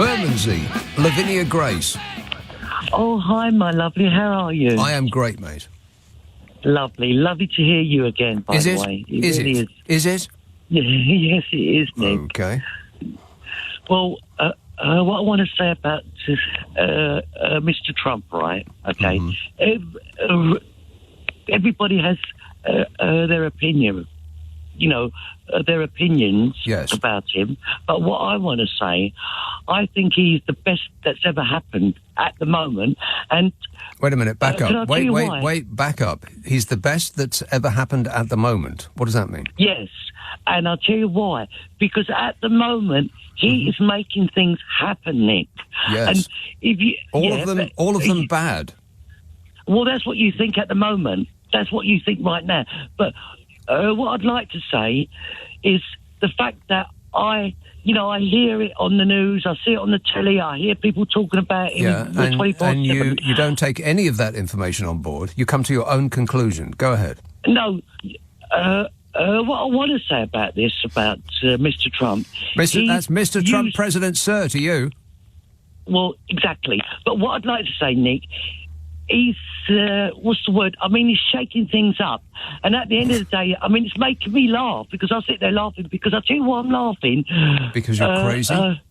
Bermondsey, Lavinia Grace. Oh, hi, my lovely. How are you? I am great, mate. Lovely. Lovely to hear you again, by the way. Is it? Is it? Yes, it is, Nick. Okay. Well, what I want to say about Mr. Trump, right? Okay. Everybody has their opinion, their opinions about him. But what I want to say, I think he's the best that's ever happened at the moment. And wait a minute, back up. Wait, back up. He's the best that's ever happened at the moment. What does that mean? Yes, and I'll tell you why. Because at the moment, he is making things happen, Nick. Yes. And if you, all of them bad. Well, that's what you think at the moment. That's what you think right now. But what I'd like to say is the fact that I hear it on the news, I see it on the telly, I hear people talking about it. Yeah, and you don't take any of that information on board. You come to your own conclusion. Go ahead. No, what I want to say about this, about Mr. Trump... That's Mr. Trump, President, sir, to you. Well, exactly. But what I'd like to say, Nick, he's, what's the word? I mean, he's shaking things up. And at the end of the day, I mean, it's making me laugh because I sit there laughing because I tell you why I'm laughing. Because you're crazy?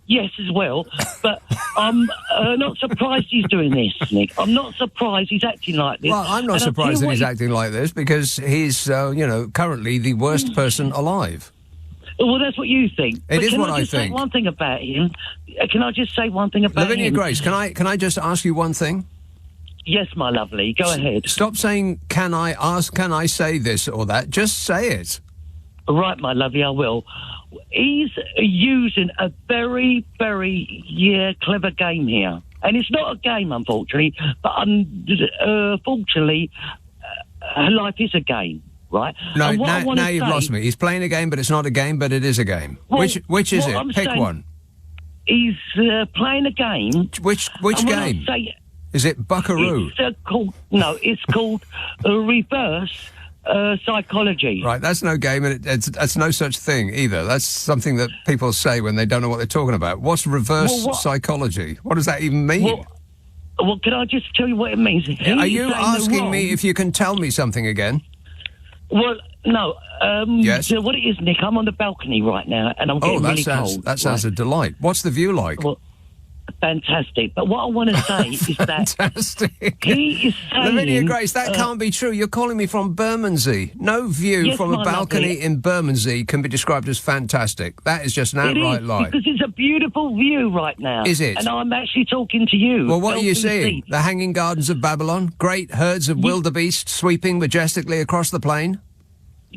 Yes, as well. But I'm not surprised he's doing this, Nick. I'm not surprised he's acting like this. Well, I'm not surprised that he's acting like this because he's, currently the worst person alive. Well, that's what you think. It is what I think. Can I just say one thing about him? Can I just say one thing about him? Lavinia Grace, can I just ask you one thing? Yes, my lovely. Go ahead. Stop saying, can I say this or that? Just say it. Right, my lovely, I will. He's using a very, very, clever game here. And it's not a game, unfortunately, but fortunately, life is a game, right? No, now you've lost me. He's playing a game, but it's not a game, but it is a game. Well, which is it? Pick one. He's playing a game. Which game? Is it Buckaroo? It's called reverse psychology. Right, that's no game, and that's no such thing either. That's something that people say when they don't know what they're talking about. What's reverse psychology? What does that even mean? Well, can I just tell you what it means? Are you asking me if you can tell me something again? Well, no. Yes. So what it is, Nick, I'm on the balcony right now, and I'm getting really cold. That sounds a delight. What's the view like? Well, fantastic. But what I want to say is that he is saying... Lavinia Grace, that can't be true. You're calling me from Bermondsey. No view from a balcony in Bermondsey can be described as fantastic. That is just an outright lie. Because it's a beautiful view right now. Is it? And I'm actually talking to you. Well, what are you seeing? The Hanging Gardens of Babylon? Great herds of wildebeest sweeping majestically across the plain?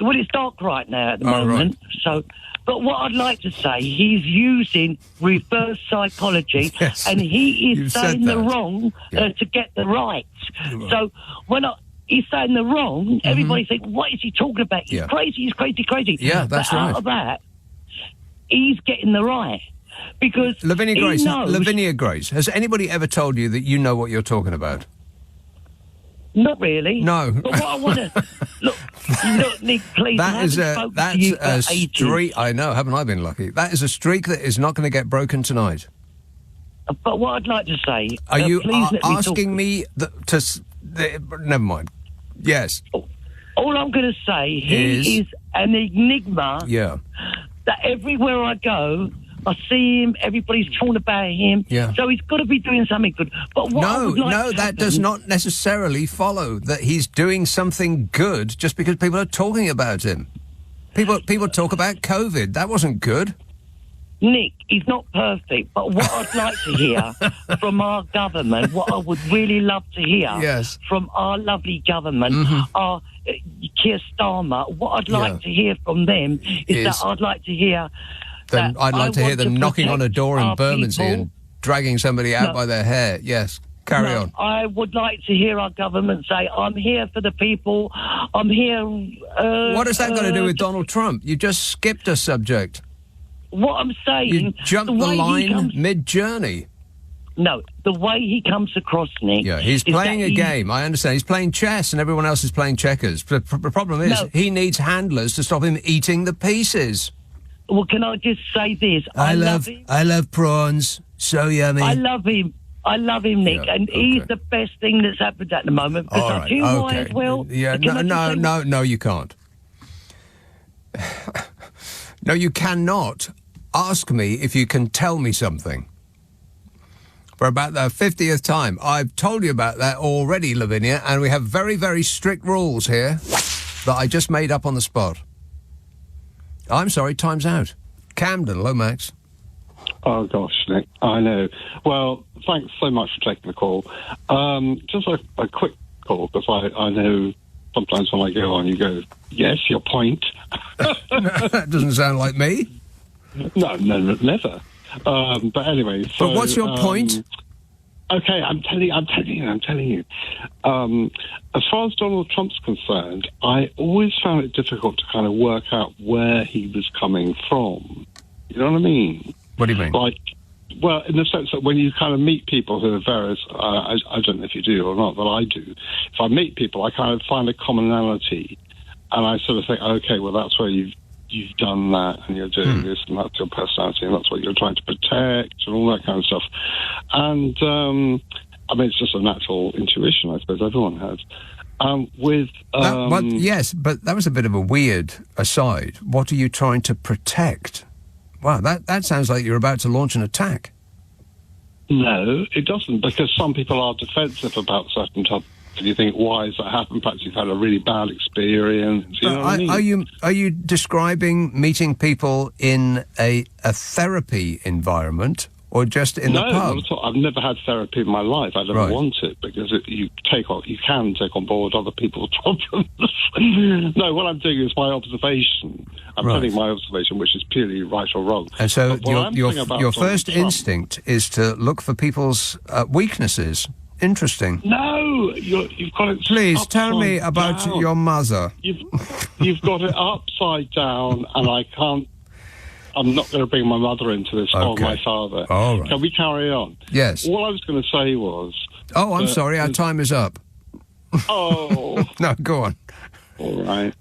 Well, it's dark right now at the moment. Right. So... But what I'd like to say, he's using reverse psychology, and he is saying the wrong to get the right. So when he's saying the wrong, everybody thinks, what is he talking about? He's crazy, he's crazy. Yeah, that's right. Out of that, he's getting the right. Because Lavinia Grace, has anybody ever told you that you know what you're talking about? Not really. No. But what I want to... Look, Nick, please. That's a streak. I know, haven't I been lucky? That is a streak that is not going to get broken tonight. But what I'd like to say... Are you asking me never mind. Yes. All I'm going to say, he is an enigma. Yeah. That everywhere I go... I see him, everybody's talking about him, so he's got to be doing something good. But what that does not necessarily follow that he's doing something good just because people are talking about him. People talk about COVID. That wasn't good. Nick, he's not perfect, but what I'd like to hear from our government, what I would really love to hear from our lovely government, our Keir Starmer, what I'd like to hear from them is that I'd like to hear... Then I'd like to hear them knocking on a door in Bermondsey and dragging somebody out by their hair. Yes, carry on. I would like to hear our government say, I'm here for the people, I'm here... what has that got to do with Donald Trump? You just skipped a subject. What I'm saying... You jumped the line mid-journey. No, the way he comes across, Nick... Yeah, he's playing a game, I understand. He's playing chess and everyone else is playing checkers. The problem is he needs handlers to stop him eating the pieces. Well, can I just say this? I love him. I love prawns. So yummy. I love him, Nick, Yeah, and he's the best thing that's happened at the moment. Because I do why as well. Yeah, no, you can't. No, you cannot ask me if you can tell me something. For about the 50th time. I've told you about that already, Lavinia, and we have very, very strict rules here that I just made up on the spot. I'm sorry, time's out. Camden, hello, Max. Oh, gosh, Nick, I know. Well, thanks so much for taking the call. Just a quick call, because I know sometimes when I go on, you go, yes, your point. That doesn't sound like me. No, never. But anyway, so... But what's your point? Okay, I'm telling you. As far as Donald Trump's concerned, I always found it difficult to kind of work out where he was coming from. You know what I mean? What do you mean? Like, well, in the sense that when you kind of meet people who are various, I don't know if you do or not, but I do. If I meet people, I kind of find a commonality, and I sort of think, okay, well, that's where you've done that, and you're doing this, and that's your personality, and that's what you're trying to protect, and all that kind of stuff. And, I mean, it's just a natural intuition, I suppose everyone has. Yes, but that was a bit of a weird aside. What are you trying to protect? Wow, that sounds like you're about to launch an attack. No, it doesn't, because some people are defensive about certain topics. And you think, why has that happened? Perhaps you've had a really bad experience. You know what I mean? Are you describing meeting people in a therapy environment or just in the pub? No, not at all. I've never had therapy in my life. I never want it, because you can take on board other people's problems. No, what I'm doing is my observation. I'm telling my observation, which is purely right or wrong. And so your first instinct is to look for people's weaknesses. Interesting. No, you've got it. Please tell me about your mother. You've got it upside down, and I can't. I'm not going to bring my mother into this or my father. All right. Can we carry on? Yes. All I was going to say was. Oh, I'm sorry. Our time is up. Oh. No, go on. All right.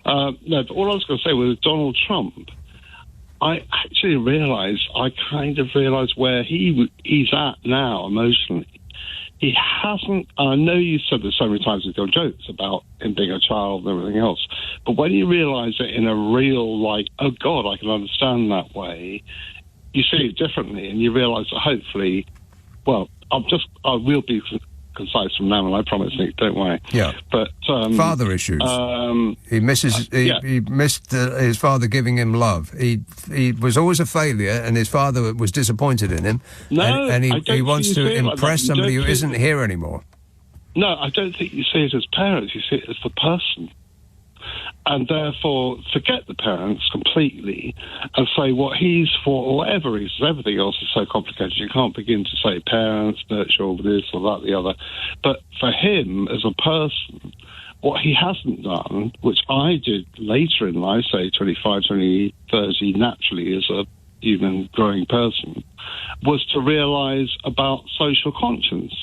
No, but all I was going to say was Donald Trump. I actually kind of realised where he's at now emotionally. He hasn't, I know you said this so many times with your jokes about him being a child and everything else, but when you realise it in a real, like, oh God, I can understand that way, you see it differently, and you realise that hopefully, well, I will be concise from now on, I promise, Nick, don't worry. Yeah. But father issues. He misses. He missed his father giving him love. He was always a failure, and his father was disappointed in him. No, and he wants to impress somebody who isn't here anymore. No, I don't think you see it as parents. You see it as the person. And therefore, forget the parents completely and say what he's for, or whatever reasons. Everything else is so complicated. You can't begin to say parents, nurture, or this or that, the other. But for him as a person, what he hasn't done, which I did later in life, say 25, 20, 30, naturally as a human growing person, was to realise about social conscience.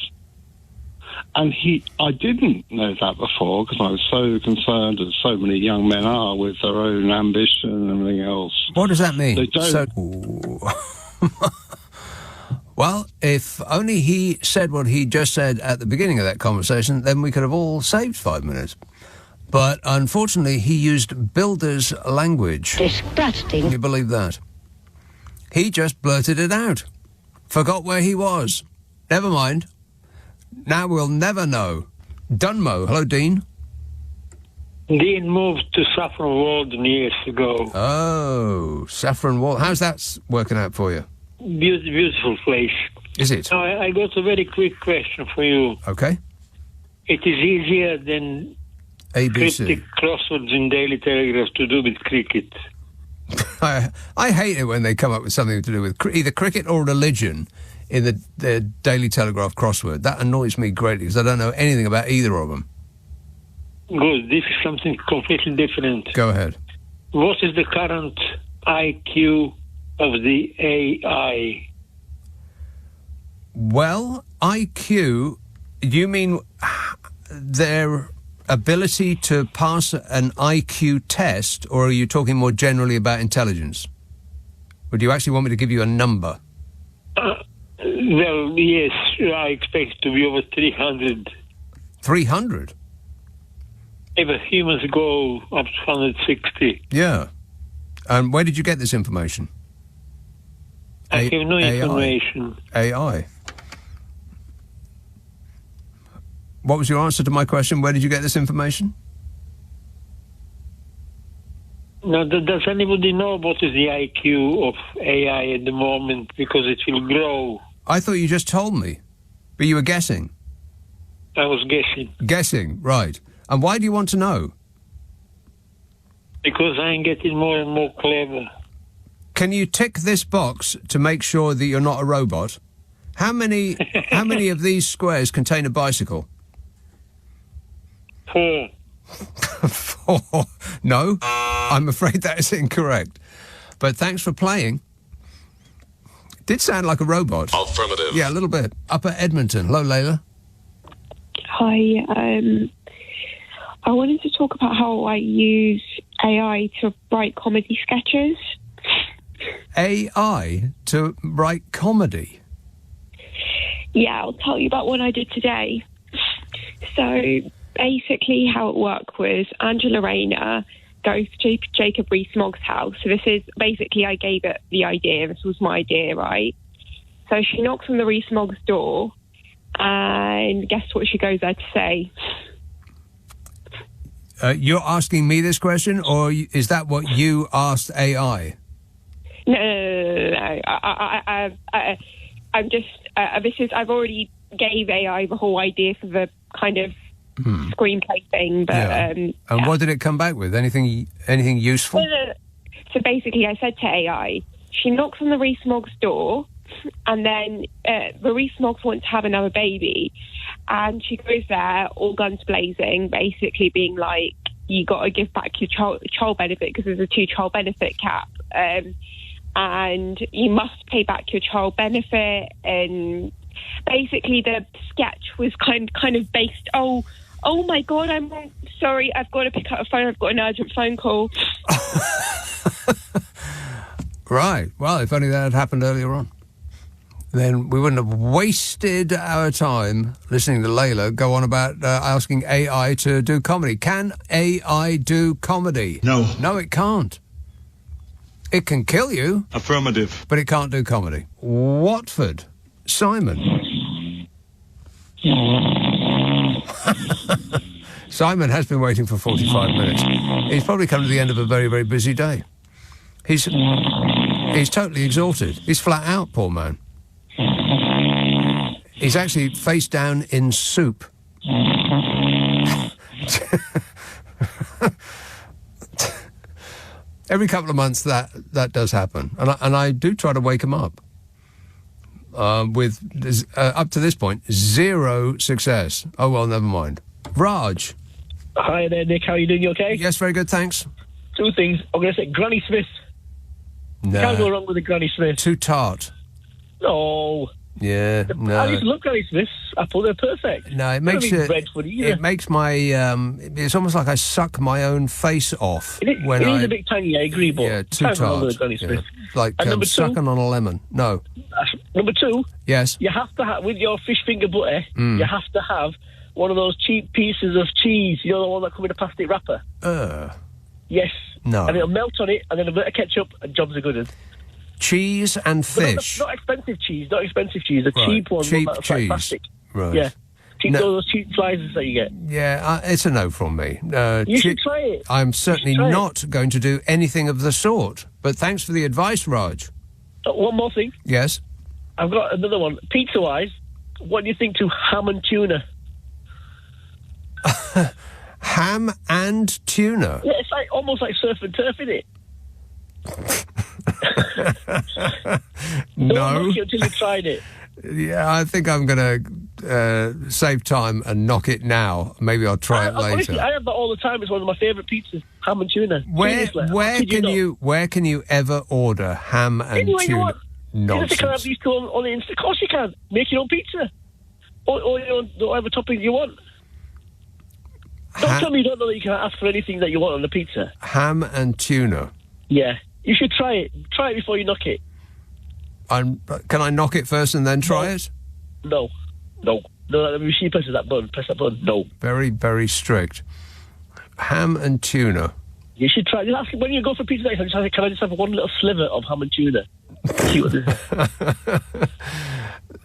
And I didn't know that before, because I was so concerned, as so many young men are, with their own ambition and everything else. What does that mean? They don't. Well, if only he said what he just said at the beginning of that conversation, then we could have all saved 5 minutes. But unfortunately, he used builder's language. Disgusting. Can you believe that? He just blurted it out. Forgot where he was. Never mind. Now we'll never know. Dunmo. Hello, Dean. Dean moved to Saffron Walden years ago. Oh, Saffron Walden. How's that working out for you? Beautiful place. Is it? Now, I got a very quick question for you. Okay. It is easier than ABC. cryptic crosswords in Daily Telegraph to do with cricket. I hate it when they come up with something to do with either cricket or religion in the Daily Telegraph crossword. That annoys me greatly, because I don't know anything about either of them. Good. This is something completely different. Go ahead. What is the current IQ of the AI? Well, IQ, you mean their ability to pass an IQ test, or are you talking more generally about intelligence? Or do you actually want me to give you a number? Well, yes, I expect to be over 300. 300? If humans go up to 160. Yeah. And where did you get this information? I have no information. AI. What was your answer to my question? Where did you get this information? Now, does anybody know what is the IQ of AI at the moment? Because it will grow. I thought you just told me. But you were guessing. I was guessing. Guessing, right. And why do you want to know? Because I'm getting more and more clever. Can you tick this box to make sure that you're not a robot? How many of these squares contain a bicycle? 4. 4. No, I'm afraid that is incorrect. But thanks for playing. Did sound like a robot. Affirmative. Yeah, a little bit. Up at Edmonton. Hello, Layla. Hi. I wanted to talk about how I use AI to write comedy sketches. AI to write comedy? Yeah, I'll tell you about one I did today. So basically how it worked was Angela Rayner goes to Jacob Rees-Mogg's house. So this is basically, I gave it the idea. This was my idea, right? So she knocks on the Rees-Mogg's door, and guess what she goes there to say? You're asking me this question, or is that what you asked AI? No. I'm just. I've already gave AI the whole idea for the kind of screenplay thing, but And what did it come back with? Anything useful? No. So basically, I said to AI, she knocks on the Rees-Mogg's door, and then the Rees-Moggs want to have another baby, and she goes there, all guns blazing, basically being like, you got to give back your child benefit because there's a 2-child benefit cap, and you must pay back your child benefit. And basically, the sketch was kind of based. Oh my God! I'm sorry. I've got to pick up a phone. I've got an urgent phone call. Right. Well, if only that had happened earlier on, then we wouldn't have wasted our time listening to Layla go on about asking AI to do comedy. Can AI do comedy? No. No, it can't. It can kill you. Affirmative. But it can't do comedy. Watford. Simon. Simon has been waiting for 45 minutes. He's probably come to the end of a very, very busy day. He's totally exhausted. He's flat out, poor man. He's actually face down in soup. Every couple of months that does happen. And I do try to wake him up. With, up to this point, 0 success. Oh, well, never mind. Raj. Hi there, Nick. How are you doing? You okay? Yes, very good, thanks. 2 things. I'm going to say Granny Smith. No. Can't go wrong with a Granny Smith. Too tart. No. Yeah, no. I used to love Granny Smiths. I thought they're perfect. No, it makes it makes my it's almost like I suck my own face off. It is a bit tangy, I agree, but yeah, too tart. Yeah. Like sucking on a lemon. No. Number 2. Yes. You have to have, with your fish finger butter, you have to have one of those cheap pieces of cheese. You know, the one that come in a plastic wrapper. Yes. No. And it'll melt on it, and then a bit of ketchup, and jobs are good. Cheese and fish. Not expensive cheese. The right. cheap one. Cheap that's cheese. like plastic. Right. Yeah. Those cheap slices that you get. Yeah, it's a no from me. You should try it. I'm certainly not going to do anything of the sort. But thanks for the advice, Raj. One more thing. Yes? I've got another one. Pizza-wise, what do you think to ham and tuna? Ham and tuna? Yeah, it's like almost like surf and turf, isn't it? No. Don't knock it until you tried it. Yeah, I think I'm going to save time and knock it now. Maybe I'll try it later. Honestly, I have that all the time. It's one of my favourite pizzas, ham and tuna. Where can you ever order ham and anywhere tuna? You want. Nonsense. You can have these two on the Insta. Of course you can. Make your own pizza. Or your own, whatever toppings you want. Don't tell me you don't know that you can ask for anything that you want on the pizza. Ham and tuna? Yeah. You should try it. Try it before you knock it. Can I knock it first and then try it? No. She presses that button. Press that button. No. Very, very strict. Ham and tuna. You should try. Just ask when you go for pizza next time. Just ask, can I just have one little sliver of ham and tuna? See what this is.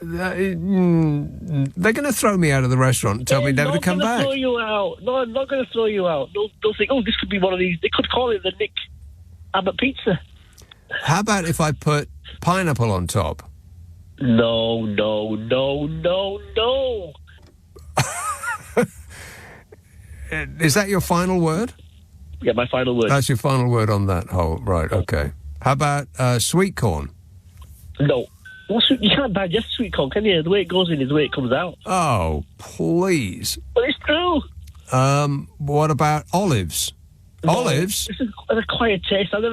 They're going to throw me out of the restaurant and tell me never to come back. Throw you out. No, I'm not going to throw you out. Don't think, this could be one of these. They could call it the Nick Abbot pizza. How about if I put pineapple on top? No. Is that your final word? Yeah, my final word. That's your final word on that whole... Right, okay. How about sweet corn? No. You can't digest sweet corn, can you? The way it goes in is the way it comes out. Oh, please. But it's true. What about olives? No, olives? It's an acquired taste. I've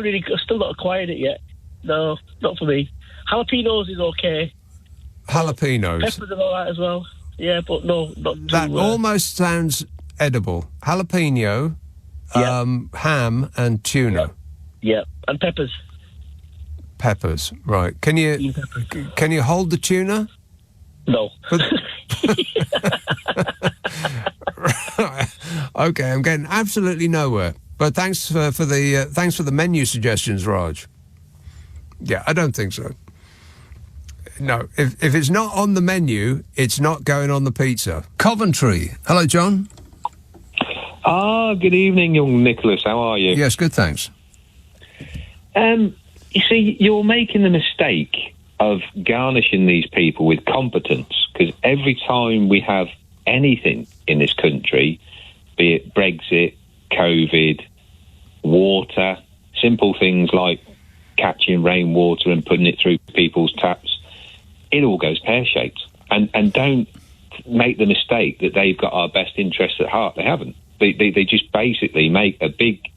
still not acquired it yet. No, not for me. Jalapenos is okay. Jalapenos? Peppers are all right as well. Yeah, but no, not too... That almost sounds edible. Jalapeno, ham and tuna. Yeah, and peppers. Peppers, right. Can you hold the tuna? No. Right. Okay, I'm getting absolutely nowhere. But thanks for the menu suggestions, Raj. Yeah, I don't think so. No, if it's not on the menu, it's not going on the pizza. Coventry. Hello, John. Good evening, young Nicholas. How are you? Yes, good, thanks. You see, you're making the mistake of garnishing these people with competence, because every time we have anything in this country, be it Brexit, COVID, water, simple things like catching rainwater and putting it through people's taps, it all goes pear-shaped. And don't make the mistake that they've got our best interests at heart. They haven't. They just basically make a big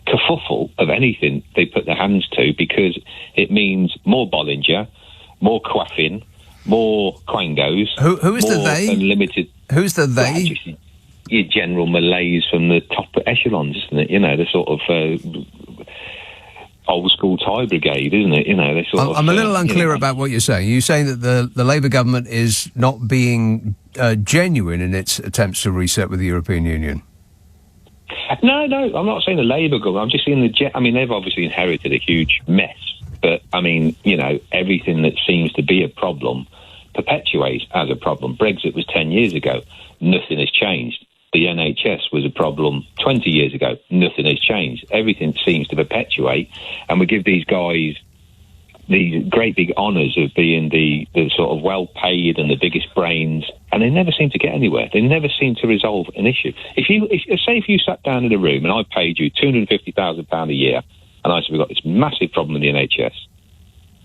kerfuffle of anything they put their hands to, because it means more Bollinger, more quaffing, more quangos. Who is the they? Unlimited. Who's the they? Well, just your general malaise from the top echelons, isn't it? You know, the sort of old school Thai brigade, isn't it? You know, they sort of. I'm a little unclear about what you're saying. You're saying that the Labour government is not being genuine in its attempts to reset with the European Union. No, I'm not saying the Labour government. I'm just saying they've obviously inherited a huge mess. But, I mean, you know, everything that seems to be a problem perpetuates as a problem. Brexit was 10 years ago. Nothing has changed. The NHS was a problem 20 years ago. Nothing has changed. Everything seems to perpetuate. And we give these guys these great big honours of being the sort of well-paid and the biggest brains, and they never seem to get anywhere. They never seem to resolve an issue. If you sat down in a room and I paid you £250,000 a year, and I said, we've got this massive problem in the NHS,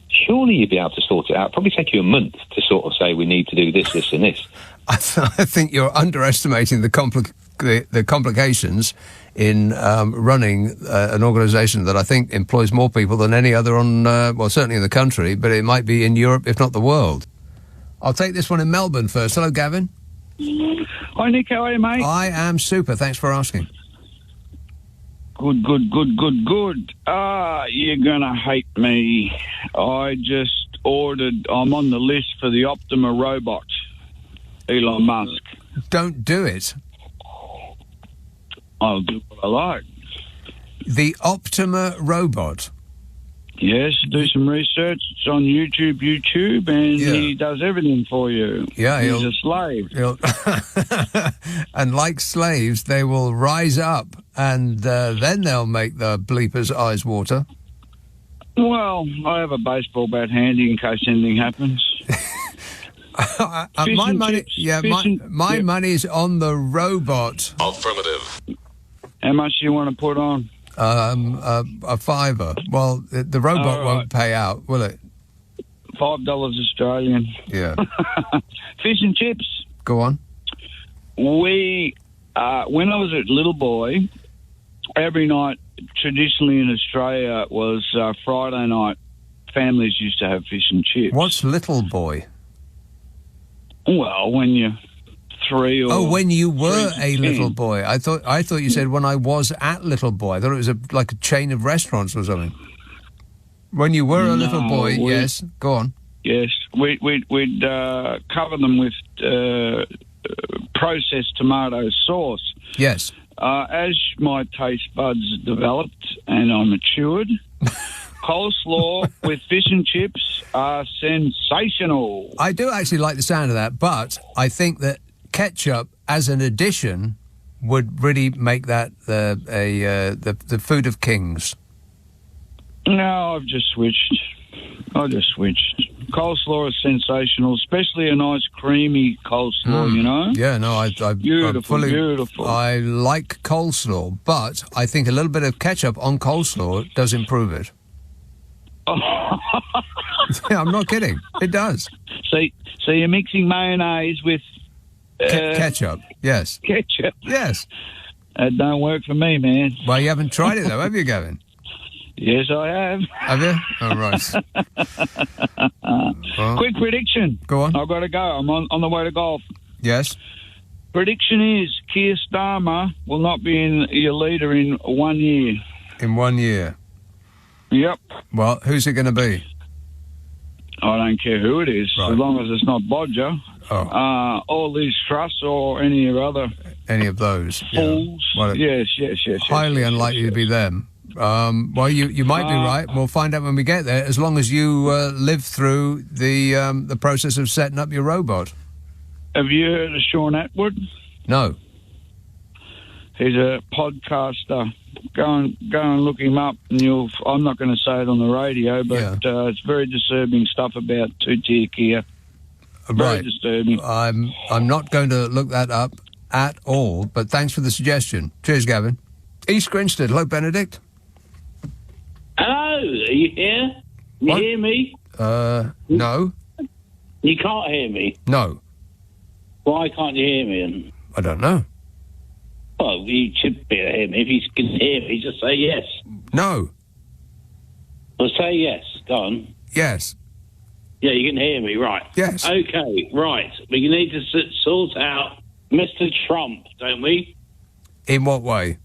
surely you'd be able to sort it out. It'd probably take you a month to sort of say, we need to do this, this and this. I think you're underestimating the complications in running an organisation that I think employs more people than any other certainly in the country, but it might be in Europe, if not the world. I'll take this one in Melbourne first. Hello, Gavin. Hi, Nick. How are you, mate? I am super. Thanks for asking. Good. You're going to hate me. I just I'm on the list for the Optima robot, Elon Musk. Don't do it. I'll do what I like. The Optima robot? Yes, do some research. It's on YouTube, and he does everything for you. Yeah, he's a slave. And like slaves, they will rise up, and then they'll make the bleepers' eyes water. Well, I have a baseball bat handy in case anything happens. My money's on the robot. Affirmative. How much do you want to put on? A $5. Well, the robot won't pay out, will it? $5 Australian. Yeah. Fish and chips. Go on. When I was a little boy, every night, traditionally in Australia, was Friday night. Families used to have fish and chips. What's little boy? Well, when you're 3 or... Oh, when you were 3 a to little 10. boy. I thought you said when I was at little boy. I thought it was like a chain of restaurants or something. When you were a little boy, yes. Go on. Yes, we'd cover them with processed tomato sauce. Yes. As my taste buds developed and I matured, coleslaw with fish and chips are sensational. I do actually like the sound of that, but I think that ketchup as an addition would really make that the food of kings. No, I've just switched. Coleslaw is sensational, especially a nice creamy coleslaw, you know? Yeah, no, I beautiful. I like coleslaw, but I think a little bit of ketchup on coleslaw does improve it. Yeah, I'm not kidding. It does. So you're mixing mayonnaise with... ketchup, yes. Ketchup? Yes. That don't work for me, man. Well, you haven't tried it, though, have you, Gavin? Yes, I have. Have you? Oh, right. Well, quick prediction. Go on. I've got to go. I'm on the way to golf. Yes. Prediction is Keir Starmer will not be your leader in 1 year. In 1 year? Yep. Well, who's it going to be? I don't care who it is, right. as long as it's not Bodger. Oh. Or Liz Truss or any other... Any of those. Fools. Yeah. Well, yes. Highly unlikely to be them. Well, you might be right. We'll find out when we get there. As long as you live through the process of setting up your robot. Have you heard of Sean Atwood? No. He's a podcaster. Go and look him up, and I'm not going to say it on the radio, but it's very disturbing stuff about two-tier Kia. Very disturbing. I'm not going to look that up at all. But thanks for the suggestion. Cheers, Gavin. East Grinstead. Hello, Benedict. Hello, are you here? You hear me? No. You can't hear me? No. Why can't you hear me? I don't know. Well, you should be able to hear me. If you can hear me, just say yes. No. Well, say yes. Go on. Yes. Yeah, you can hear me, right. Yes. Okay, right. We need to sort out Mr. Trump, don't we? In what way?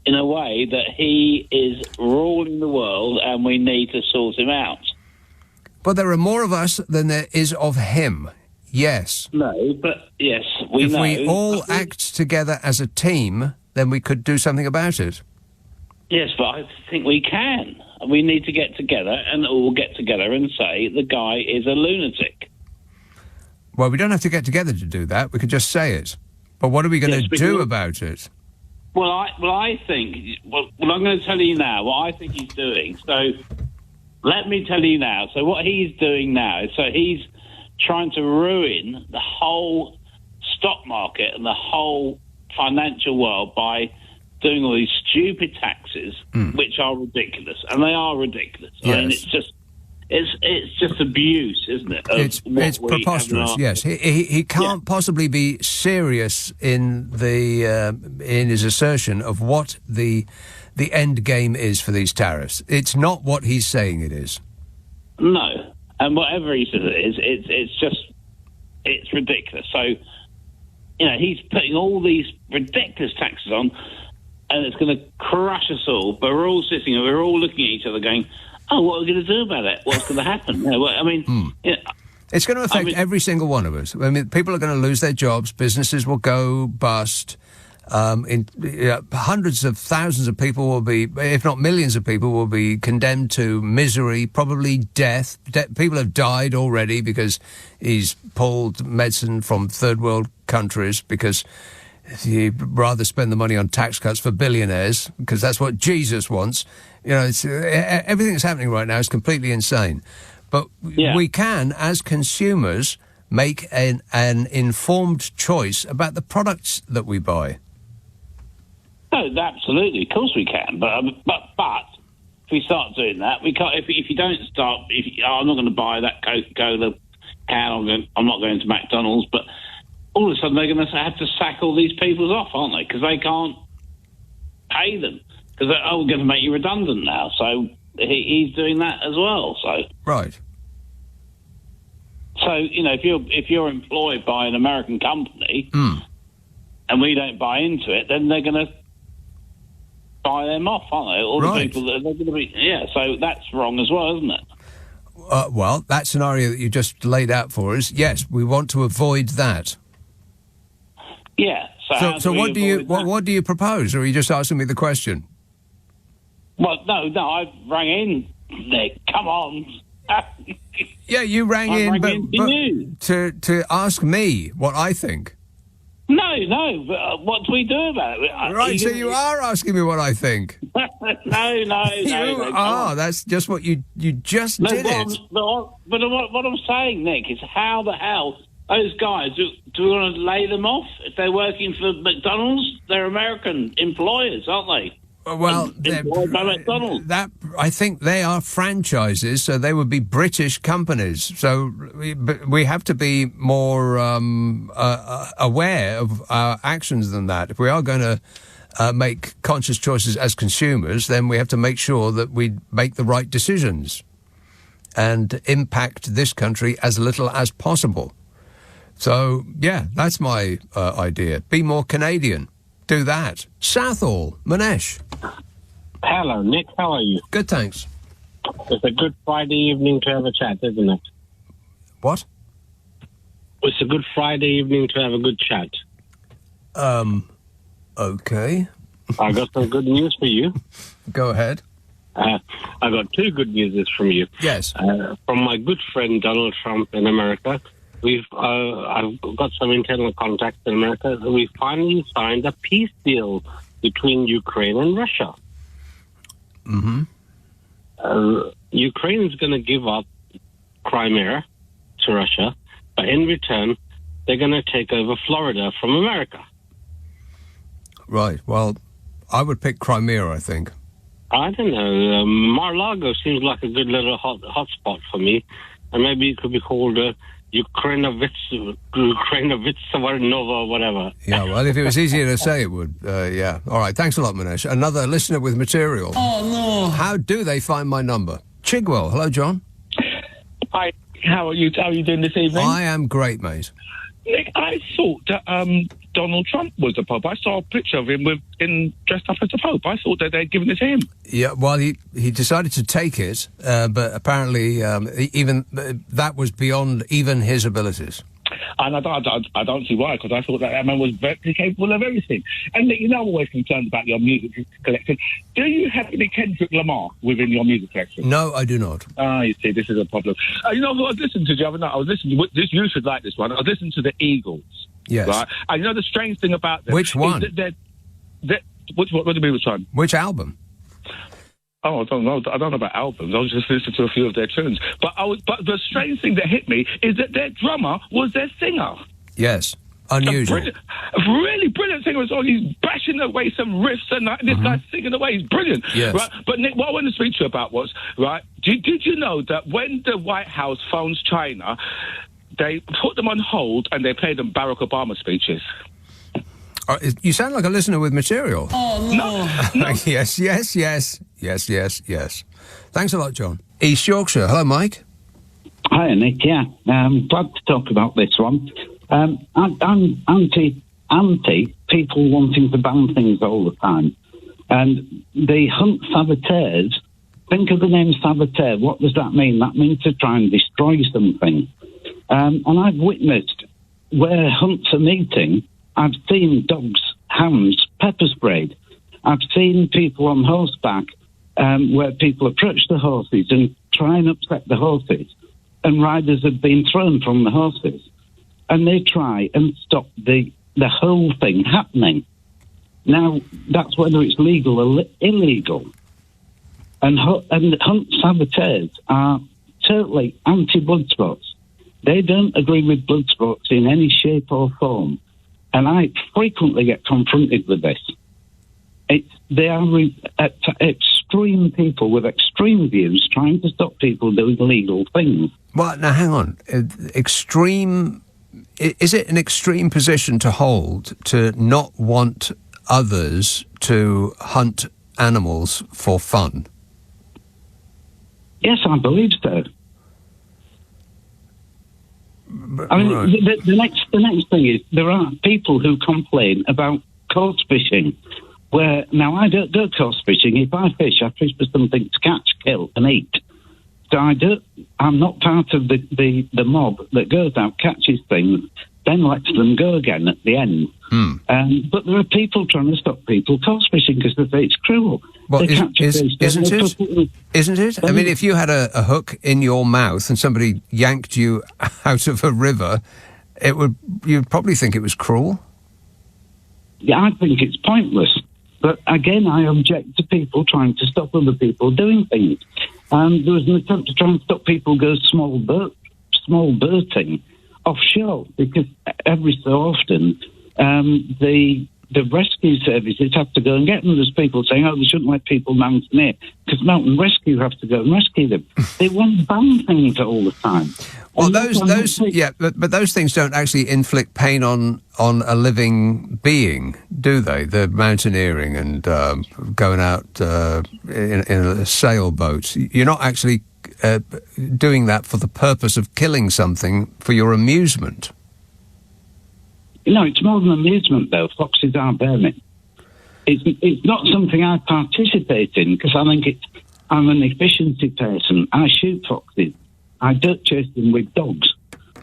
In a way that he is ruling the world and we need to sort him out. But there are more of us than there is of him. Yes. No, but yes, we know. If we all act together as a team, then we could do something about it. Yes, but I think we can. We need to get together and all get together and say the guy is a lunatic. Well, we don't have to get together to do that. We could just say it. But what are we going to do about it? Well, I think... Well, I'm going to tell you now what I think he's doing. So, let me tell you now. So, what he's doing now is... So, he's trying to ruin the whole stock market and the whole financial world by doing all these stupid taxes, which are ridiculous. And they are ridiculous. Yes. I mean, it's just abuse, isn't it? It's preposterous. Yes, he can't possibly be serious in his assertion of what the end game is for these tariffs. It's not what he's saying it is. No, and whatever he says it is, it's ridiculous. So, he's putting all these ridiculous taxes on, and it's going to crush us all. But we're all sitting here, we're all looking at each other, going, "Oh, what are we going to do about it? What's going to happen?" It's going to affect every single one of us. I mean, people are going to lose their jobs. Businesses will go bust. Hundreds of thousands of people will be, if not millions of people, will be condemned to misery, probably death. People have died already because he's pulled medicine from third world countries because he'd rather spend the money on tax cuts for billionaires because that's what Jesus wants. Everything that's happening right now is completely insane. But we can, as consumers, make an informed choice about the products that we buy. Oh, absolutely. Of course we can. But if we start doing that, we can't. If you don't start, I'm not going to buy that Coca-Cola can. I'm not going to McDonald's. But all of a sudden, they're going to have to sack all these people off, aren't they? Because they can't pay them. Because we're going to make you redundant now. So he's doing that as well. So right. So, if you're employed by an American company and we don't buy into it, then they're going to buy them off, aren't they? All the people that they're going to be... Yeah, so that's wrong as well, isn't it? Well, that scenario that you just laid out for us, yes, we want to avoid that. Yeah. So what do you propose, or are you just asking me the question? Well, no, I rang in, Nick. Come on. Yeah, you rang in, but to ask me what I think. No, but what do we do about it? Right, so you are asking me what I think. No. You are. That's just what you just did it. But what I'm saying, Nick, is how the hell those guys, do we want to lay them off? If they're working for McDonald's, they're American employers, aren't they? Well, that I think they are franchises, so they would be British companies. So we have to be more aware of our actions than that. If we are going to make conscious choices as consumers, then we have to make sure that we make the right decisions and impact this country as little as possible. So, yeah, that's my idea. Be more Canadian. Do that. Southall, Manesh. Hello, Nick. How are you? Good, thanks. It's a good Friday evening to have a chat, isn't it? What? It's a good Friday evening to have a good chat. Okay. I got some good news for you. Go ahead. I got two good news from you. Yes. From my good friend Donald Trump in America. I've got some internal contacts in America. We finally signed a peace deal between Ukraine and Russia. Mm-hmm. Ukraine is going to give up Crimea to Russia, but in return, they're going to take over Florida from America. Right. Well, I would pick Crimea, I think. I don't know. Mar-a-Lago seems like a good little hot spot for me, and maybe it could be called Ukrainovitz, Nova, or whatever. Yeah, well, if it was easier to say, it would. Yeah. All right. Thanks a lot, Manesh. Another listener with material. Oh, no. How do they find my number? Chigwell. Hello, John. Hi. How are you? How are you doing this evening? I am great, mate. Nick, I thought that Donald Trump was the Pope. I saw a picture of him dressed up as the Pope. I thought that they'd given it to him. Yeah, well, he decided to take it, but apparently even that was beyond even his abilities. And I don't see why, because I thought that man was very capable of everything. And Nick, I'm always concerned about your music collection. Do you have any Kendrick Lamar within your music collection? No, I do not. You see, this is a problem. Who I was listening to the other night? I was listening to this. You should like this one. I was listening to the Eagles. Yes. Right? And the strange thing about them... Which one? What do you mean which one? Which album? Oh, I don't know. I don't know about albums. I was just listening to a few of their tunes. But the strange thing that hit me is that their drummer was their singer. Yes. Unusual. Really brilliant singer. So he's bashing away some riffs and this guy's singing away. He's brilliant. Yes. Right? But Nick, what I want to speak to you about was, right, did you know that when the White House phones China, they put them on hold and they played them Barack Obama speeches? You sound like a listener with material. Oh, no. Yes. Thanks a lot, John. East Yorkshire. Hello, Mike. Hi, Nick. Yeah, glad to talk about this one. I'm anti people wanting to ban things all the time. And they hunt saboteurs. Think of the name saboteur. What does that mean? That means to try and destroy something. And I've witnessed where hunts are meeting, I've seen dogs, hounds, pepper sprayed. I've seen people on horseback where people approach the horses and try and upset the horses. And riders have been thrown from the horses. And they try and stop the whole thing happening. Now, that's whether it's legal or illegal. And hunt saboteurs are totally anti-blood sports. They don't agree with blood sports in any shape or form. And I frequently get confronted with this. They are extreme people with extreme views trying to stop people doing illegal things. Well, now, hang on. Extreme... Is it an extreme position to hold to not want others to hunt animals for fun? Yes, I believe so. I mean, the next thing is there are people who complain about coarse fishing, where now I don't go coarse fishing. If I fish for something to catch, kill, and eat. So I'm not part of the mob that goes out, catches things, then lets them go again at the end. But there are people trying to stop people coarse fishing because they say it's cruel. Well, isn't it? I mean, if you had a hook in your mouth and somebody yanked you out of a river, you'd probably think it was cruel. Yeah, I think it's pointless. But again, I object to people trying to stop other people doing things. There was an attempt to try and stop people go small boating offshore, because every so often the rescue services have to go and get them. There's people saying, they shouldn't let people mountaineer, because mountain rescue have to go and rescue them. They want to ban things all the time. Well, but those things don't actually inflict pain on a living being, do they? The mountaineering and going out in a sailboat. You're not actually doing that for the purpose of killing something for your amusement. No, it's more than amusement, though. Foxes are vermin. It's not something I participate in, because I think I'm an efficiency person. I shoot foxes. I don't chase them with dogs,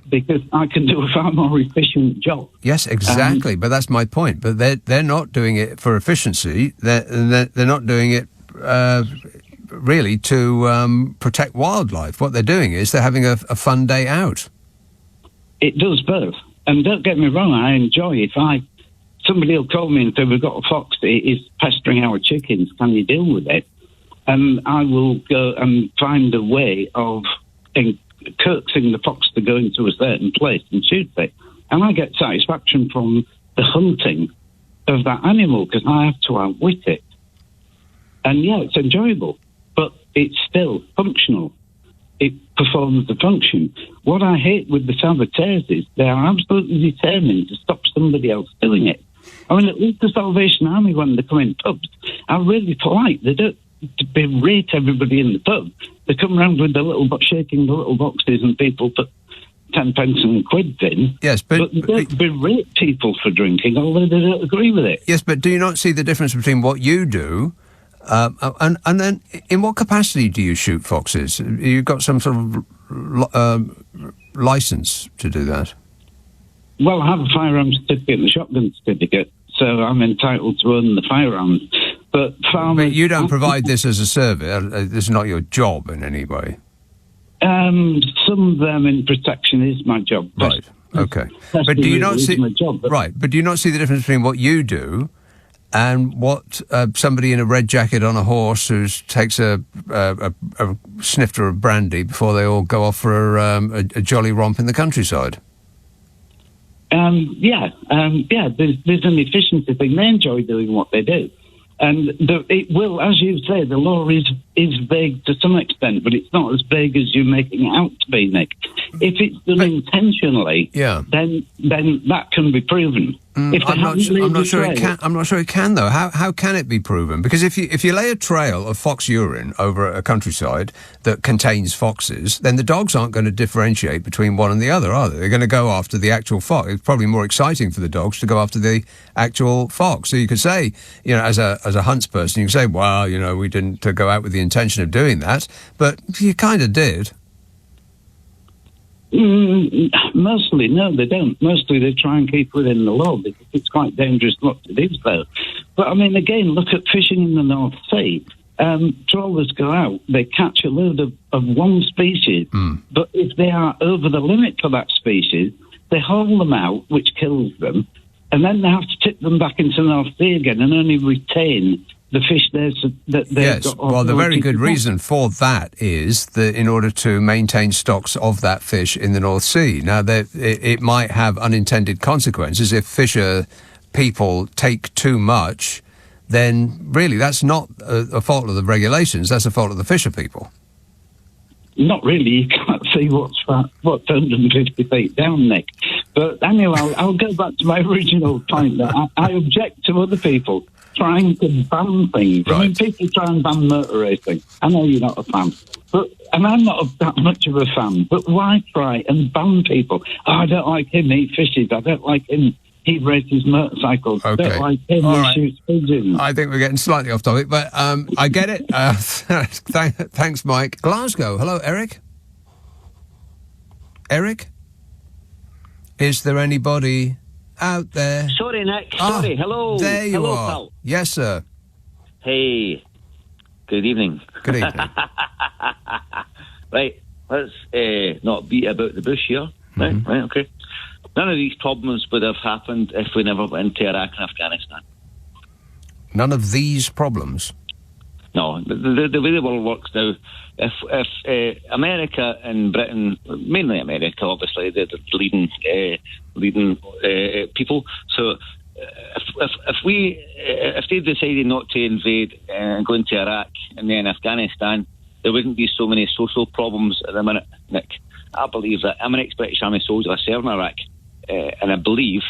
because I can do a far more efficient job. Yes, exactly. But that's my point. But they're not doing it for efficiency. They're not doing it really to protect wildlife. What they're doing is they're having a fun day out. It does both. And don't get me wrong, I enjoy if somebody will call me and say, we've got a fox that is pestering our chickens, can you deal with it? And I will go and find a way of coaxing the fox to go into a certain place and shoot it. And I get satisfaction from the hunting of that animal, because I have to outwit it. And yeah, it's enjoyable, but it's still functional. It performs the function. What I hate with the saboteurs is they are absolutely determined to stop somebody else doing it. I mean, at least the Salvation Army, when they come in pubs, are really polite. They don't berate everybody in the pub. They come round with the little shaking the little boxes, and people put 10 pence and quids in. Yes, but they don't berate people for drinking, although they don't agree with it. Yes, but do you not see the difference between what you do and then in what capacity do you shoot foxes? You've got some sort of licence to do that? Well, I have a firearms certificate and a shotgun certificate, so I'm entitled to own the firearms. But you don't provide this as a service. This is not your job in any way. Some vermin protection is my job. Right. Okay. But do you not see right? But do you not see the difference between what you do and what somebody in a red jacket on a horse who takes a snifter of brandy before they all go off for a jolly romp in the countryside? There's an efficiency thing. They enjoy doing what they do. And it will, as you say, the law is vague to some extent, but it's not as vague as you're making it out to be, Nick. If it's done intentionally, then that can be proven. I'm not sure it can, though. How can it be proven? Because if you lay a trail of fox urine over a countryside that contains foxes, then the dogs aren't going to differentiate between one and the other, are they? They're going to go after the actual fox. It's probably more exciting for the dogs to go after the actual fox. So you could say, as a huntsperson, you can say, well, we didn't go out with the intention of doing that, but you kind of did. Mostly, no, they don't. Mostly they try and keep within the law, because it's quite dangerous not to do so. But, I mean, again, look at fishing in the North Sea. Trawlers go out, they catch a load of one species, but if they are over the limit for that species, they haul them out, which kills them, and then they have to tip them back into the North Sea again and only retain the fish there that they've got. Well, the very good reason for that is that in order to maintain stocks of that fish in the North Sea. Now, it might have unintended consequences. If fisher people take too much, then really that's not a fault of the regulations, that's a fault of the fisher people. Not really. You can't see what's 150 feet down, Nick. But anyway, I'll go back to my original point that I object to other people trying to ban things. Right. I mean, people try and ban motor racing. I know you're not a fan, but and I'm not that much of a fan, but why try and ban people? Oh, I don't like him, he fishes. I don't like him, he races motorcycles. Okay. I don't like him, All he right. shoots pigeons. I think we're getting slightly off topic, but I get it. Thanks, Mike. Glasgow. Hello, Eric. Eric? Is there anybody out there? Sorry, Nick. Sorry. Hello. There you Hello, are. pal. Yes, sir. Hey. Good evening. Good evening. Right. Let's not beat about the bush here. Right. Okay. None of these problems would have happened if we never went to Iraq and Afghanistan. None of these problems? No. The way the world works now, if America and Britain, mainly America, obviously, they're the leading people. So if they decided not to invade and go into Iraq and then Afghanistan, there wouldn't be so many social problems at the minute, Nick. I believe that. I'm an ex-British Army soldier. I served in Iraq, and I believe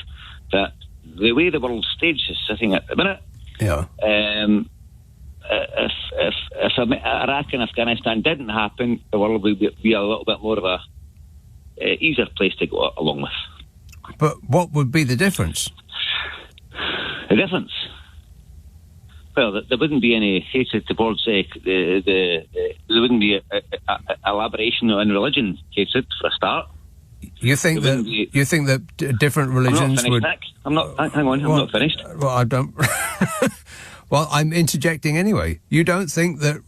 that the way the world stage is sitting at the minute, if Iraq and Afghanistan didn't happen, the world would be a little bit more of a easier place to go along with. But what would be the difference? The difference? Well, there wouldn't be any hatred towards there wouldn't be elaboration on religion hatred for a start. You think that different religions would? Nick. I'm not. Hang on, I'm not finished. Well, I don't. Well, I'm interjecting anyway. You don't think that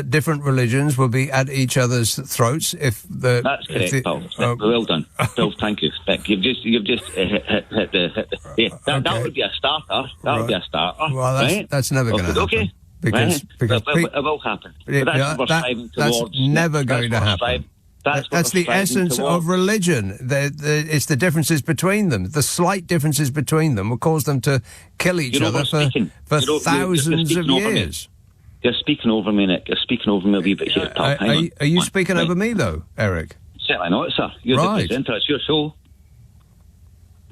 different religions will be at each other's throats if the... That's correct, Paul. Well done. Bill, thank you. You've just hit the... Yeah, that would be a starter. That would be a starter. Well, that's never going to happen. Okay. Because it will happen. But that's what we're striving towards. That's never going to happen. That's the essence of religion. It's the differences between them. The slight differences between them will cause them to kill each other for thousands of years. You're speaking over me, Nick. You're speaking over me a wee bit here, pal. Are you speaking over me, though, Eric? Certainly not, sir. You're the presenter. It's your show.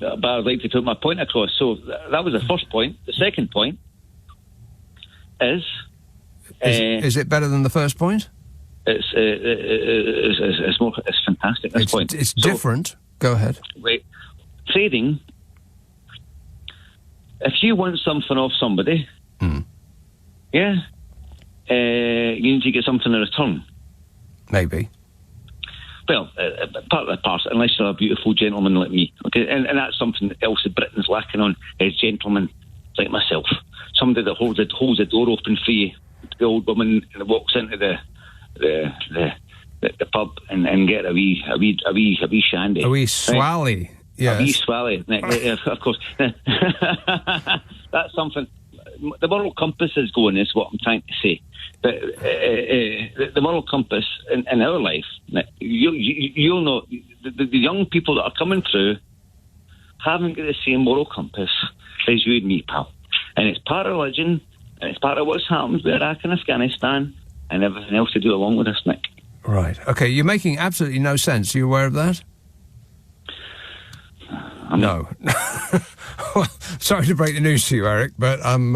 But I'd like to put my point across. So that was the first point. The second point is... Is it better than the first point? It's fantastic. It's different. Go ahead. Wait, trading. If you want something off somebody, you need to get something in return. Maybe. Well, part of the part, unless you're a beautiful gentleman like me, okay, and that's something else that Britain's lacking on is gentlemen like myself. Somebody that holds the door open for you, the old woman that walks into the pub and get a wee shandy. A wee swally, right? Yes. A wee swally, of course. That's something. The moral compass is going, is what I'm trying to say. But the moral compass in our life, you'll know, the young people that are coming through haven't got the same moral compass as you and me, pal. And it's part of religion, and it's part of what's happened with Iraq and Afghanistan, and everything else to do along with this, Nick. Right. Okay, you're making absolutely no sense. Are you aware of that? No. Well, sorry to break the news to you, Eric, but I'm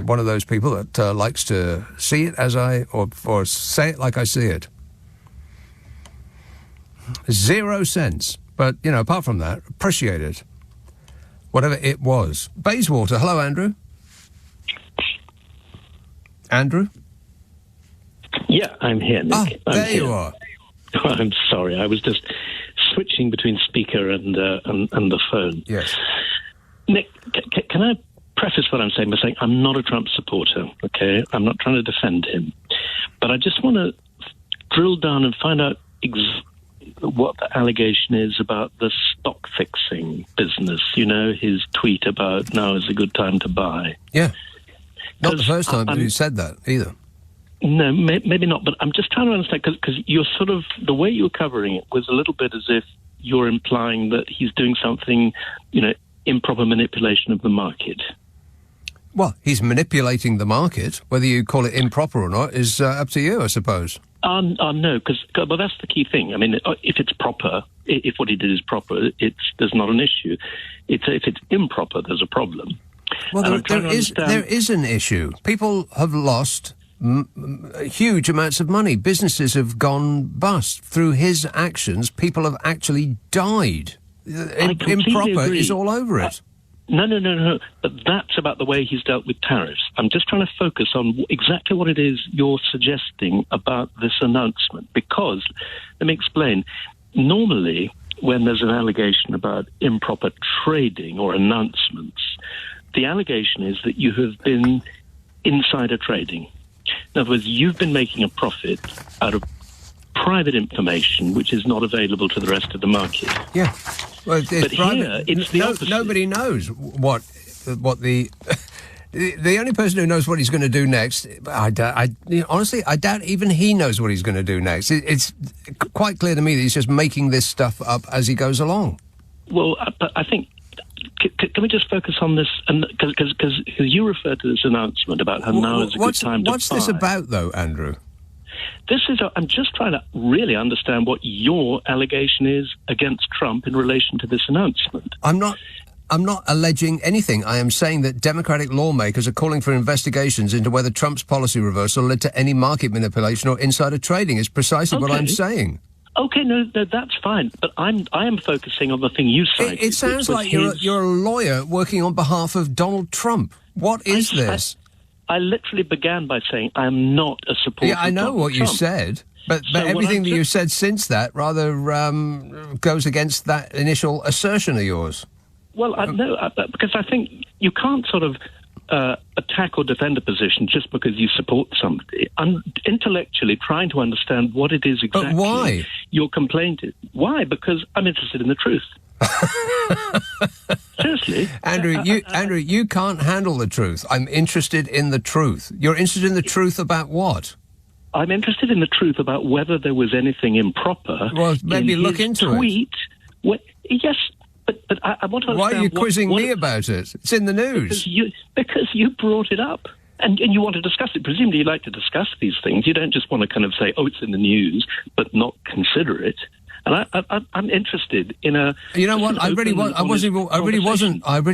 one of those people that likes to see it as or say it like I see it. 0 cents. But, apart from that, appreciate it. Whatever it was. Bayswater. Hello, Andrew. Andrew? Yeah, I'm here, Nick. There you are. I'm sorry, I was just switching between speaker and the phone. Yes. Nick, can I preface what I'm saying by saying I'm not a Trump supporter, okay? I'm not trying to defend him. But I just want to drill down and find out what the allegation is about the stock fixing business. His tweet about now is a good time to buy. Yeah. Not the first time you said that, either. No, maybe not, but I'm just trying to understand, because you're sort of, the way you're covering it was a little bit as if you're implying that he's doing something, improper manipulation of the market. Well, he's manipulating the market. Whether you call it improper or not is up to you, I suppose. No, because that's the key thing. I mean, if it's proper, if what he did is proper, there's not an issue. If it's improper, there's a problem. Well, there is an issue. People have lost huge amounts of money. Businesses have gone bust. Through his actions, people have actually died. Improper agree. is all over it. No. But that's about the way he's dealt with tariffs. I'm just trying to focus on exactly what it is you're suggesting about this announcement. Because, let me explain, normally when there's an allegation about improper trading or announcements, the allegation is that you have been insider trading. In other words, you've been making a profit out of private information which is not available to the rest of the market. Yeah. Well, but here, it's the opposite. Nobody knows what the... The only person who knows what he's going to do next, honestly, I doubt even he knows what he's going to do next. It's quite clear to me that he's just making this stuff up as he goes along. Well, but I think... Can we just focus on this? Because you referred to this announcement about how now is a good time to buy. What's this about, though, Andrew? I'm just trying to really understand what your allegation is against Trump in relation to this announcement. I'm not alleging anything. I am saying that Democratic lawmakers are calling for investigations into whether Trump's policy reversal led to any market manipulation or insider trading. Is precisely what I'm saying. Okay, no, that's fine. But I am focusing on the thing you cited. It sounds like you're a lawyer working on behalf of Donald Trump. What is this? I literally began by saying I am not a supporter. Yeah, I know what you said, but everything that you said since that rather goes against that initial assertion of yours. Well, because I think you can't sort of attack or defend a position just because you support somebody. I'm intellectually trying to understand what it is exactly. But why? Your complaint is. Why? Because I'm interested in the truth. Seriously, Andrew, you can't handle the truth. I'm interested in the truth. You're interested in the truth about what? I'm interested in the truth about whether there was anything improper. Well, maybe in look his into tweet. Yes, but I want to understand. Why are you quizzing me about it? It's in the news. Because you brought it up. And you want to discuss it. Presumably you like to discuss these things. You don't just want to kind of say, oh, it's in the news, but not consider it. And I'm interested in a. You know what? I really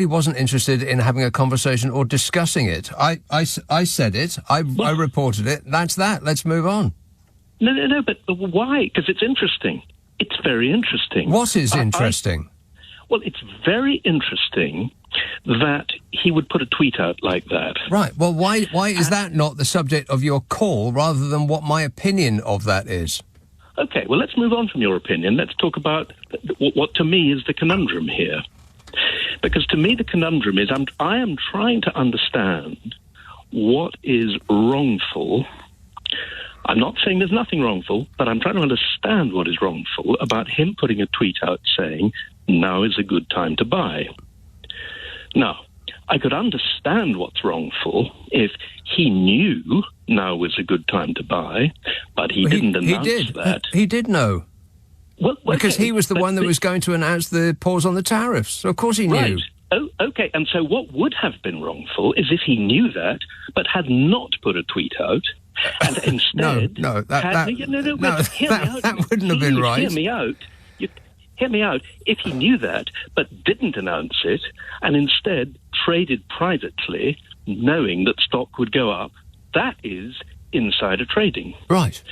wasn't interested in having a conversation or discussing it. I said it. I reported it. That's that. Let's move on. No. But why? Because it's interesting. It's very interesting. What is interesting? Well, it's very interesting that he would put a tweet out like that. Right. Well, why is that not the subject of your call rather than what my opinion of that is? Okay, well, let's move on from your opinion. Let's talk about what to me is the conundrum here. Because to me the conundrum is I am trying to understand what is wrongful. I'm not saying there's nothing wrongful, but I'm trying to understand what is wrongful about him putting a tweet out saying, now is a good time to buy. Now, I could understand what's wrongful if he knew now was a good time to buy, but he didn't announce that. He did know. Well, because he was the one that was going to announce the pause on the tariffs. So of course he knew. Right. Oh, okay. And so what would have been wrongful is if he knew that, but had not put a tweet out, and instead... that wouldn't have been right. Hear me out. Hear me out. If he knew that, but didn't announce it, and instead traded privately, knowing that stock would go up, that is insider trading. Right.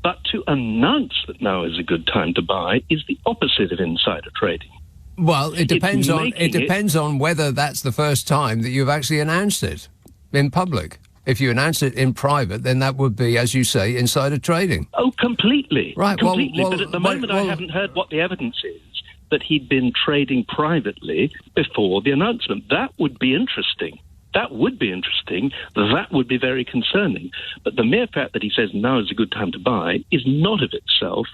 But to announce that now is a good time to buy is the opposite of insider trading. Well, it depends on whether that's the first time that you've actually announced it in public. If you announce it in private, then that would be, as you say, insider trading. Oh, completely. Right. Completely. But at the moment, I haven't heard what the evidence is that he'd been trading privately before the announcement. That would be interesting. That would be interesting. That would be very concerning. But the mere fact that he says now is a good time to buy is not of itself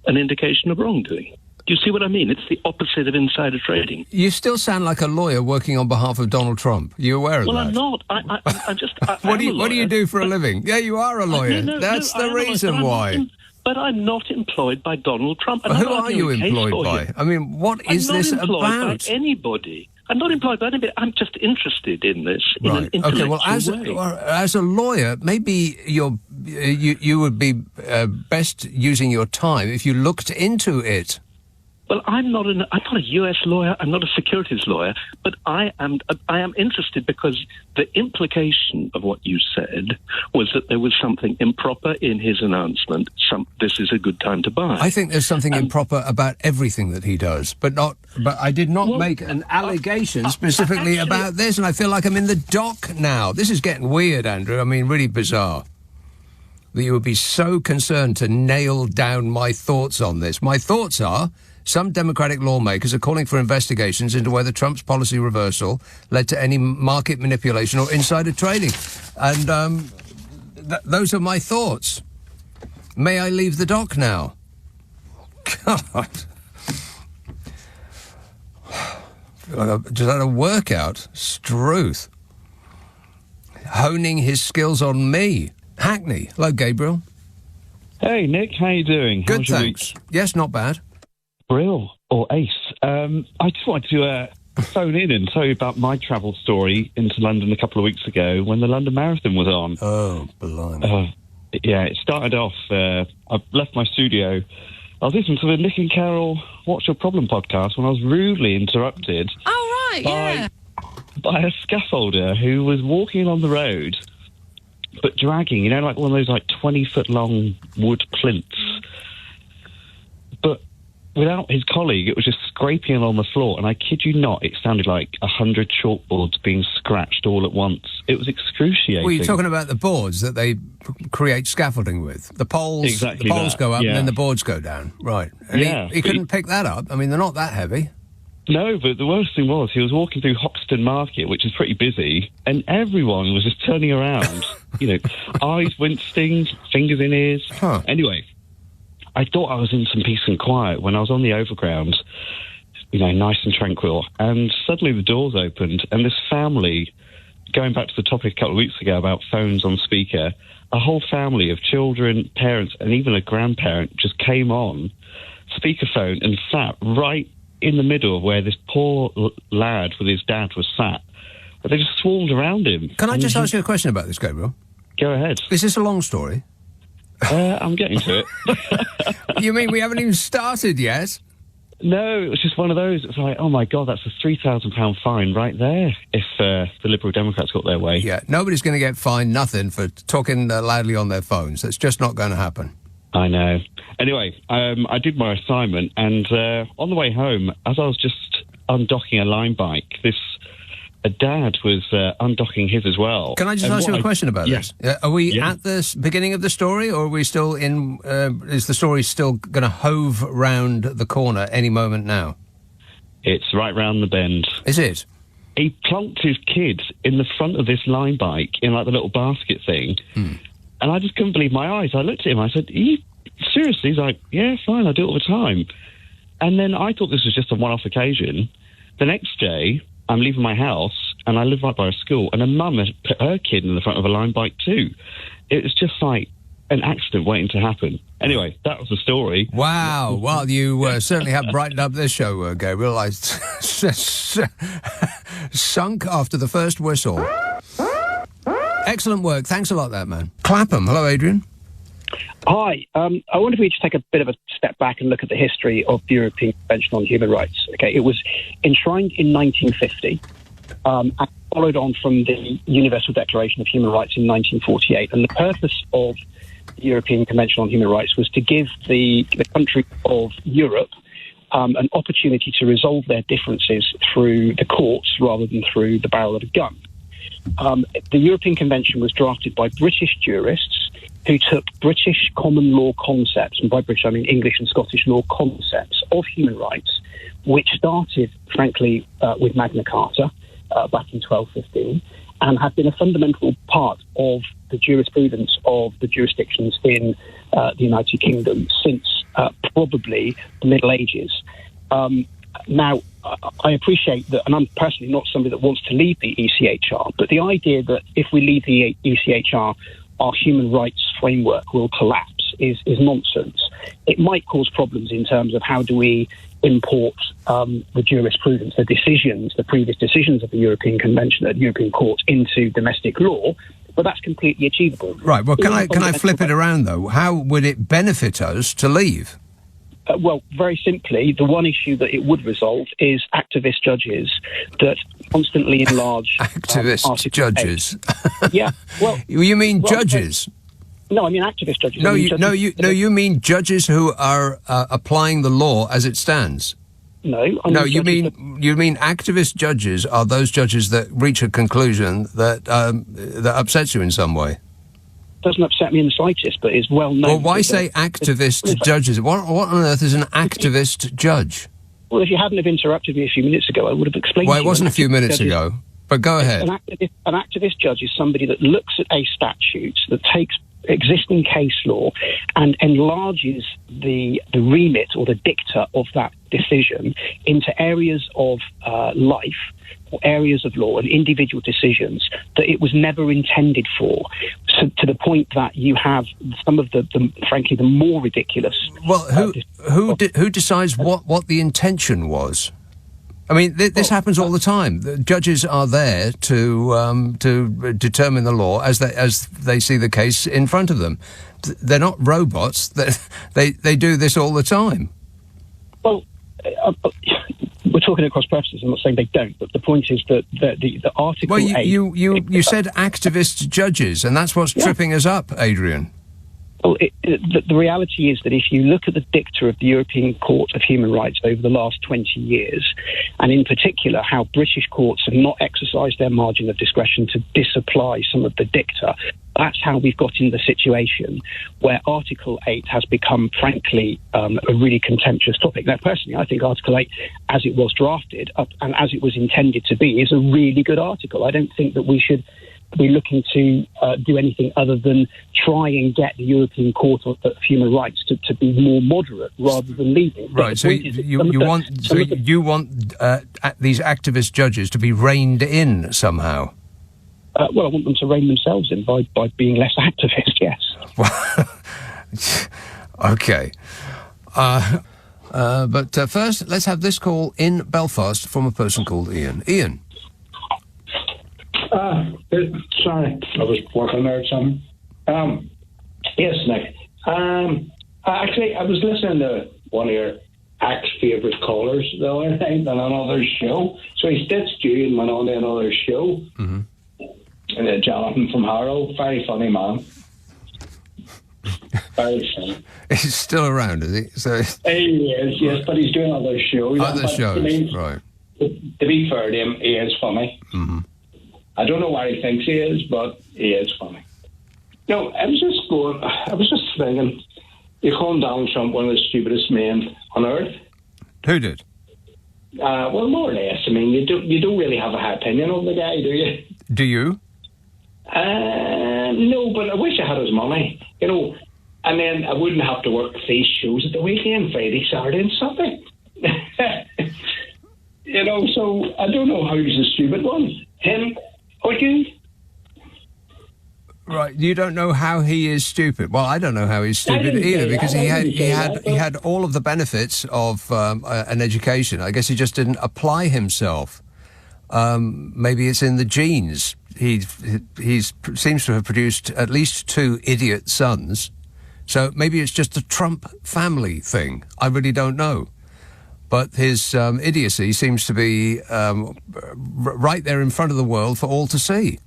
an indication of wrongdoing. Do you see what I mean? It's the opposite of insider trading. You still sound like a lawyer working on behalf of Donald Trump. Are you aware of that? Well, I'm not. I'm just... What do you do for a living? Yeah, you are a lawyer. That's the reason why. But I'm not employed by Donald Trump. Who are you employed by? I mean, what is this about? I'm not employed by anybody. I'm not employed by anybody. I'm just interested in this in an intellectual way. As a lawyer, maybe you would be best using your time if you looked into it. Well, I'm not a U.S. lawyer. I'm not a securities lawyer, but I am interested because the implication of what you said was that there was something improper in his announcement. This is a good time to buy. I think there's something improper about everything that he does, but I did not make an allegation specifically about this, and I feel like I'm in the dock now. This is getting weird, Andrew. I mean, really bizarre that you would be so concerned to nail down my thoughts on this. My thoughts are, some Democratic lawmakers are calling for investigations into whether Trump's policy reversal led to any market manipulation or insider trading. And those are my thoughts. May I leave the dock now? God. I feel like I've just had a workout. Struth. Honing his skills on me. Hackney. Hello, Gabriel. Hey, Nick. How you doing? Good, thanks. Yes, not bad. Brill or ace. I just wanted to phone in and tell you about my travel story into London a couple of weeks ago when the London Marathon was on. Oh, blimey. Yeah, it started off, I left my studio. I was listening to the Nick and Carol What's Your Problem podcast when I was rudely interrupted by a scaffolder who was walking on the road but dragging, like one of those 20-foot-long wood plinths. But without his colleague, it was just scraping along the floor, and I kid you not, it sounded like 100 chalkboards being scratched all at once. It was excruciating. Well, you're talking about the boards that they create scaffolding with. The poles, go up and then the boards go down. Right. And he couldn't pick that up. I mean, they're not that heavy. No, but the worst thing was he was walking through Hoxton Market, which is pretty busy, and everyone was just turning around. Eyes wincing, fingers in ears. Huh. Anyway, I thought I was in some peace and quiet when I was on the overground, nice and tranquil, and suddenly the doors opened, and this family, going back to the topic a couple of weeks ago about phones on speaker, a whole family of children, parents, and even a grandparent just came on speakerphone and sat right in the middle of where this poor lad with his dad was sat. But they just swarmed around him. Can I just ask you a question about this, Gabriel? Go ahead. Is this a long story? I'm getting to it. You mean we haven't even started yet? No, it was just one of those. It's like, oh my God, that's a £3,000 fine right there if the Liberal Democrats got their way. Yeah, nobody's going to get fined nothing for talking loudly on their phones. That's just not going to happen. I know. Anyway, I did my assignment, and on the way home, as I was just undocking a line bike, a dad was undocking his as well. Can I just ask you a question about this? Are we at the beginning of the story, or are we still in... is the story still going to hove round the corner any moment now? It's right round the bend. Is it? He plonked his kid in the front of this line bike in the little basket thing, and I just couldn't believe my eyes. I looked at him, I said, seriously? He's like, yeah, fine, I do it all the time. And then I thought this was just a one-off occasion. The next day, I'm leaving my house, and I live right by a school, and a mum had put her kid in the front of a line bike too. It was just like an accident waiting to happen. Anyway, that was the story. Wow. Well, you certainly have brightened up this show, Gabriel. I sunk after the first whistle. Excellent work. Thanks a lot, that man. Clapham. Hello, Adrian. Hi. I wonder if we just take a bit of a step back and look at the history of the European Convention on Human Rights. Okay, it was enshrined in 1950 and followed on from the Universal Declaration of Human Rights in 1948. And the purpose of the European Convention on Human Rights was to give the countries of Europe an opportunity to resolve their differences through the courts rather than through the barrel of a gun. The European Convention was drafted by British jurists who took British common law concepts, and by British I mean English and Scottish law concepts of human rights, which started, frankly, with Magna Carta back in 1215, and have been a fundamental part of the jurisprudence of the jurisdictions in the United Kingdom since probably the Middle Ages. Now, I appreciate that, and I'm personally not somebody that wants to leave the ECHR, but the idea that if we leave the ECHR, our human rights framework will collapse is nonsense. It might cause problems in terms of how do we import the jurisprudence, the decisions, the previous decisions of the European Convention at European Court into domestic law, but that's completely achievable. Right, well, can I flip it around, though? How would it benefit us to leave? Well, very simply, the one issue that it would resolve is activist judges that constantly enlarge... activist judges? Yeah, well... You mean judges? No, I mean activist judges. You mean judges who are applying the law as it stands? No, you mean activist judges are those judges that reach a conclusion that upsets you in some way? Doesn't upset me in the slightest, but is well known. Well, why say activist judges? What on earth is an activist judge? Well, if you hadn't have interrupted me a few minutes ago, I would have explained. Well, it wasn't a few minutes ago, but go ahead. An activist judge is somebody that looks at a statute, that takes existing case law and enlarges the remit or the dicta of that decision into areas of life or areas of law and individual decisions that it was never intended for, so, to the point that you have some of the frankly the more ridiculous. Well, who decides what the intention was? I mean, this happens all the time. The judges are there to determine the law as they see the case in front of them. They're not robots. They do this all the time. Well, we're talking across purposes. I'm not saying they don't, but the point is that the Article 8... Well, you said activist judges, and that's what's tripping us up, Adrian. Well, the reality is that if you look at the dicta of the European Court of Human Rights over the last 20 years, and in particular how British courts have not exercised their margin of discretion to disapply some of the dicta, that's how we've got in the situation where Article 8 has become, frankly, a really contentious topic. Now, personally, I think Article 8, as it was drafted and as it was intended to be, is a really good article. I don't think that we should be looking to do anything other than try and get the European Court of Human Rights to be more moderate rather than leading. Right, so you want these activist judges to be reined in somehow? Well, I want them to rein themselves in by being less activist, yes. OK. But first, let's have this call in Belfast from a person called Ian. Ian. Sorry, I was working there or something. Yes, Nick. Actually, I was listening to one of your ex-favourite callers the other night on another show. So he ditched you and went on to another show. Mm-hmm. And Jonathan from Harrow, very funny man. Very funny. He's still around, is he? So he is, yes, but he's doing other shows. Other shows, right. To be fair to him, he is funny. Mm-hmm. I don't know why he thinks he is, but he is funny. No, I was just thinking, you called Donald Trump one of the stupidest men on earth. Who did? Well, more or less. I mean, you don't really have a high opinion of the guy, do you? Do you? No, but I wish I had his money, and then I wouldn't have to work 3 shows at the weekend, Friday, Saturday and Sunday. So I don't know who's the stupid one. Him or you? Right, you don't know how he is stupid. Well, I don't know how he's stupid either, because he had all of the benefits of an education. I guess he just didn't apply himself. Maybe it's in the genes. He seems to have produced at least 2 idiot sons. So maybe it's just a Trump family thing. I really don't know. But his idiocy seems to be right there in front of the world for all to see.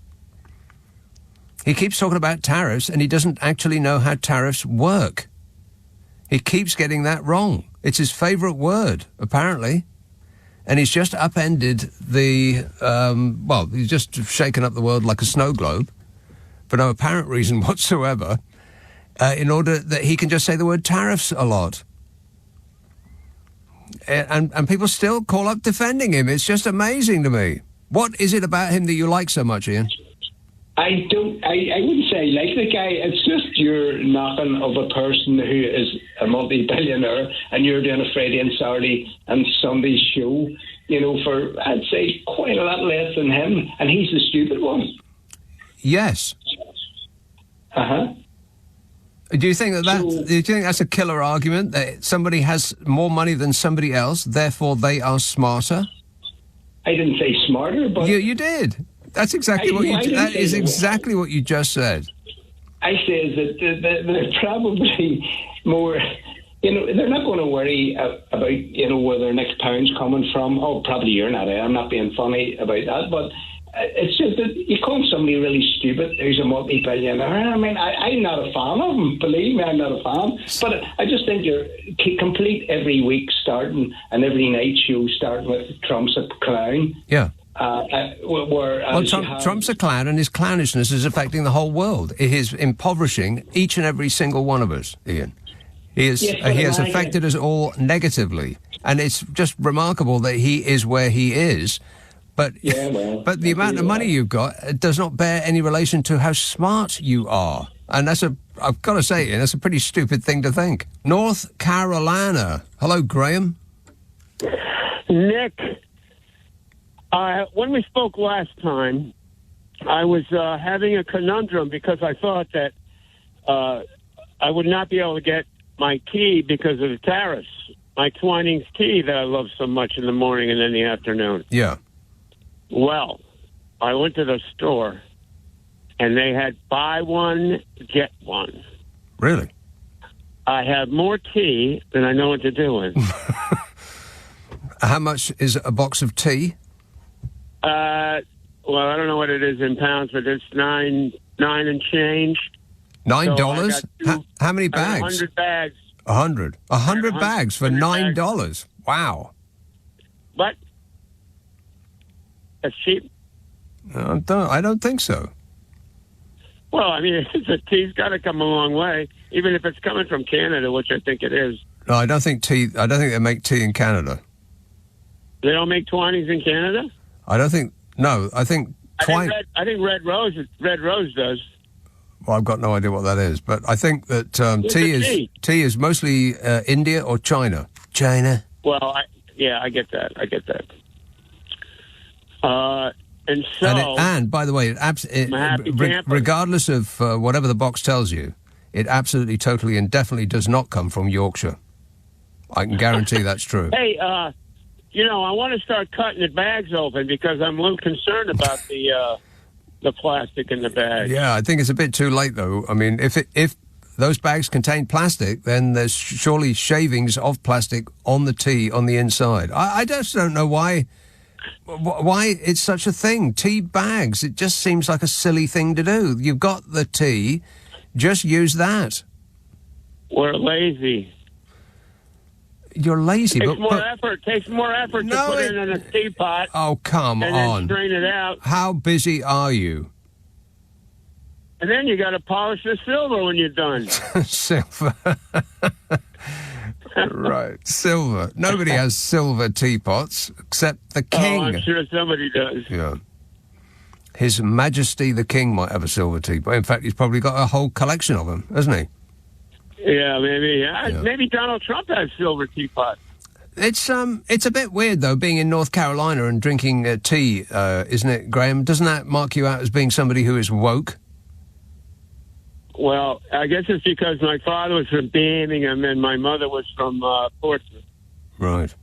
He keeps talking about tariffs, and he doesn't actually know how tariffs work. He keeps getting that wrong. It's his favourite word, apparently. And he's just upended he's just shaken up the world like a snow globe, for no apparent reason whatsoever, in order that he can just say the word tariffs a lot. And people still call up defending him. It's just amazing to me. What is it about him that you like so much, Ian? I wouldn't say I like the guy. It's just your knocking of a person who is a multi-billionaire, and you're doing a Friday and Saturday and Sunday show, for, I'd say, quite a lot less than him, and he's the stupid one. Yes. Uh-huh. Do you think that's a killer argument, that somebody has more money than somebody else, therefore they are smarter? I didn't say smarter, but you did. That's exactly that is exactly what you just said. I say that they're probably more they're not going to worry about, where their next pound's coming from. Oh, probably you're not. I'm not being funny about that, but it's just that you call somebody really stupid who's a multi-billionaire. I mean, I'm not a fan of him. Believe me, I'm not a fan. But I just think you're complete every week starting and every night show starting with Trump's a clown. Yeah. Well, Trump's a clown, and his clownishness is affecting the whole world. It is impoverishing each and every single one of us, Ian. He has affected us all negatively, and it's just remarkable that he is where he is. But the amount of money you've got does not bear any relation to how smart you are, and I've got to say, Ian, that's a pretty stupid thing to think. North Carolina. Hello, Graham. Nick. When we spoke last time, I was having a conundrum because I thought that I would not be able to get my tea because of the tariffs. My Twinings tea that I love so much in the morning and in the afternoon. Yeah. Well, I went to the store, and they had buy one, get one. Really? I have more tea than I know what to do with. How much is a box of tea? Well, I don't know what it is in pounds, but it's nine and change. $9? So how many bags? 100 bags. 100. 100 bags for $9. Wow. What? That's cheap. I don't think so. Well, I mean, the tea's got to come a long way, even if it's coming from Canada, which I think it is. No, I don't think they make tea in Canada. They don't make Twinings in Canada? I don't think. No, I think. I think Red Rose does. Well, I've got no idea what that is, but I think that tea is mostly India or China. China. Well, I get that. And so, and by the way, regardless of whatever the box tells you, it absolutely, totally, and definitely does not come from Yorkshire. I can guarantee that's true. Hey, I want to start cutting the bags open because I'm a little concerned about the plastic in the bag. Yeah, I think it's a bit too late, though. I mean, if those bags contain plastic, then there's surely shavings of plastic on the tea on the inside. I just don't know why it's such a thing. Tea bags, it just seems like a silly thing to do. You've got the tea, just use that. We're lazy. You're lazy. It takes more effort to put it in a teapot. Oh, come on. And then strain it out. How busy are you? And then you got to polish the silver when you're done. Silver. Right, silver. Nobody has silver teapots except the king. Oh, I'm sure somebody does. Yeah. His Majesty the King might have a silver teapot. In fact, he's probably got a whole collection of them, hasn't he? Yeah, maybe. Maybe Donald Trump has silver teapot. It's a bit weird, though, being in North Carolina and drinking tea, isn't it, Graham? Doesn't that mark you out as being somebody who is woke? Well, I guess it's because my father was from Birmingham and my mother was from Portsmouth. Right.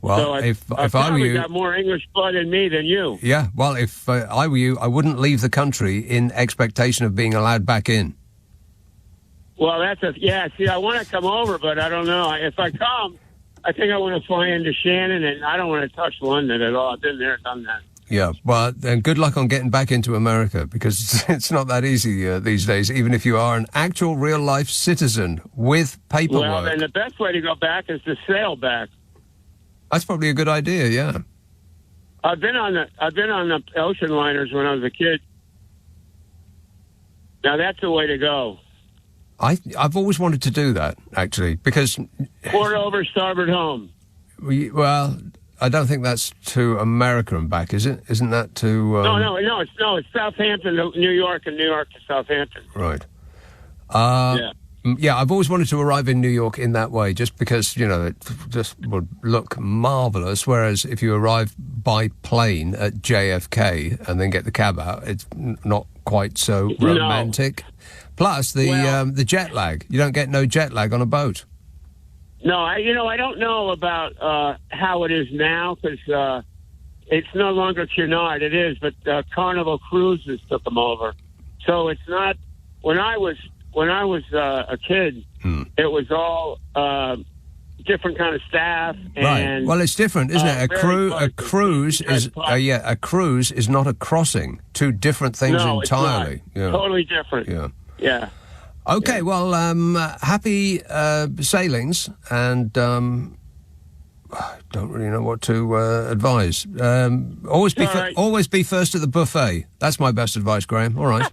Well, so if I were you, got more English blood in me than you. Yeah. Well, if I were you, I wouldn't leave the country in expectation of being allowed back in. Well, see, I want to come over, but I don't know. If I come, I think I want to fly into Shannon, and I don't want to touch London at all. I've been there, done that. Yeah, well, then good luck on getting back into America, because it's not that easy these days, even if you are an actual real-life citizen with paperwork. Well, then the best way to go back is to sail back. That's probably a good idea, yeah. I've been on the ocean liners when I was a kid. Now, that's the way to go. I've always wanted to do that, actually, because... Port over, starboard home. Well, I don't think that's to America and back, is it? Isn't that to... No, it's Southampton to New York and New York to Southampton. Right. Yeah. Yeah, I've always wanted to arrive in New York in that way, just because, it just would look marvellous, whereas if you arrive by plane at JFK and then get the cab out, it's not quite so romantic. No. Plus, the jet lag. You don't get no jet lag on a boat. No, I don't know about how it is now, because it's no longer Cunard. It is, but Carnival Cruises took them over. So it's not... When I was when I was a kid, it was all different kind of staff. And, right. Well, it's different, isn't it? A cruise is a cruise is not a crossing. Two different things entirely. It's not. Totally different. Yeah. Okay. Well, happy sailings, and I don't really know what to advise. Always be first at the buffet. That's my best advice, Graham. All right.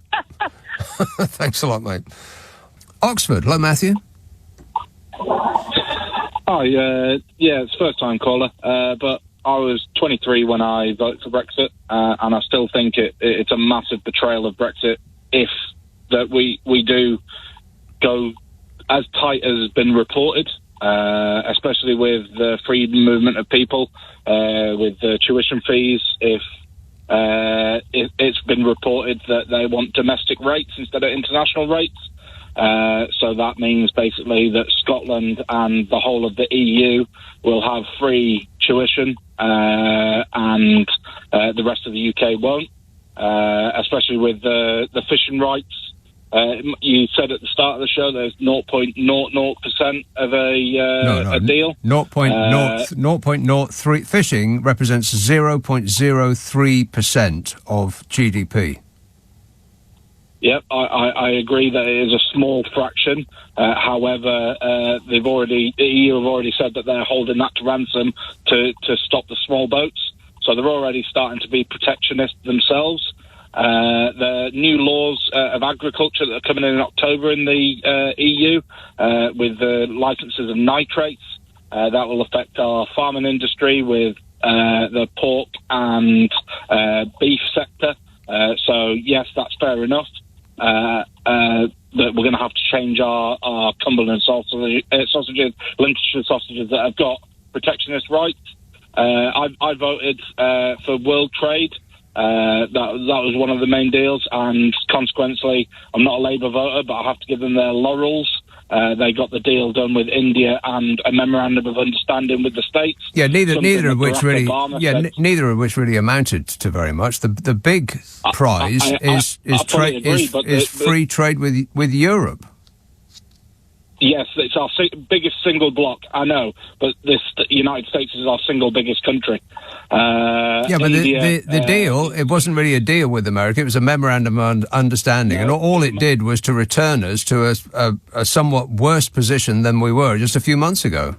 Thanks a lot, mate. Oxford. Hello, Matthew. Hi, it's first time caller, but I was 23 when I voted for Brexit, and I still think it's a massive betrayal of Brexit if that we do go as tight as has been reported, especially with the free movement of people, with the tuition fees. If it's been reported that they want domestic rates instead of international rates. So that means basically that Scotland and the whole of the EU will have free tuition, and the rest of the UK won't, especially with the fishing rights. You said at the start of the show there's 0.00% of a deal. 0.03 fishing represents 0.03% of GDP. Yep, I agree that it is a small fraction. However, the EU have already said that they're holding that to ransom to stop the small boats. So they're already starting to be protectionist themselves. The new laws of agriculture that are coming in October in the EU with the licenses of nitrates, that will affect our farming industry with the pork and beef sector. So, yes, that's fair enough. That we're going to have to change our Cumberland sausages, Lincolnshire sausages that have got protectionist rights. I voted for world trade. That was one of the main deals, and consequently, I'm not a Labour voter, but I have to give them their laurels. They got the deal done with India and a memorandum of understanding with the States. Yeah, neither of which really amounted to very much. The big prize is free trade with Europe. Yes, it's our biggest single bloc, I know, but the United States is our single biggest country. But India, the deal, it wasn't really a deal with America, it was a memorandum of understanding, and all it did was to return us to a somewhat worse position than we were just a few months ago.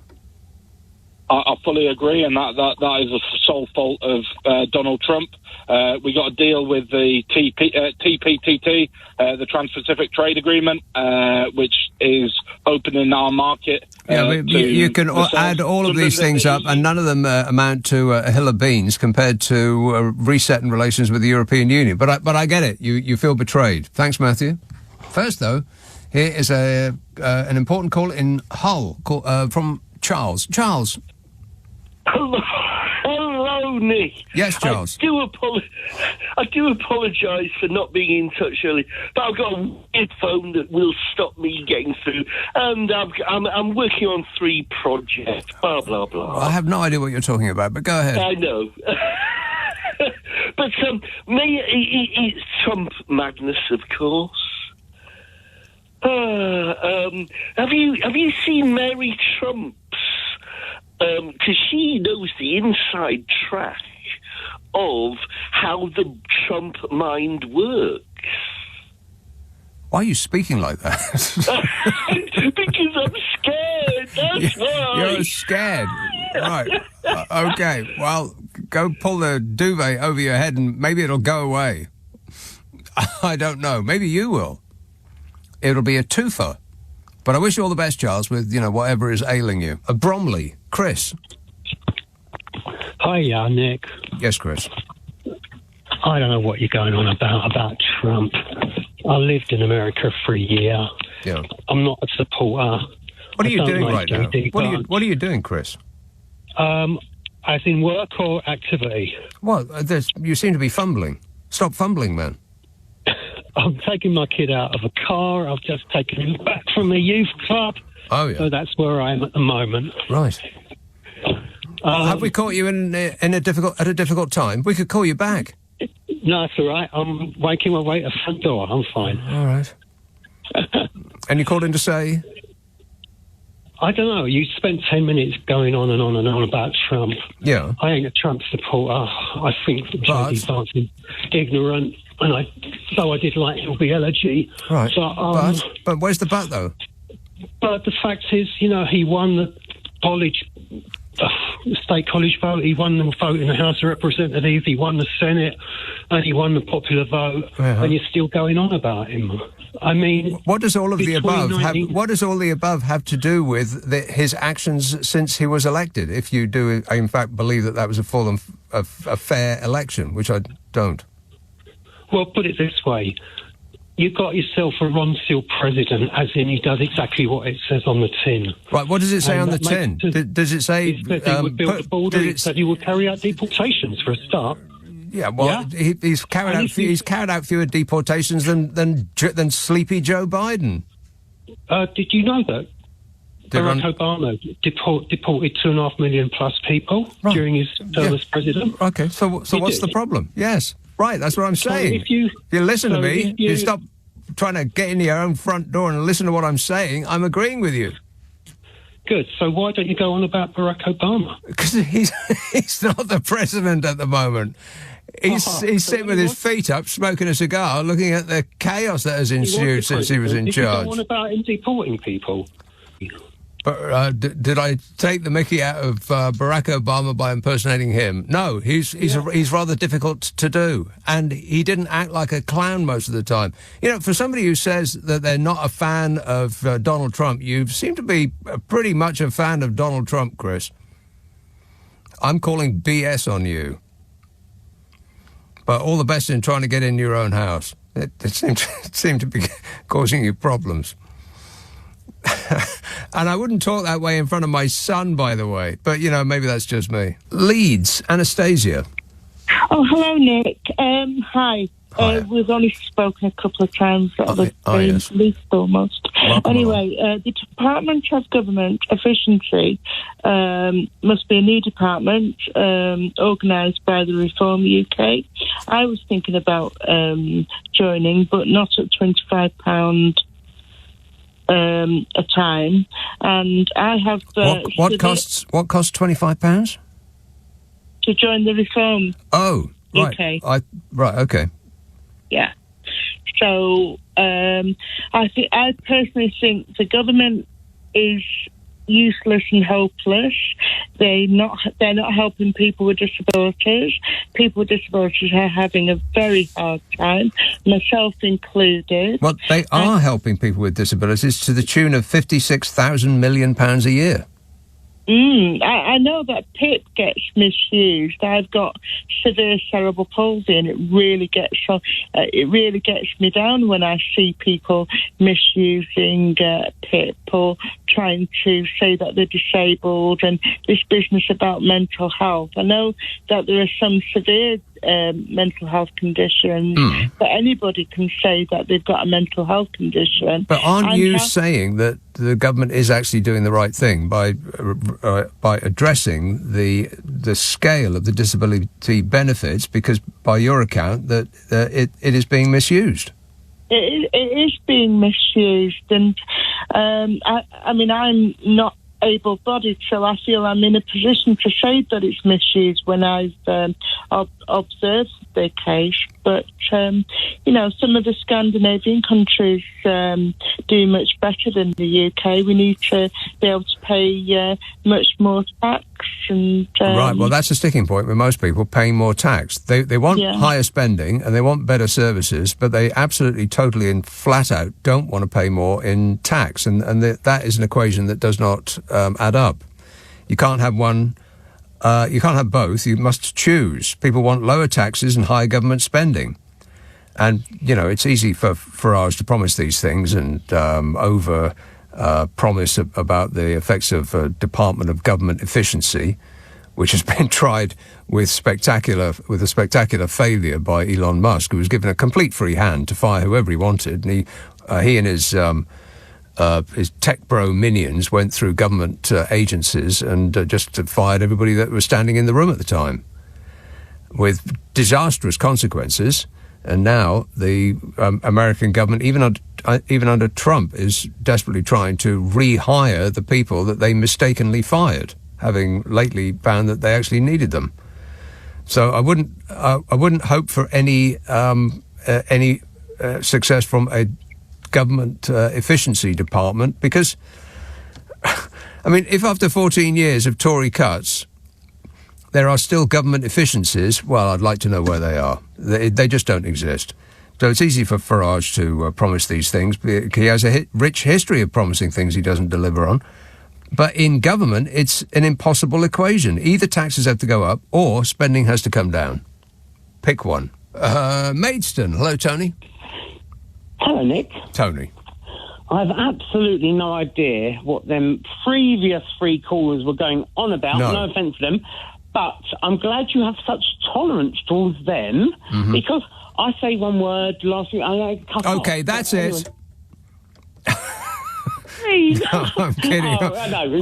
I fully agree, and that is the sole fault of Donald Trump. We got a deal with the TPTT, the Trans-Pacific Trade Agreement, which is opening our market. You can add all of these things up, and none of them amount to a hill of beans compared to resetting relations with the European Union. But I get it. You feel betrayed. Thanks, Matthew. First, though, here is an important call in Hull from Charles. Charles. Hello, Nick. Yes, Charles. I do apologise for not being in touch early, but I've got a weird phone that will stop me getting through, and I'm working on 3 projects. Blah blah blah. I have no idea what you're talking about, but go ahead. I know. But it's Trump madness, of course. Have you seen Mary Trump's? Because she knows the inside track of how the Trump mind works. Why are you speaking like that? Because I'm scared, that's why. You're scared. Right. Okay, well, go pull the duvet over your head and maybe it'll go away. I don't know. Maybe you will. It'll be a twofer. But I wish you all the best, Charles, with, whatever is ailing you. Bromley. Chris. Hi, Nick. Yes, Chris. I don't know what you're going on about Trump. I lived in America for a year. Yeah. I'm not a supporter. What are you doing right now? What are you doing, Chris? As in work or activity? Well, you seem to be fumbling. Stop fumbling, man. I'm taking my kid out of a car. I've just taken him back from a youth club. Oh, yeah. So that's where I am at the moment. Right. Have we caught you at a difficult time? We could call you back. No, it's all right. I'm making my way to the front door. I'm fine. All right. And you called in to say? I don't know. You spent 10 minutes going on and on and on about Trump. Yeah. I ain't a Trump supporter. I think that J.D. Vance is ignorant, and I did like the elegy. Right. But where's the but, though? But the fact is, he won the state college vote. He won the vote in the House of Representatives. He won the Senate, and he won the popular vote. Uh-huh. And you're still going on about him. I mean, what does all of the above have to do with his actions since he was elected? If you do, in fact, believe that was a full and a fair election, which I don't. Well, put it this way. You got yourself a Ron Seal president, as in he does exactly what it says on the tin. Right, what does it say on the tin? Does it say... He said he would build the border, he said he would carry out deportations, for a start. Yeah, well, yeah. He's carried out fewer deportations than Sleepy Joe Biden. Did you know that Barack Obama deported 2.5 million plus people during his term as president? Okay, so what's the problem? Yes, right, that's what I'm saying. If you listen to me, you stop trying to get in your own front door and listen to what I'm saying. I'm agreeing with you. Good. So why don't you go on about Barack Obama? Because he's not the president at the moment. He's sitting with his feet up, smoking a cigar, looking at the chaos that has ensued since he was in charge. You go on about him deporting people. But did I take the mickey out of Barack Obama by impersonating him? No, he's rather difficult to do, and he didn't act like a clown most of the time. For somebody who says that they're not a fan of Donald Trump, you seem to be pretty much a fan of Donald Trump, Chris. I'm calling BS on you. But all the best in trying to get in your own house. It seemed to be causing you problems. And I wouldn't talk that way in front of my son, by the way. But, maybe that's just me. Leeds, Anastasia. Oh, hello, Nick. Hi. We've only spoken a couple of times. Yes. Least almost. Welcome anyway, the Department of Government Efficiency must be a new department organised by the Reform UK. I was thinking about joining, but not at £25 a time. And I have... What costs £25? To join the Reform UK. Okay. Yeah. So I personally think the government is useless and hopeless. They're not helping people with disabilities. People with disabilities are having a very hard time, myself included. Well, they are helping people with disabilities to the tune of £56,000 million a year. I know that PIP gets misused. I've got severe cerebral palsy, and it really gets me down when I see people misusing PIP or trying to say that they're disabled, and this business about mental health. I know that there are some severe mental health conditions, but anybody can say that they've got a mental health condition. But aren't you saying that the government is actually doing the right thing by addressing the scale of the disability benefits? Because by your account, that it is being misused. It is being misused, and I mean, I'm not able-bodied, so I feel I'm in a position to say that it's misused when I've observed the case. But, some of the Scandinavian countries do much better than the UK. We need to be able to pay much more tax. And, right, well, that's a sticking point with most people, paying more tax. They want higher spending and they want better services, but they absolutely, totally and flat out don't want to pay more in tax. And that is an equation that does not add up. You can't have one... you can't have both. You must choose. People want lower taxes and higher government spending. And, it's easy for ours to promise these things and promise about the effects of Department of Government Efficiency, which has been tried with a spectacular failure by Elon Musk, who was given a complete free hand to fire whoever he wanted. And he and his tech bro minions went through government agencies and just fired everybody that was standing in the room at the time, with disastrous consequences. And now the American government, even under Trump, is desperately trying to rehire the people that they mistakenly fired, having lately found that they actually needed them. So I wouldn't hope for any success from a government efficiency department, because, I mean, if after 14 years of Tory cuts there are still government efficiencies, well, I'd like to know where they are. They just don't exist. So it's easy for Farage to promise these things. He has a rich history of promising things he doesn't deliver on. But in government, it's an impossible equation. Either taxes have to go up or spending has to come down. Pick one. Maidstone. Hello, Tony. Hello, Nick. Tony. I've absolutely no idea what them previous three callers were going on about. No offence to them. But I'm glad you have such tolerance towards them, because I say one word last week. Okay, that's it. Please. No, I'm kidding.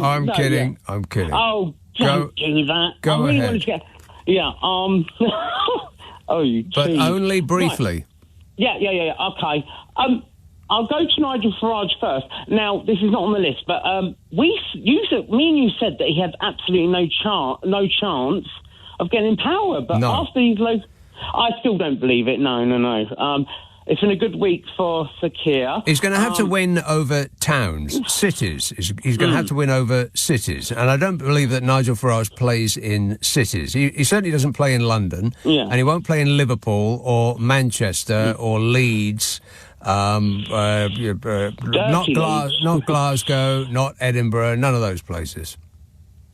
I'm kidding. Yeah. I'm kidding. Oh, don't do that. Go I really ahead. wanted to get, oh, you But cheese. only briefly. Right. Yeah. Okay. I'll go to Nigel Farage first. Now, this is not on the list, but me and you said that he had absolutely no chance of getting power. But after these I still don't believe it. No. It's been a good week for Sir Keir. He's going to have to win over towns, cities. He's going to have to win over cities. And I don't believe that Nigel Farage plays in cities. He certainly doesn't play in London. Yeah. And he won't play in Liverpool or Manchester or Leeds. Not Glasgow, not Edinburgh, none of those places.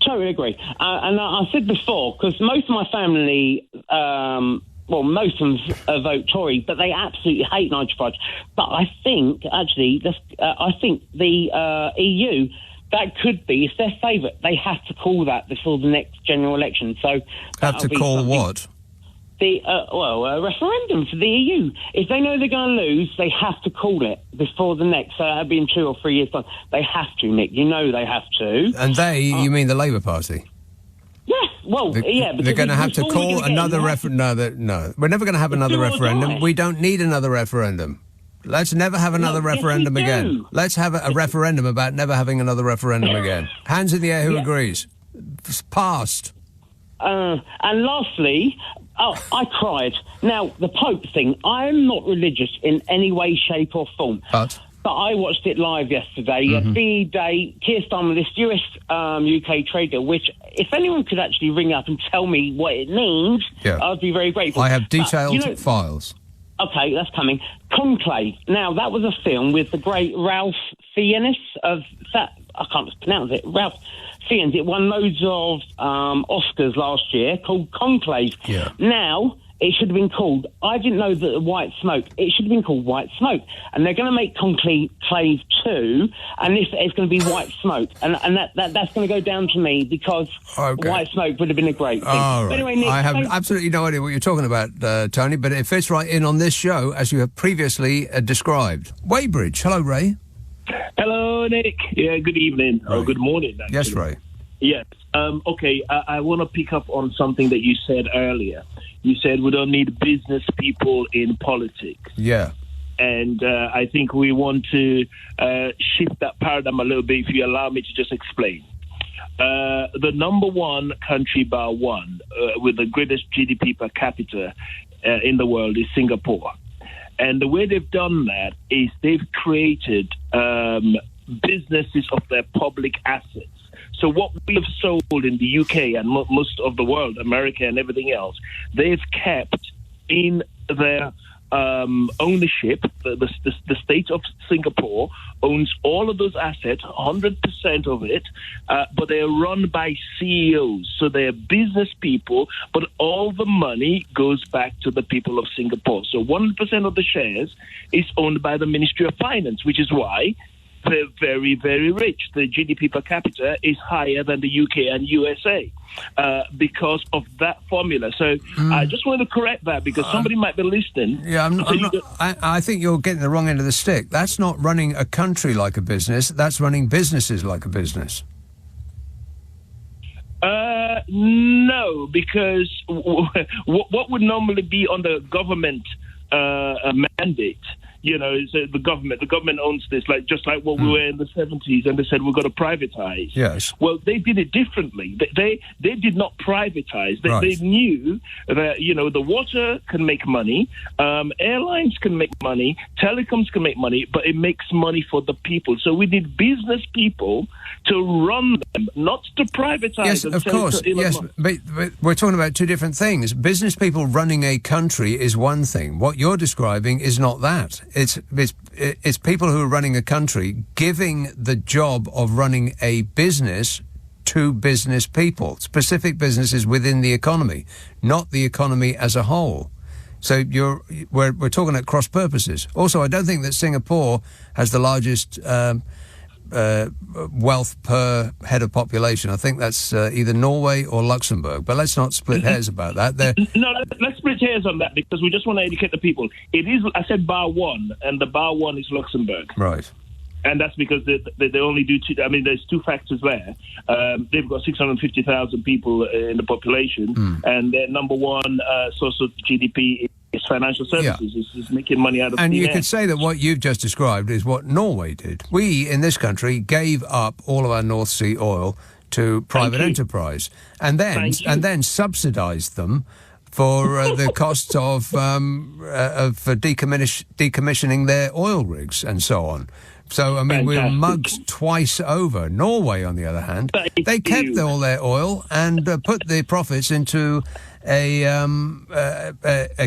Totally agree. And I said before, because most of my family, most of them vote Tory, but they absolutely hate Nigel Farage. But I think, actually, I think the EU, that could be, if they're favourite, they have to call that before the next general election. So have to call what? A referendum for the EU. If they know they're going to lose, they have to call it before the next. So that'll be in 2 or 3 years' time. They have to, Nick. You know they have to. And you mean the Labour Party? Yes. Well, yeah. They're going to have to call another referendum. No, we're never going to have another referendum. We don't need another referendum. Let's never have another referendum again. Let's have a referendum about never having another referendum again. Hands in the air, who agrees? It's passed. And lastly, I cried. Now, the Pope thing, I'm not religious in any way, shape or form. But I watched it live yesterday. V-Day, Keir Starmer, this US-UK trade deal, which if anyone could actually ring up and tell me what it means, I'd be very grateful. I have detailed files. Okay, that's coming. Conclave. Now, that was a film with the great Ralph Fiennes of that. I can't pronounce it. Ralph Fiennes. It won loads of Oscars last year, called Conclave. Yeah. Now, it should have been called, I didn't know that White Smoke, it should have been called White Smoke. And they're going to make Conclave 2, and it's going to be White Smoke. And that's going to go down to me, because White Smoke would have been a great thing. All right. But anyway, Nick, I have absolutely no idea what you're talking about, Tony, but it fits right in on this show, as you have previously described. Weybridge. Hello, Ray. Hello, Nick. Yeah, good evening. Or good morning, actually. Yes, Ray. Yes. Okay, I want to pick up on something that you said earlier. You said we don't need business people in politics. Yeah. And I think we want to shift that paradigm a little bit, if you allow me to just explain. The number one country bar one with the greatest GDP per capita in the world is Singapore. And the way they've done that is they've created businesses of their public assets. So what we have sold in the UK and most of the world, America and everything else, they've kept in their ownership. The state of Singapore owns all of those assets, 100% of it, but they are run by CEOs. So they're business people, but all the money goes back to the people of Singapore. So 100% of the shares is owned by the Ministry of Finance, which is why they're very, very rich. The GDP per capita is higher than the UK and USA because of that formula. So I just want to correct that, because somebody might be listening. Yeah, I think you're getting the wrong end of the stick. That's not running a country like a business. That's running businesses like a business. No, because what would normally be on the government a mandate. You know, so the government owns this, just like what we were in the 70s, and they said we're going to privatize. Yes. Well, they did it differently. They did not privatize. They knew that, you know, the water can make money, airlines can make money, telecoms can make money, but it makes money for the people. So we need business people to run them, not to privatize. Yes, of course. Yes, but we're talking about two different things. Business people running a country is one thing. What you're describing is not that. It's people who are running a country giving the job of running a business to business people, specific businesses within the economy, not the economy as a whole. So we're talking at cross purposes. Also, I don't think that Singapore has the largest wealth per head of population. I think that's either Norway or Luxembourg. But let's not split hairs about that. No, let's split hairs on that because we just want to educate the people. It is, I said, bar one, and the bar one is Luxembourg. Right. And that's because they only do two. I mean, there's two factors there. They've got 650,000 people in the population, and their number one source of GDP is financial services. It's making money out of and thin you air. could say that what you've just described is what Norway did. We, in this country, gave up all of our North Sea oil to private enterprise and then subsidised them for the costs of decommissioning their oil rigs and so on. So, I mean, we were mugged twice over. Norway, on the other hand, they kept all their oil and put the profits into a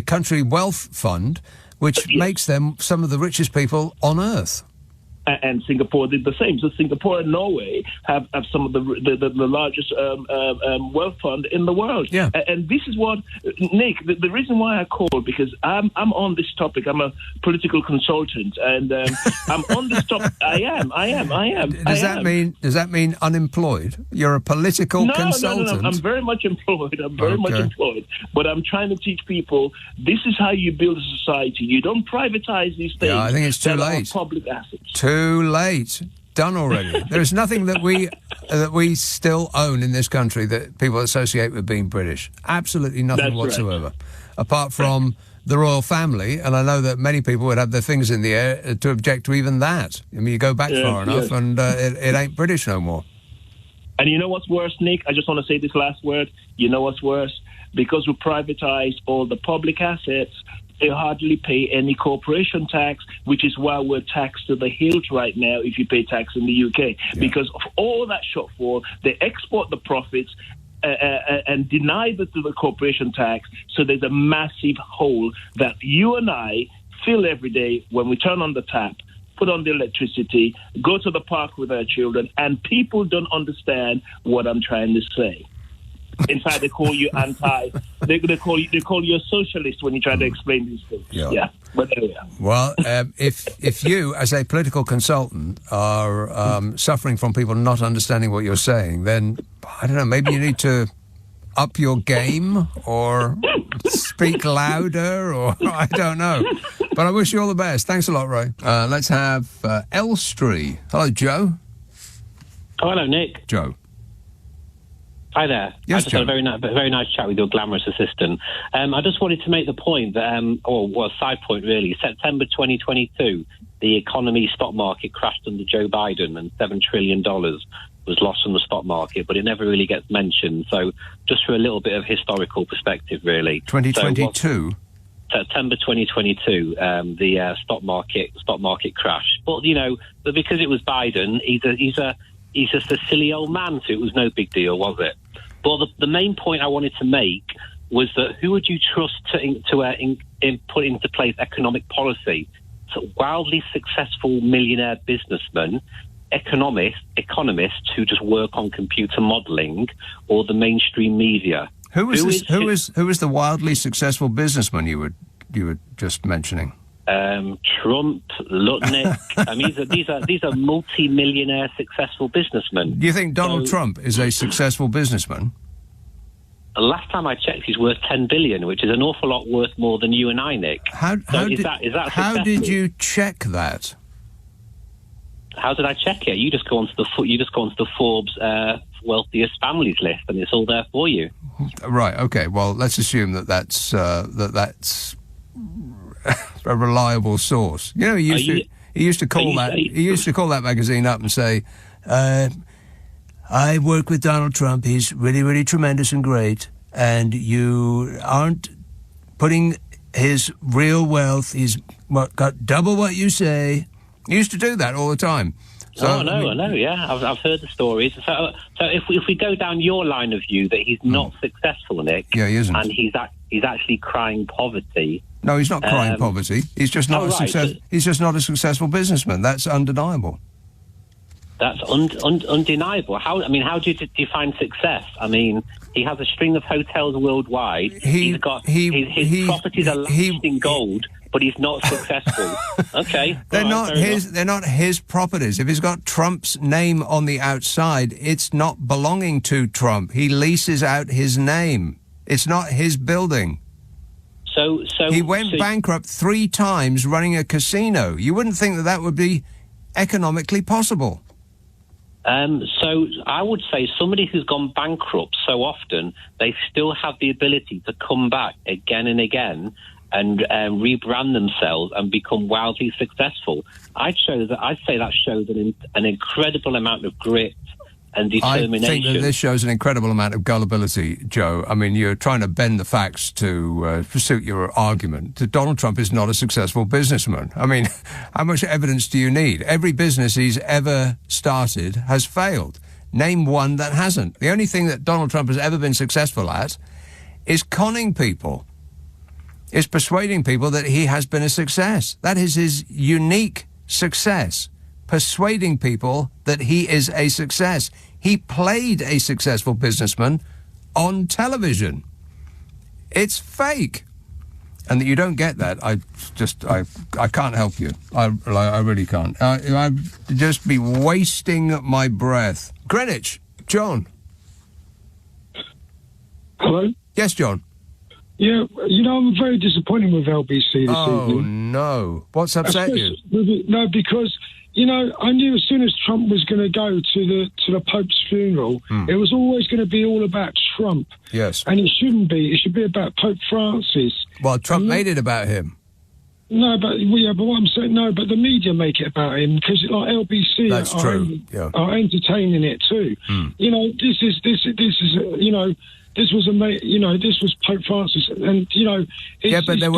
country wealth fund, which makes them some of the richest people on earth. And Singapore did the same. So Singapore and Norway have some of the largest wealth fund in the world. Yeah. And this is what, Nick, the reason why I called, because I'm on this topic. I'm a political consultant, and I'm on this topic. I am. Does that mean unemployed? You're a political consultant? No. I'm very much employed. Much employed. But I'm trying to teach people this is how you build a society. You don't privatize these things. Yeah, I think it's too late. Public assets. Too late. Done already. There's nothing that we still own in this country that people associate with being British. Absolutely nothing whatsoever. Right. Apart from the royal family, and I know that many people would have their fingers in the air to object to even that. I mean, you go back far enough and it ain't British no more. And you know what's worse, Nick? I just want to say this last word. You know what's worse? Because we privatized all the public assets, they hardly pay any corporation tax, which is why we're taxed to the hilt right now if you pay tax in the UK. Yeah. Because of all that shortfall, they export the profits and deny the corporation tax. So there's a massive hole that you and I fill every day when we turn on the tap, put on the electricity, go to the park with our children, and people don't understand what I'm trying to say. In fact, they call you they call you a socialist when you try to explain these things. Yeah. But there we are. Well, if you, as a political consultant, are suffering from people not understanding what you're saying, then, I don't know, maybe you need to up your game or speak louder, or I don't know. But I wish you all the best. Thanks a lot, Ray. Let's have Elstree. Hello, Joe. Oh, hello, Nick. Joe. Hi there. Yes, I just had a very nice chat with your glamorous assistant. I just wanted to make the point that, a side point really, September 2022, the economy stock market crashed under Joe Biden and $7 trillion was lost from the stock market, but it never really gets mentioned. So just for a little bit of historical perspective, really. 2022? September 2022, the stock market crash. But, you know, because it was Biden, he's a silly old man, so it was no big deal, was it? But the main point I wanted to make was that who would you trust to put into place economic policy? So wildly successful millionaire businessmen, economists who just work on computer modelling, or the mainstream media? Who was the wildly successful businessman you were just mentioning? Trump, Lutnick. I mean, these are multi-millionaire successful businessmen. Do you think Donald Trump is a successful businessman? Last time I checked, he's worth $10 billion, which is an awful lot worth more than you and I, Nick. How did you check that? How did I check it? You just go onto the Forbes wealthiest families list, and it's all there for you. Right. Okay. Well, let's assume that's a reliable source. You know, he used to call that magazine up and say, I work with Donald Trump. He's really, really tremendous and great. And you aren't putting his real wealth. He's got double what you say. He used to do that all the time. So, I know. Yeah, I've heard the stories. So if we go down your line of view that he's not successful, Nick, yeah, he isn't, and he's actually crying poverty. No, he's not crying poverty. He's just not He's just not a successful businessman. That's undeniable. That's undeniable. How do you define success? I mean, he has a string of hotels worldwide. He's got his properties are lashed in gold. But he's not successful. Okay, they're not his properties. If he's got Trump's name on the outside, it's not belonging to Trump. He leases out his name. It's not his building. So he went bankrupt 3 times running a casino. You wouldn't think that would be economically possible. So I would say somebody who's gone bankrupt so often, they still have the ability to come back again and again and rebrand themselves and become wildly successful. I'd say that shows an incredible amount of grit and determination. I think that this shows an incredible amount of gullibility, Joe. I mean, you're trying to bend the facts to suit your argument. That Donald Trump is not a successful businessman. I mean, how much evidence do you need? Every business he's ever started has failed. Name one that hasn't. The only thing that Donald Trump has ever been successful at is conning people. Is persuading people that he has been a success. That is his unique success. Persuading people that he is a success. He played a successful businessman on television. It's fake. And that you don't get that, I can't help you. I really can't. I'd just be wasting my breath. Greenwich, John. Hello? Yes, John. Yeah, I'm very disappointed with LBC this evening. Oh, no. What's upset you? No, because, I knew as soon as Trump was going to go to the Pope's funeral, it was always going to be all about Trump. Yes. And it shouldn't be. It should be about Pope Francis. Well, Trump made it about him. No, but what I'm saying, but the media make it about him because, like, LBC are entertaining it too. This was Pope Francis, and but there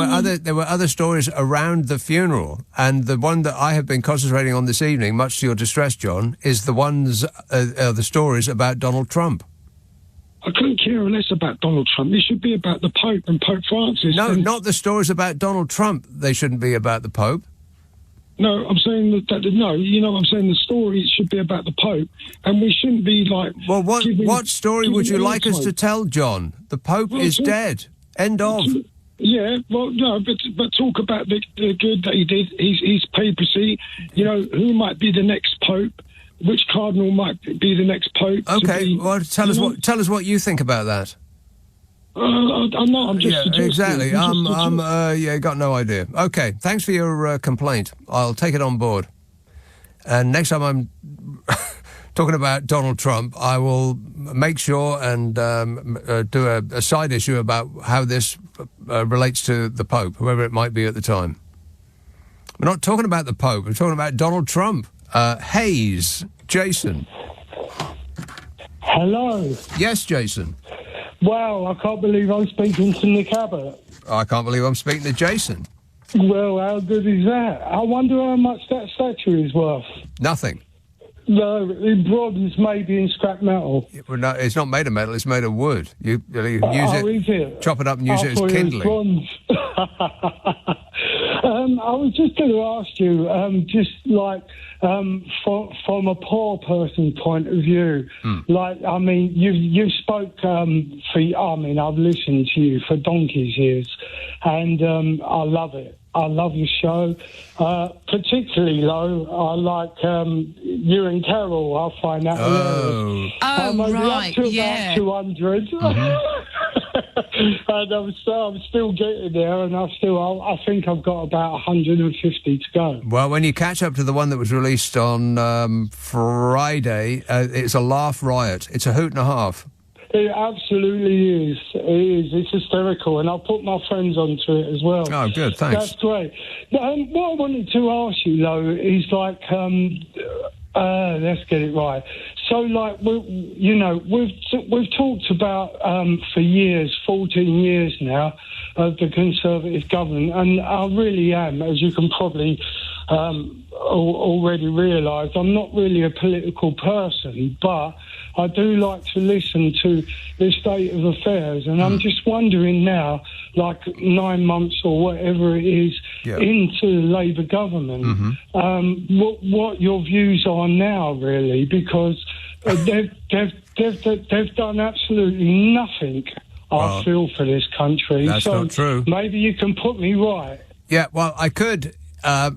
were other stories around the funeral, and the one that I have been concentrating on this evening, much to your distress, John, is the stories about Donald Trump. I couldn't care less about Donald Trump. It should be about the Pope and Pope Francis. No, not the stories about Donald Trump. They shouldn't be about the Pope. No, I'm saying I'm saying the story should be about the Pope, and we shouldn't be like... Well, what story would you like us to tell, John? The Pope is dead. End of. Yeah, well, no, but talk about the good that he did, his papacy, who might be the next Pope, which cardinal might be the next Pope. Okay, well, tell us what you think about that. I'm not. I'm just suggesting. Exactly. Got no idea. Okay, thanks for your complaint. I'll take it on board. And next time I'm talking about Donald Trump, I will make sure and do a side issue about how this relates to the Pope, whoever it might be at the time. We're not talking about the Pope. We're talking about Donald Trump. Hayes, Jason. Hello. Yes, Jason. Wow, I can't believe I'm speaking to Nick Abbott. I can't believe I'm speaking to Jason. Well, how good is that? I wonder how much that statue is worth. Nothing. No, in bronze, maybe in scrap metal. No, it's not made of metal, it's made of wood. You use it, chop it up and use it as kindling. I was just going to ask you, from a poor person's point of view, you spoke I've listened to you for donkey's years, and I love it. I love your show. Particularly, though, I like you and Carol. I find that hilarious. I'm only up to about 200. And I'm still getting there, and I think I've got about 150 to go. Well, when you catch up to the one that was released on Friday, it's a laugh riot. It's a hoot and a half. It absolutely is. It is. It's hysterical, and I'll put my friends onto it as well. Oh, good. Thanks. That's great. What I wanted to ask you, though, is like, let's get it right. So, like, we've talked about for years, 14 years now, of the Conservative government, and I really am, as you can probably already realise, I'm not really a political person, but I do like to listen to the state of affairs, and I'm just wondering now, like 9 months or whatever it is into the Labour government, what your views are now, really, because they've done absolutely nothing. I feel for this country. That's not true. Maybe you can put me right. Yeah, well, I could. I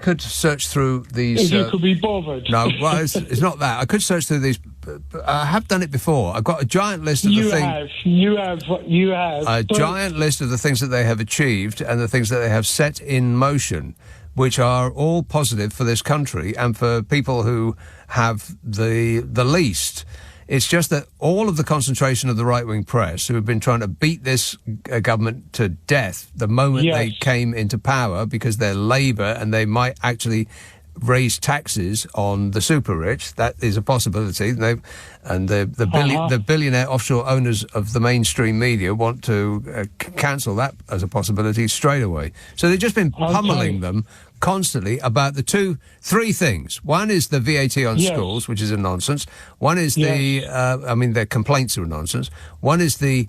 could search through these... If you could be bothered. No, well, it's not that. I could search through these... I have done it before. I've got a giant list of the things... You have. A giant list of the things that they have achieved and the things that they have set in motion, which are all positive for this country and for people who have the least. It's just that all of the concentration of the right-wing press, who have been trying to beat this government to death the moment they came into power because they're Labour and they might actually raise taxes on the super-rich, that is a possibility. The billionaire offshore owners of the mainstream media want to cancel that as a possibility straight away. So they've just been pummeling them constantly about three things. One is the VAT on schools, which is a nonsense. One is their complaints are a nonsense. One is the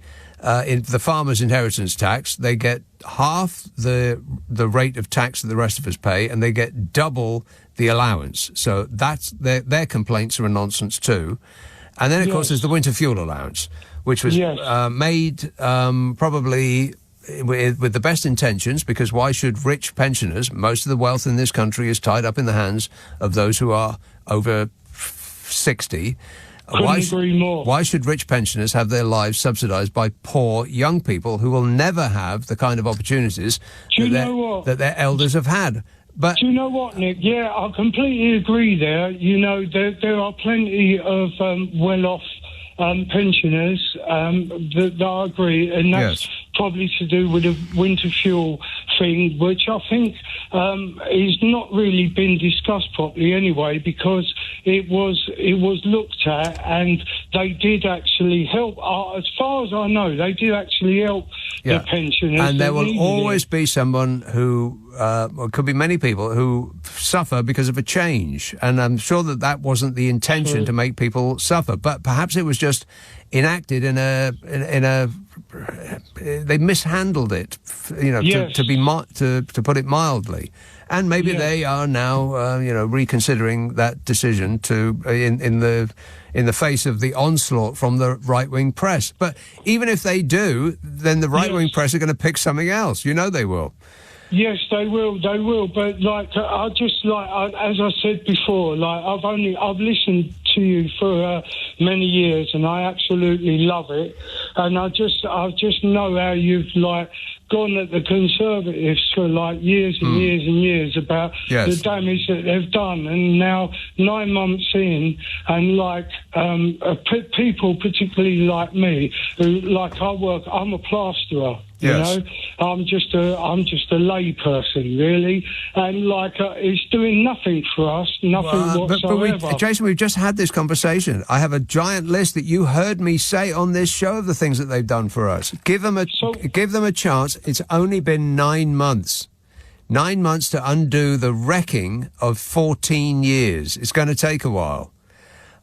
farmers' inheritance tax. They get half the rate of tax that the rest of us pay, and they get double the allowance. So that's their complaints are a nonsense too. And then, of course, there's the winter fuel allowance, which was made probably with the best intentions, because why should rich pensioners, most of the wealth in this country is tied up in the hands of those who are over 60. Why should rich pensioners have their lives subsidised by poor young people who will never have the kind of opportunities that their elders have had? But do you know what, Nick? Yeah, I completely agree there. You know, there are plenty of well-off pensioners that I agree, and that's probably to do with the winter fuel thing, which I think is not really been discussed properly anyway, because it was looked at, and they did actually help. As far as I know, they did actually help the pensioners. And there will always be someone who, or it could be many people who suffer because of a change, and I'm sure that wasn't the intention to make people suffer, but perhaps it was just enacted in a they mishandled it, to put it mildly, and maybe they are now reconsidering that decision in the face of the onslaught from the right-wing press. But even if they do, then the right-wing press are going to pick something else. You know they will. Yes, they will. But as I said before, I've listened to you for many years, and I absolutely love it. And I just know how you've gone at the Conservatives for years and years and years about the damage that they've done, and now 9 months in, and people, particularly like me, who I'm a plasterer. Yes. You know, I'm just a lay person, really, and it's doing nothing for us, nothing whatsoever. Jason, we've just had this conversation. I have a giant list that you heard me say on this show of the things that they've done for us. Give them a chance. It's only been 9 months. 9 months to undo the wrecking of 14 years. It's going to take a while.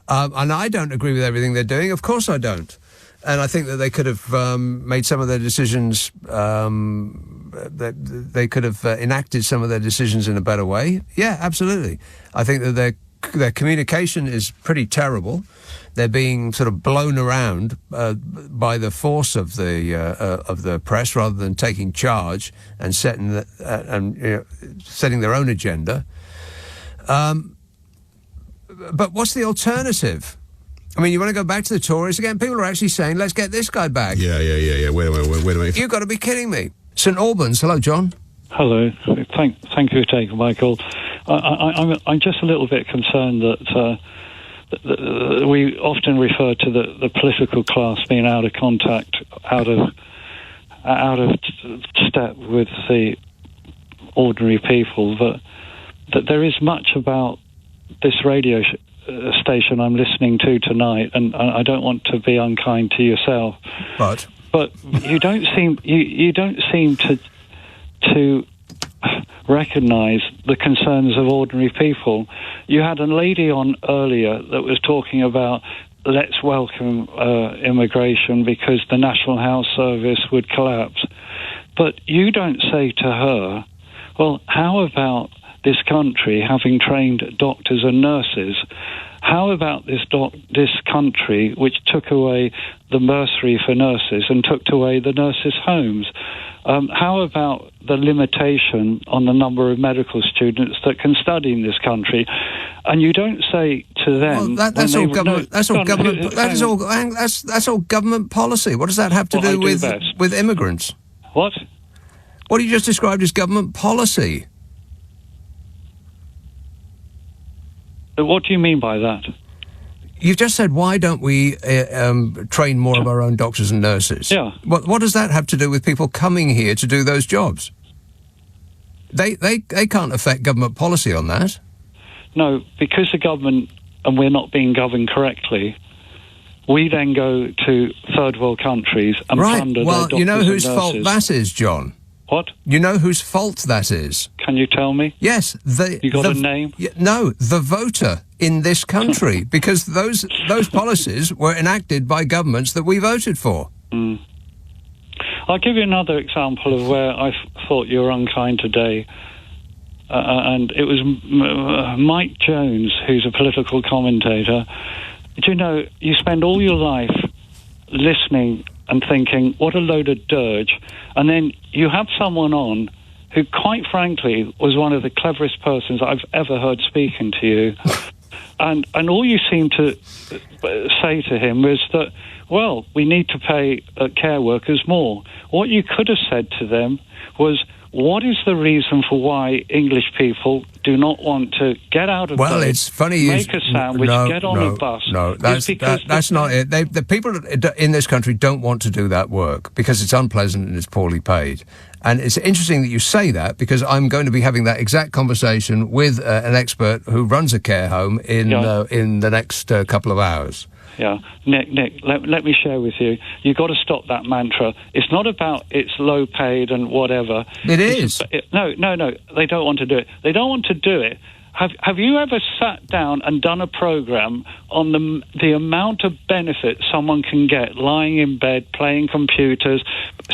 And I don't agree with everything they're doing. Of course I don't. And I think that they could have made some of their decisions, they could have enacted some of their decisions in a better way. Yeah, absolutely. I think that their communication is pretty terrible. They're being sort of blown around by the force of the press rather than taking charge and setting their own agenda. But what's the alternative? I mean, you want to go back to the Tories again? People are actually saying, let's get this guy back. Yeah. Wait a minute. You've got to be kidding me. St Albans, hello, John. Hello. Thank you for taking my call. I'm just a little bit concerned that you often refer to the political class being out of contact, out of step with the ordinary people. That there is much about this radio station I'm listening to tonight, and I don't want to be unkind to yourself, but you don't seem to recognise the concerns of ordinary people. You had a lady on earlier that was talking about let's welcome immigration because the National Health Service would collapse. But you don't say to her, well, how about this country having trained doctors and nurses? How about this country which took away the bursary for nurses and took away the nurses' homes? How about the limitation on the number of medical students that can study in this country? And you don't say to them... Well, that's all government. That's all government policy. What does that have to do with immigrants? What? What you just described as government policy. What do you mean by that? You've just said, why don't we train more of our own doctors and nurses? Yeah. What does that have to do with people coming here to do those jobs? They can't affect government policy on that. No, because the government, and we're not being governed correctly, we then go to third world countries and plunder their doctors and nurses. Well, you know whose fault that is, John? What? You know whose fault that is? Can you tell me? Yes. You got a name? No, the voter in this country, because those policies were enacted by governments that we voted for. Mm. I'll give you another example of where I thought you were unkind today. And it was Mike Jones, who's a political commentator. Do you know, you spend all your life listening and thinking, what a load of dirge. And then you have someone on who, quite frankly, was one of the cleverest persons I've ever heard speaking to you. And all you seem to say to him was that, well, we need to pay care workers more. What you could have said to them was, what is the reason for why English people do not want to get out of bed, it's funny, make a sandwich, get on a bus? No, that's not it. The people in this country don't want to do that work because it's unpleasant and it's poorly paid. And it's interesting that you say that because I'm going to be having that exact conversation with an expert who runs a care home in the next couple of hours. Yeah, Nick, let me share with you. You've got to stop that mantra. It's not about it's low paid and whatever. It is. No, they don't want to do it. They don't want to do it. Have you ever sat down and done a program on the amount of benefit someone can get lying in bed, playing computers,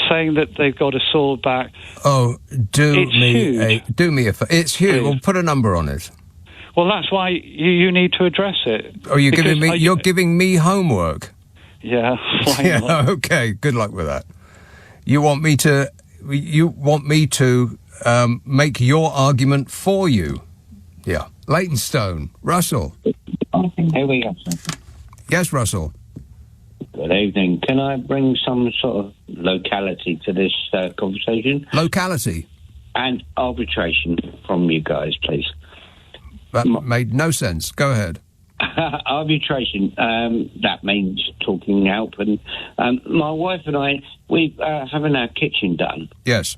saying that they've got a sore back? Oh, do me a favor. It's huge. We'll put a number on it. Well, that's why you need to address it. Oh, you're giving me homework. Yeah. Why not? Okay. Good luck with that. You want me to make your argument for you. Yeah. Leytonstone, Russell. Here we go. Yes, Russell. Good evening. Can I bring some sort of locality to this conversation? Locality? And arbitration from you guys, please. That made no sense. Go ahead. Arbitration, that means talking help. And my wife and I, we're having our kitchen done. Yes.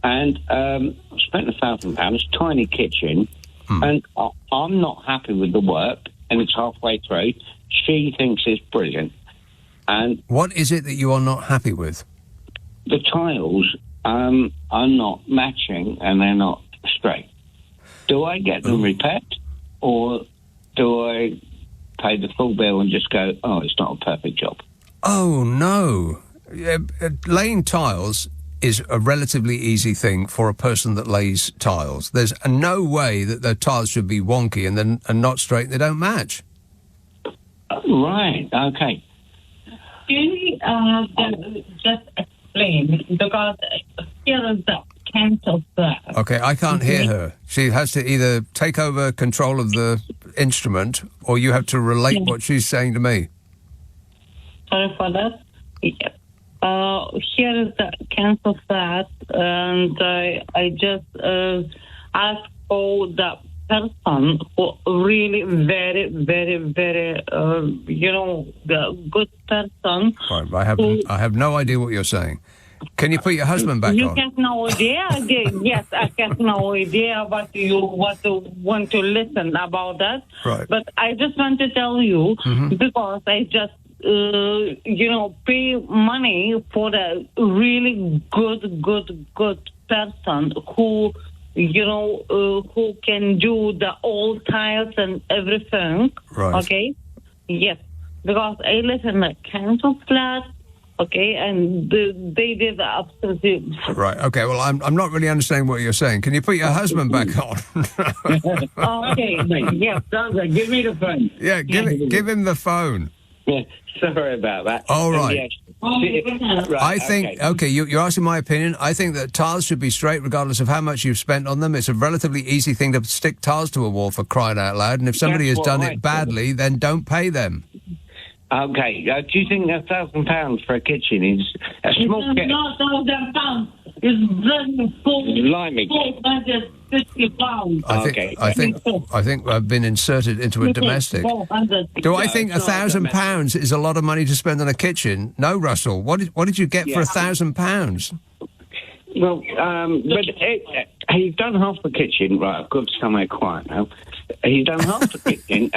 And I spent £1,000, tiny kitchen, and I'm not happy with the work, and it's halfway through. She thinks it's brilliant. And what is it that you are not happy with? The tiles are not matching, and they're not straight. Do I get them repaired, or do I pay the full bill and just go, oh, it's not a perfect job? Oh, no. Laying tiles is a relatively easy thing for a person that lays tiles. There's no way that the tiles should be wonky and not straight. They don't match. Right, okay. Can you just explain? Because here is the cancel that. Okay, I can't hear her. She has to either take over control of the instrument or you have to relate what she's saying to me. Sorry for that. Here is the cancel that, and I just asked for the person who really very, very, very, the good person. Right, I have no idea what you're saying. Can you put your husband back You on? have no idea again. Yes, I have no idea what you want to listen about that. Right. But I just want to tell you, Mhm. because I just, pay money for a really good person who, who can do the old tiles and everything. Right. Okay? Yes. Because I live in a council flat. Okay, and they did absolutely. Right. Okay. Well, I'm not really understanding what you're saying. Can you put your husband back on? Okay, yes, give me the phone. Yeah, give him the phone. Yeah, sorry about that. All right. Right, I think, okay, you're asking my opinion. I think that tiles should be straight regardless of how much you've spent on them. It's a relatively easy thing to stick tiles to a wall, for crying out loud. And if somebody has That's done what I it badly, then don't pay them. Okay, do you think £1,000 for a kitchen is a small It's not £1,000. It's very full. Blimey. £450. I think I've been inserted into a domestic. Do I think £1,000 is a lot of money to spend on a kitchen? No, Russell. What did you get for £1,000? Well, but he's done half the kitchen. Right, I've got somewhere quiet now. He's done half the kitchen.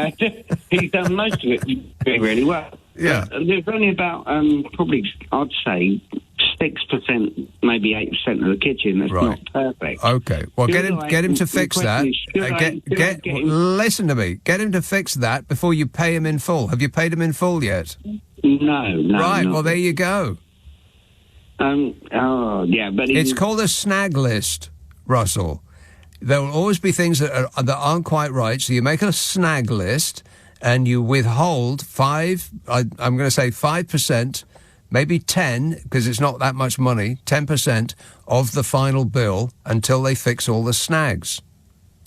He's done most of it really, really well. Yeah. There's only about, probably, I'd say, 6%, maybe 8% of the kitchen that's not perfect. Okay. Well, get him to fix that. Listen to me. Get him to fix that before you pay him in full. Have you paid him in full yet? No. Right. Well, there you go. Yeah, but it's called a snag list, Russell. There will always be things that aren't quite right, so you make a snag list and you withhold I'm going to say 5%, maybe 10, because it's not that much money, 10% of the final bill until they fix all the snags.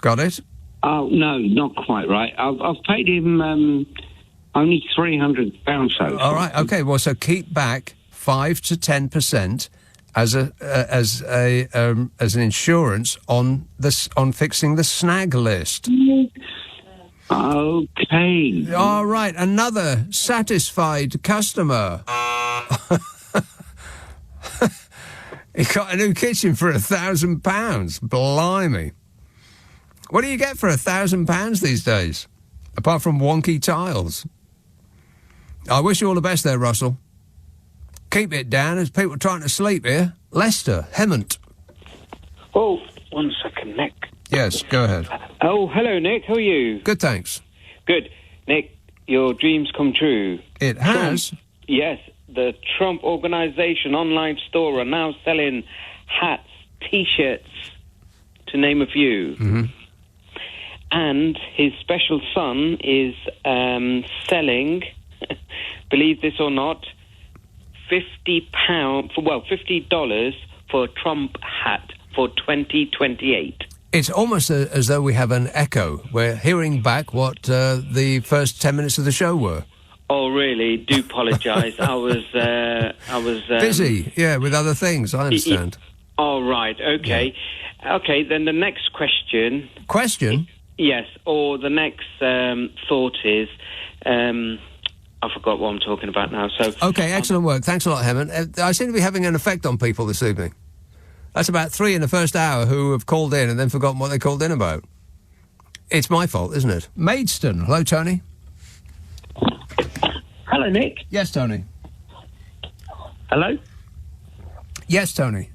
Got it? Oh, no, not quite right. I've paid him only £300 so far. All right, okay, well, so keep back 5 to 10% as an insurance on fixing the snag list. Okay. All right, another satisfied customer. He got a new kitchen for £1,000. Blimey. What do you get for £1,000 these days? Apart from wonky tiles. I wish you all the best there, Russell. Keep it down. There's people trying to sleep here. Lester, Hemant. Oh, 1 second, Nick. Yes, go ahead. Oh, hello, Nick. How are you? Good, thanks. Good. Nick, your dreams come true. It has? Yes. The Trump Organization online store are now selling hats, T-shirts, to name a few. Mm-hmm. And his special son is selling, believe this or not, $50 for a Trump hat for 2028. It's almost as though we have an echo. We're hearing back what the first 10 minutes of the show were. Oh, really? Do apologise. I was busy. Yeah, with other things. I understand. Oh, right. Okay. Yeah. Okay. Then the next question. Question? Yes. Or the next thought is. I forgot what I'm talking about now. So okay, excellent work. Thanks a lot, Hemant. I seem to be having an effect on people this evening. That's about 3 in the first hour who have called in and then forgotten what they called in about. It's my fault, isn't it? Maidstone. Hello, Tony. Hello, Nick. Yes, Tony. Hello? Yes, Tony.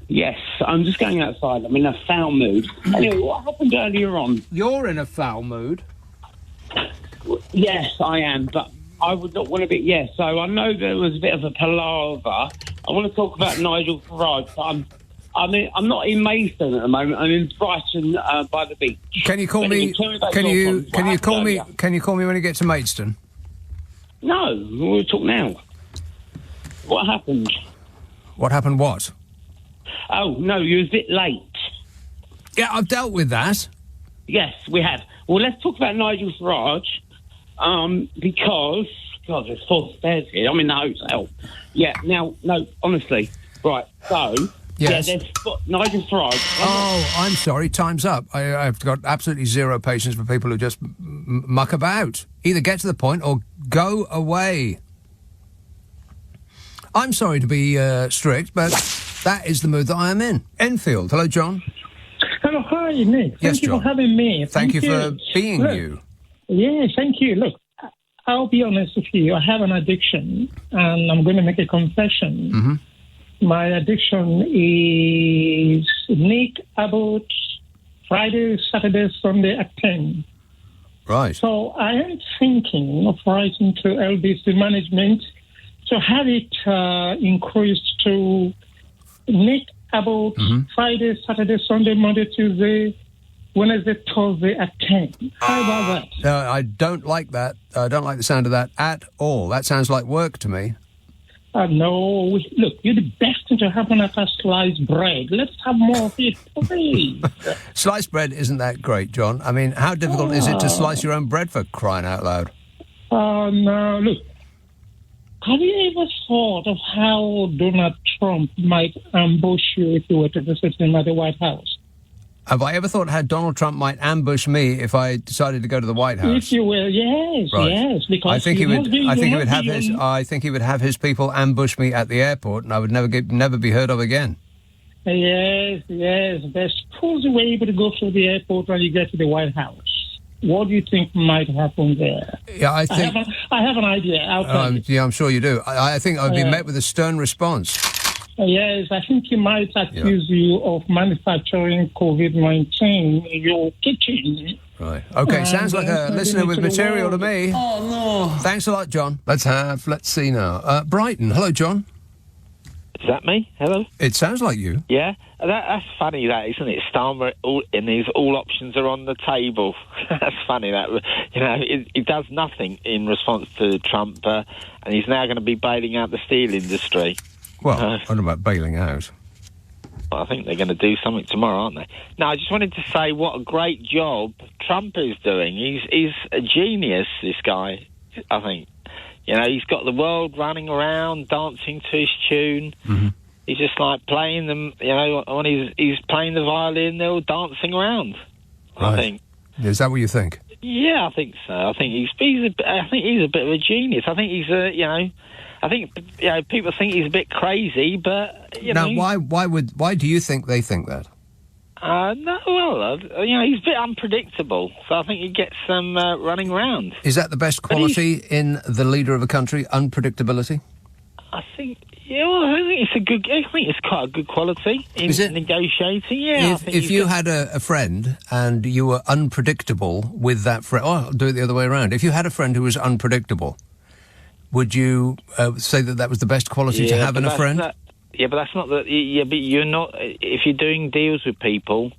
Yes, I'm just going outside. I'm in a foul mood. Anyway, what happened earlier on? You're in a foul mood? Yes, I am, but I would not want to be... Yes, so I know there was a bit of a palaver. I want to talk about Nigel Farage, but I'm not in Maidstone at the moment. I'm in Brighton by the beach. Can you call me? Can you call me? Can you call me when you get to Maidstone? No, we'll talk now. What happened? What happened? What? Oh no, you were a bit late. Yeah, I've dealt with that. Yes, we have. Well, let's talk about Nigel Farage, because God, there's 4 stairs here. I'm in the hotel. Yeah. Now, no, honestly, right. So Yes. Yeah, there's Nigel Farage. Oh, I'm sorry. Time's up. I've got absolutely zero patience for people who just muck about. Either get to the point or go away. I'm sorry to be strict, but that is the mood that I am in. Enfield. Hello, John. Hello, hi, Nick. Yes, Thank you John. for having me. Thank you for being Look, you. Yeah, thank you. Look, I'll be honest with you. I have an addiction, and I'm going to make a confession. Mm-hmm. My addiction is Nick, Abbot, Friday, Saturday, Sunday at 10. Right. So I am thinking of writing to LBC management to have it increased to Nick, Abbot, Friday, Saturday, Sunday, Monday, Tuesday, Wednesday, Thursday at 10. How about that? No, I don't like that. I don't like the sound of that at all. That sounds like work to me. No, look, you're the best thing to have on a sliced bread. Let's have more of it, please. Sliced bread isn't that great, John. I mean, how difficult is it to slice your own bread, for crying out loud? No, look, have you ever thought of how Donald Trump might ambush you if you were to visit him at the White House? Have I ever thought how Donald Trump might ambush me if I decided to go to the White House? If you will, yes, Right. yes. Because I think he would. I I think he would have his people ambush me at the airport, and I would never be heard of again. Yes. But suppose you were able to go through the airport when you get to the White House. What do you think might happen there? Yeah, I think I have an idea. I'll tell you. yeah, I'm sure you do. I think I would be met with a stern response. Yes, I think he might accuse you of manufacturing COVID-19 in your kitchen. Right. Okay, sounds like a listener with material to me. Oh, no. Thanks a lot, John. Let's see now. Brighton. Hello, John. Is that me? Hello? It sounds like you. Yeah? That's funny, that, isn't it? Starmer, all options are on the table. That's funny, that. You know, he does nothing in response to Trump, and he's now going to be bailing out the steel industry. Well, I don't know about bailing out. Well, I think they're going to do something tomorrow, aren't they? No, I just wanted to say what a great job Trump is doing. He's a genius, this guy, I think. You know, he's got the world running around, dancing to his tune. Mm-hmm. He's just like playing them, you know, when he's playing the violin, they're all dancing around, Right. I think. Is that what you think? Yeah, I think so. I think he's a bit of a genius. I think he's people think he's a bit crazy, but you know. Now, why do you think they think that? No, well, he's a bit unpredictable, so I think he gets them running around. Is that the best quality in the leader of a country? Unpredictability. I think, I think it's quite a good quality in negotiating. Yeah. If you had a friend and you were unpredictable with that friend, I'll do it the other way around. If you had a friend who was unpredictable, would you say that was the best quality to have in a friend? But that's not the. Yeah, but you're not. If you're doing deals with people,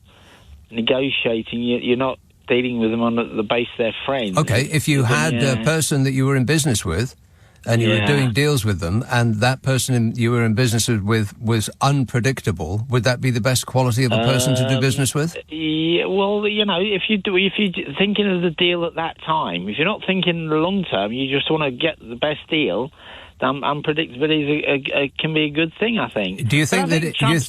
negotiating, you're not dealing with them on the basis they're friends. Okay, if you had a person that you were in business with, and you were doing deals with them, and that person you were in business with was unpredictable, would that be the best quality of a person to do business with? Yeah, well, you know, if you're thinking of the deal at that time, if you're not thinking in the long term, you just want to get the best deal. Unpredictability can be a good thing, I think. Do you think you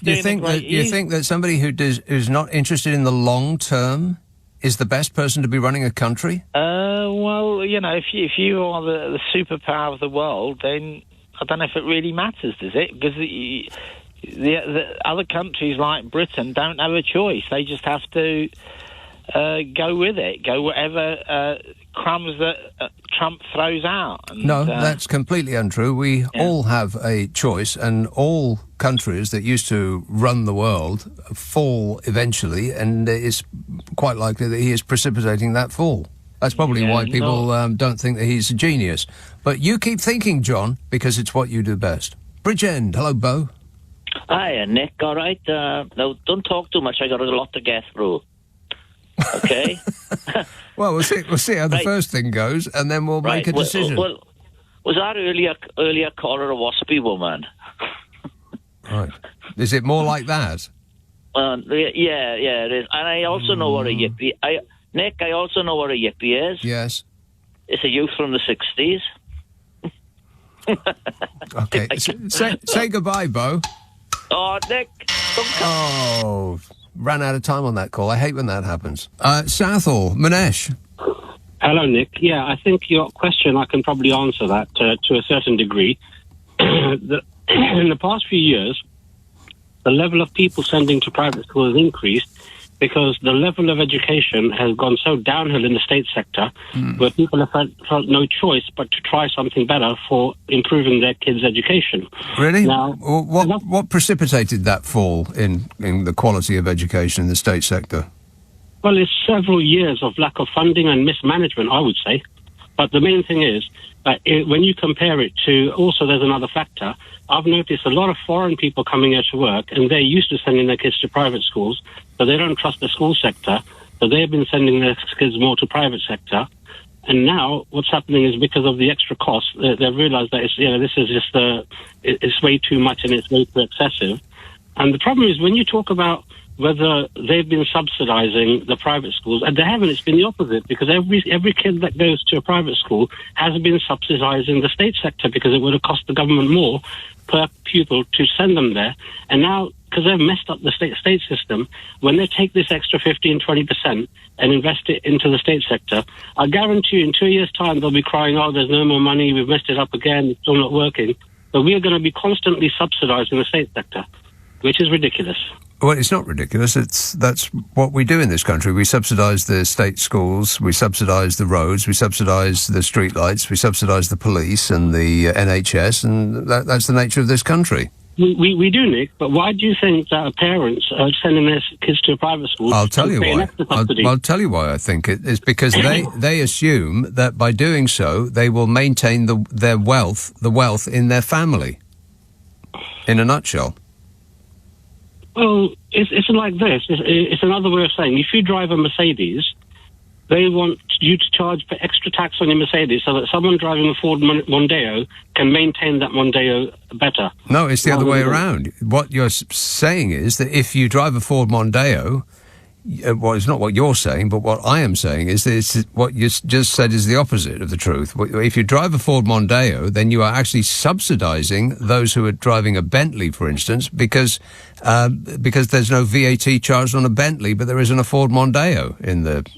think that somebody who's not interested in the long term is the best person to be running a country? Well, you know, if you are the superpower of the world, then I don't know if it really matters, does it? Because the other countries like Britain don't have a choice. They just have to go with it, go whatever crumbs that Trump throws out. And, no, that's completely untrue. We all have a choice, and all countries that used to run the world fall eventually, and it's quite likely that he is precipitating that fall. That's probably why people don't think that he's a genius. But you keep thinking, John, because it's what you do best. Bridgend, hello, Bo. Hi, Nick, all right? Now, don't talk too much. I got a lot to get through. Okay? Well, we'll see how the first thing goes, and then we'll make a decision. Well, was our earlier caller a waspy woman? Right. Is it more like that? Yeah, it is. And I also know what a yippie... Nick, I also know what a yippie is. Yes. It's a youth from the 60s. Okay. Say goodbye, Bo. Oh, Nick. Oh, ran out of time on that call. I hate when that happens. Southall, Manesh. Hello, Nick. Yeah, I think your question, I can probably answer that to a certain degree. In the past few years, the level of people sending to private schools has increased because the level of education has gone so downhill in the state sector where people have felt no choice but to try something better for improving their kids' education. Really? Now, what precipitated that fall in the quality of education in the state sector? Well, it's several years of lack of funding and mismanagement, I would say. But the main thing is, when you compare it to, also there's another factor. I've noticed a lot of foreign people coming here to work, and they're used to sending their kids to private schools, so they don't trust the school sector, so they've been sending their kids more to private sector. And now what's happening is because of the extra cost, they've realized that this is just it's way too much and it's way too excessive. And the problem is when you talk about whether they've been subsidizing the private schools, and they haven't, it's been the opposite, because every kid that goes to a private school has been subsidizing the state sector because it would have cost the government more per pupil to send them there. And now, because they've messed up the state system, when they take this extra 15-20% and invest it into the state sector, I guarantee you in 2 years' time they'll be crying, oh, there's no more money, we've messed it up again, it's still not working. But we are going to be constantly subsidizing the state sector, which is ridiculous. Well, it's not ridiculous. That's what we do in this country. We subsidise the state schools, we subsidise the roads, we subsidise the streetlights, we subsidise the police and the NHS, and that's the nature of this country. We do, Nick, but why do you think that parents are sending their kids to a private school? I'll tell you why. I'll tell you why I think it is because they assume that by doing so they will maintain the wealth in their family. In a nutshell. Well, it's like this. It's another way of saying if you drive a Mercedes, they want you to charge for extra tax on your Mercedes so that someone driving a Ford Mondeo can maintain that Mondeo better. No, it's the other way around. What you're saying is that if you drive a Ford Mondeo, well, it's not what you're saying, but what I am saying is that what you just said is the opposite of the truth. If you drive a Ford Mondeo, then you are actually subsidising those who are driving a Bentley, for instance, because there's no VAT charged on a Bentley, but there is on a Ford Mondeo in the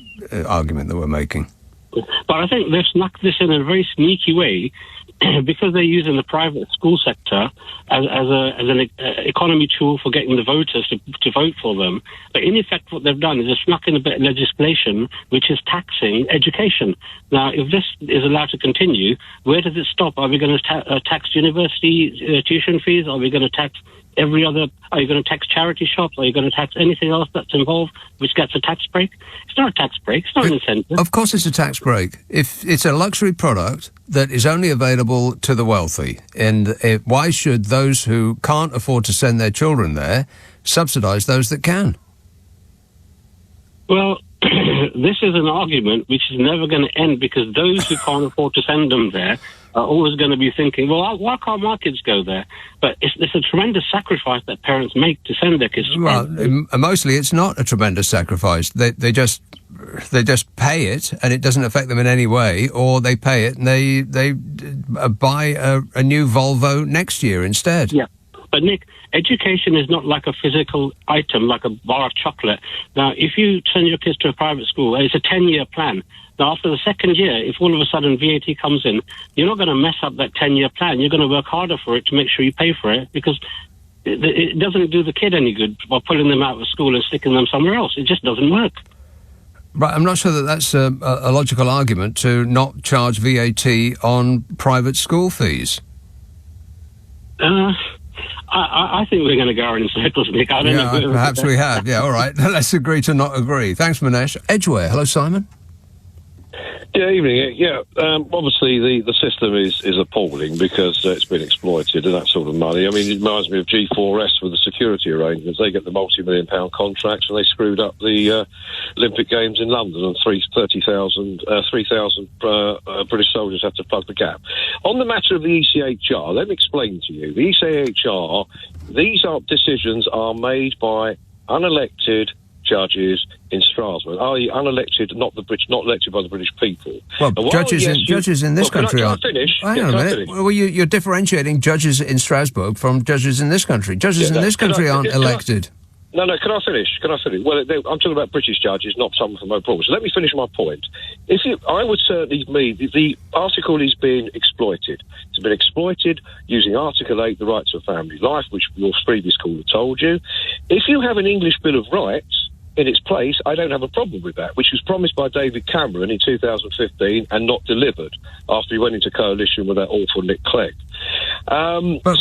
argument that we're making. But I think they've snuck this in a very sneaky way because they're using the private school sector as an economy tool for getting the voters to vote for them. But in effect, what they've done is they've snuck in a bit of legislation which is taxing education. Now, if this is allowed to continue, where does it stop? Are we going to tax university tuition fees? Are we going to tax every other? Are you going to tax charity shops? Are you going to tax anything else that's involved which gets a tax break? It's not a tax break. It's not an incentive. Of course it's a tax break. If it's a luxury product that is only available to the wealthy, and why should those who can't afford to send their children there subsidise those that can? Well, this is an argument which is never going to end because those who can't afford to send them there are always going to be thinking, well, why can't my kids go there? But it's a tremendous sacrifice that parents make to send their kids to Well, mostly it's not a tremendous sacrifice. They just pay it and it doesn't affect them in any way, or they pay it and they buy a new Volvo next year instead. Yeah. But, Nick, education is not like a physical item, like a bar of chocolate. Now, if you send your kids to a private school, it's a 10-year plan. Now, after the second year, if all of a sudden VAT comes in, you're not going to mess up that 10-year plan. You're going to work harder for it to make sure you pay for it because it doesn't do the kid any good by pulling them out of school and sticking them somewhere else. It just doesn't work. Right, I'm not sure that that's a logical argument to not charge VAT on private school fees. I think we're going to go in circles, Nick. I don't know. Perhaps we have. Yeah, all right. Let's agree to not agree. Thanks, Manesh. Edgware. Hello, Simon. Yeah, evening. Yeah, obviously the system is appalling because it's been exploited and that sort of money. I mean, it reminds me of G4S with the security arrangements. They get the multi-million-pound contracts and they screwed up the Olympic Games in London and 3,000 British soldiers had to plug the gap. On the matter of the ECHR, let me explain to you. The ECHR, these decisions are made by unelected judges in Strasbourg, i.e. unelected, not elected by the British people. Well, judges in this country can I aren't. finish? Hang on a minute. Well, you're differentiating judges in Strasbourg from judges in this country. Judges in this country aren't elected. No, can I finish? Well, I'm talking about British judges, not someone from abroad. So let me finish my point. I would certainly mean the article is being exploited. It's been exploited using Article 8, the right to a family life, which your previous caller told you. If you have an English Bill of Rights in its place, I don't have a problem with that, which was promised by David Cameron in 2015 and not delivered after he went into coalition with that awful Nick Clegg. But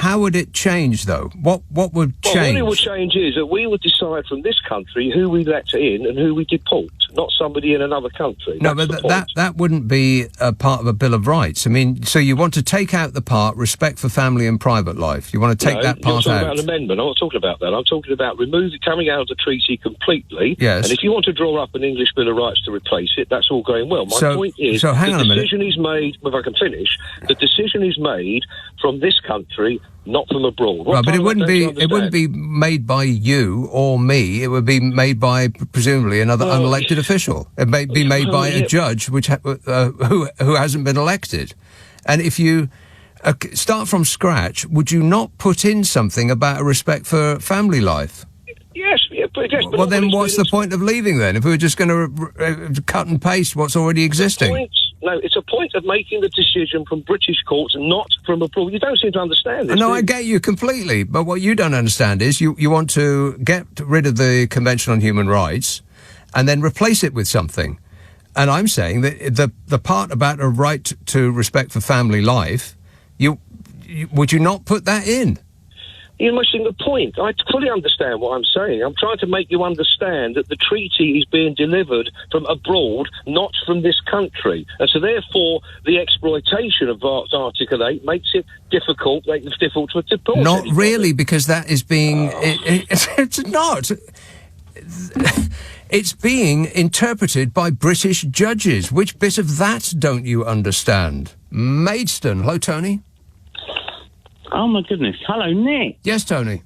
how would it change, though? What would change? What it would change is that we would decide from this country who we let in and who we deport, not somebody in another country. No, but that wouldn't be a part of a Bill of Rights. I mean, so you want to take out the part respect for family and private life. You want to take that part out. You're talking about an amendment. I'm not talking about that. I'm talking about coming out of the treaty completely. Yes. And if you want to draw up an English Bill of Rights to replace it, that's all going well. My point is, hang on a minute. The decision is made, if I can finish, the decision is made from this country, not from abroad. Right, but it wouldn't be made by you or me. It would be made by presumably another unelected official. It may be made by a judge who hasn't been elected. And if you start from scratch, would you not put in something about a respect for family life? Yes, but well, then what's the point of leaving then? If we were just going to cut and paste what's already existing? It's a point of making the decision from British courts, not from abroad. You don't seem to understand this. No, I get you completely. But what you don't understand is you want to get rid of the Convention on Human Rights and then replace it with something. And I'm saying that the part about a right to respect for family life, would you not put that in? You're missing the point. I fully understand what I'm saying. I'm trying to make you understand that the treaty is being delivered from abroad, not from this country. And so, therefore, the exploitation of Article 8 makes it difficult to deport. Not really, because that is being... It's not. It's being interpreted by British judges. Which bit of that don't you understand? Maidstone. Hello, Tony. Oh, my goodness. Hello, Nick. Yes, Tony.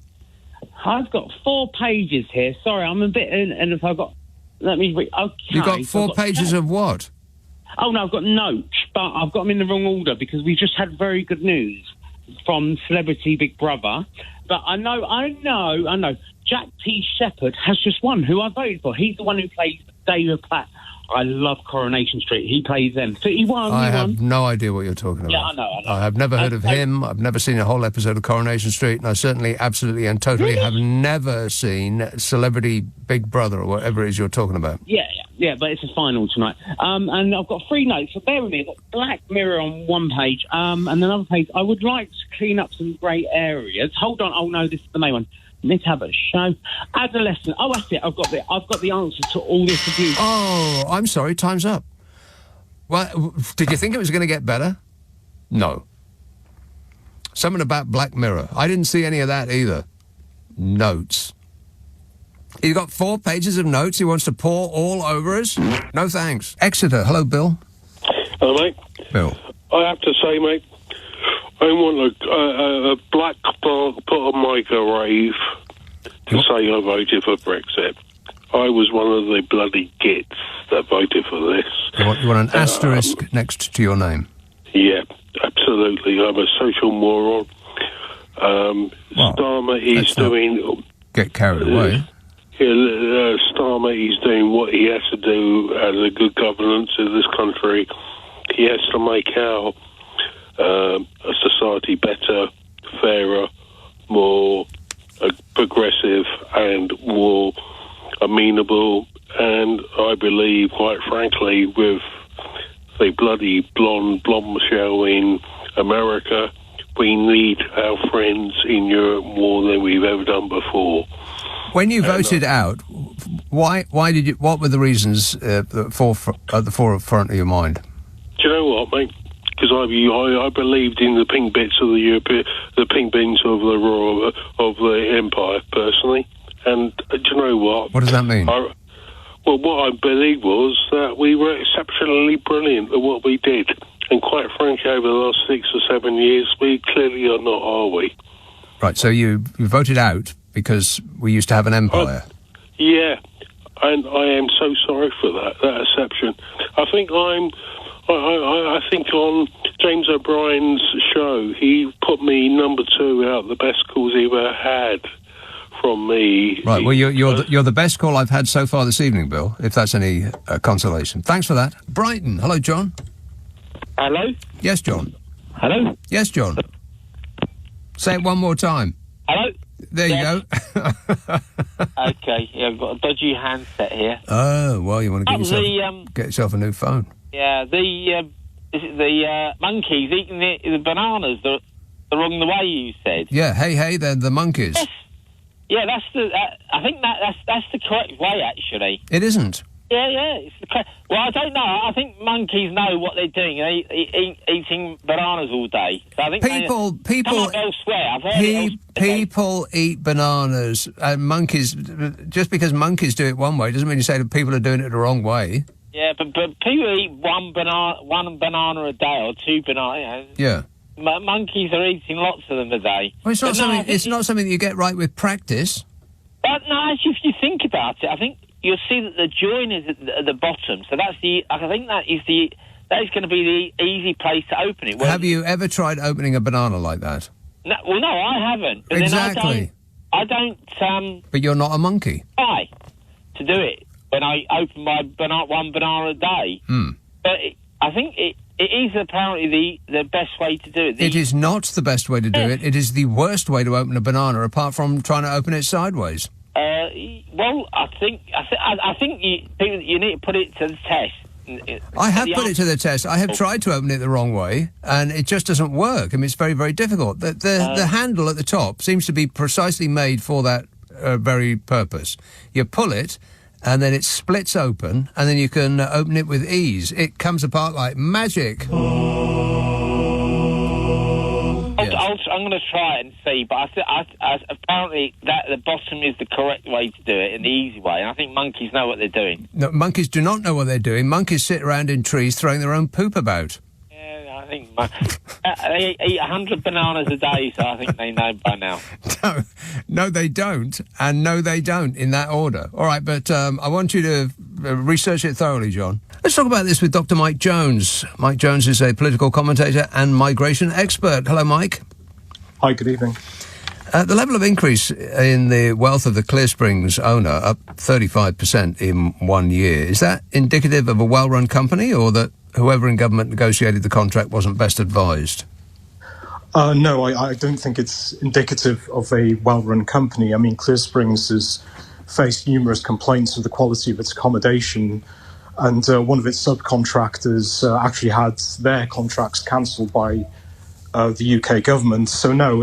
I've got 4 pages here. Sorry, I'm a bit... And if I've got... Let me read... Okay. You've got 4 pages of what? Oh, no, I've got notes, but I've got them in the wrong order because we just had very good news from Celebrity Big Brother. But I know. Jack T. Shepherd has just won, who I voted for. He's the one who plays David Platt. I love Coronation Street. He plays them. So he won. I have no idea what you're talking about. Yeah, I know. I have never heard of him. I've never seen a whole episode of Coronation Street, and I certainly, absolutely, and totally have never seen Celebrity Big Brother or whatever it is you're talking about. Yeah, but it's a final tonight. And I've got 3 notes, so bear with me. I've got Black Mirror on one page, and another page. I would like to clean up some grey areas. Hold on. Oh, no, this is the main one. Let's have a show. Adolescent. Oh, that's it. I've got the answer to all this abuse. Oh, I'm sorry. Time's up. Well, did you think it was going to get better? No. Something about Black Mirror. I didn't see any of that either. Notes. You've got 4 pages of notes he wants to pour all over us? No thanks. Exeter. Hello, Bill. Hello, mate. Bill. I have to say, mate, I want a black put on my grave to say I voted for Brexit. I was one of the bloody gits that voted for this. You want an asterisk next to your name? Yeah, absolutely. I'm a social moron. Starmer is doing... Get carried away. Starmer is doing what he has to do as a good governance in this country. He has to make our a society better, fairer, more progressive and more amenable. And I believe, quite frankly, with the bloody blonde bombshell in America, we need our friends in Europe more than we've ever done before. When you voted out, why did you? What were the reasons at the forefront of your mind? Do you know what, mate? Because I believed in the pink bits of the pink bins of the empire, personally. And do you know what? What does that mean? Well, what I believed was that we were exceptionally brilliant at what we did. And quite frankly, over the last 6 or 7 years, we clearly are not, are we? Right, so you voted out because we used to have an empire. Yeah, and I am so sorry for that exception. I think I think on James O'Brien's show, he put me number 2 out the best calls he ever had from me. Right, well, you're the best call I've had so far this evening, Bill, if that's any consolation. Thanks for that. Brighton. Hello, John. Hello? Yes, John. Hello? Yes, John. Say it one more time. Hello? There you go. Okay, yeah, I've got a dodgy handset here. Oh, well, you want to get yourself a new phone. Yeah, is it the monkeys eating the bananas the wrong way, you said? Yeah, hey, they're the monkeys. Yes. Yeah, that's I think that's the correct way, actually. It isn't. Yeah, it's the correct. Well, I don't know. I think monkeys know what they're doing. They eating bananas all day. So I think people come up elsewhere. I've heard people eat bananas, and monkeys. Just because monkeys do it one way doesn't mean you say that people are doing it the wrong way. Yeah, but people eat one banana a day or 2 bananas. Yeah. Monkeys are eating lots of them a day. Well, it's not something. It's not something that you get right with practice. But no, actually, if you think about it, I think you'll see that the join is at the bottom. So that's I think that is going to be the easy place to open it. Have you ever tried opening a banana like that? No, well, no, I haven't. But exactly. I don't. But you're not a monkey. Try to do it when I open my one banana a day. But I think it is apparently the best way to do it. It is not the best way to do it. It is the worst way to open a banana, apart from trying to open it sideways. Well, I think you need to put it to the test. I have put it to the test. I have tried to open it the wrong way, and it just doesn't work. I mean, it's very, very difficult. The handle at the top seems to be precisely made for that very purpose. You pull it, and then it splits open, and then you can open it with ease. It comes apart like magic. I'm going to try it and see, but I apparently that the bottom is the correct way to do it and the easy way, and I think monkeys know what they're doing. No, monkeys do not know what they're doing. Monkeys sit around in trees throwing their own poop about. Yeah, I think they eat 100 bananas a day, so I think they know by now. No, they don't, and no, they don't, in that order. All right, but I want you to research it thoroughly, John. Let's talk about this with Dr. Mike Jones. Mike Jones is a political commentator and migration expert. Hello, Mike. Hi, good evening. The level of increase in the wealth of the Clear Springs owner, up 35% in 1 year, is that indicative of a well-run company, or that whoever in government negotiated the contract wasn't best advised? No, I don't think it's indicative of a well-run company. I mean, Clear Springs has faced numerous complaints of the quality of its accommodation, and one of its subcontractors actually had their contracts cancelled by the UK government. So no,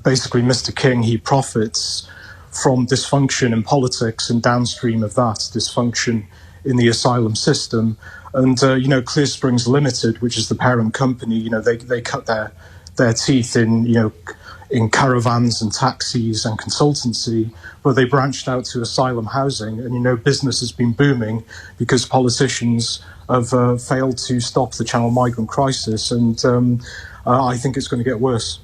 basically Mr. King, he profits from dysfunction in politics, and downstream of that, dysfunction in the asylum system. And, Clear Springs Limited, which is the parent company, they cut their teeth in caravans and taxis and consultancy, but they branched out to asylum housing. And, business has been booming because politicians have failed to stop the Channel migrant crisis. And I think it's going to get worse.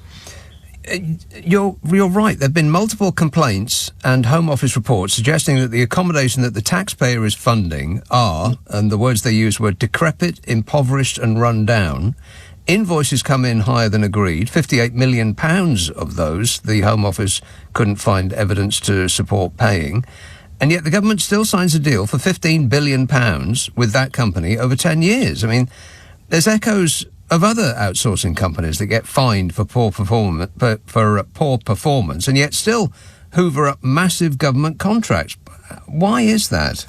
You're right. There have been multiple complaints and Home Office reports suggesting that the accommodation that the taxpayer is funding are, and the words they used were, decrepit, impoverished and run down. Invoices come in higher than agreed. £58 million of those the Home Office couldn't find evidence to support paying. And yet the government still signs a deal for £15 billion with that company over 10 years. I mean, there's echoes of other outsourcing companies that get fined for poor performance, and yet still hoover up massive government contracts. Why is that?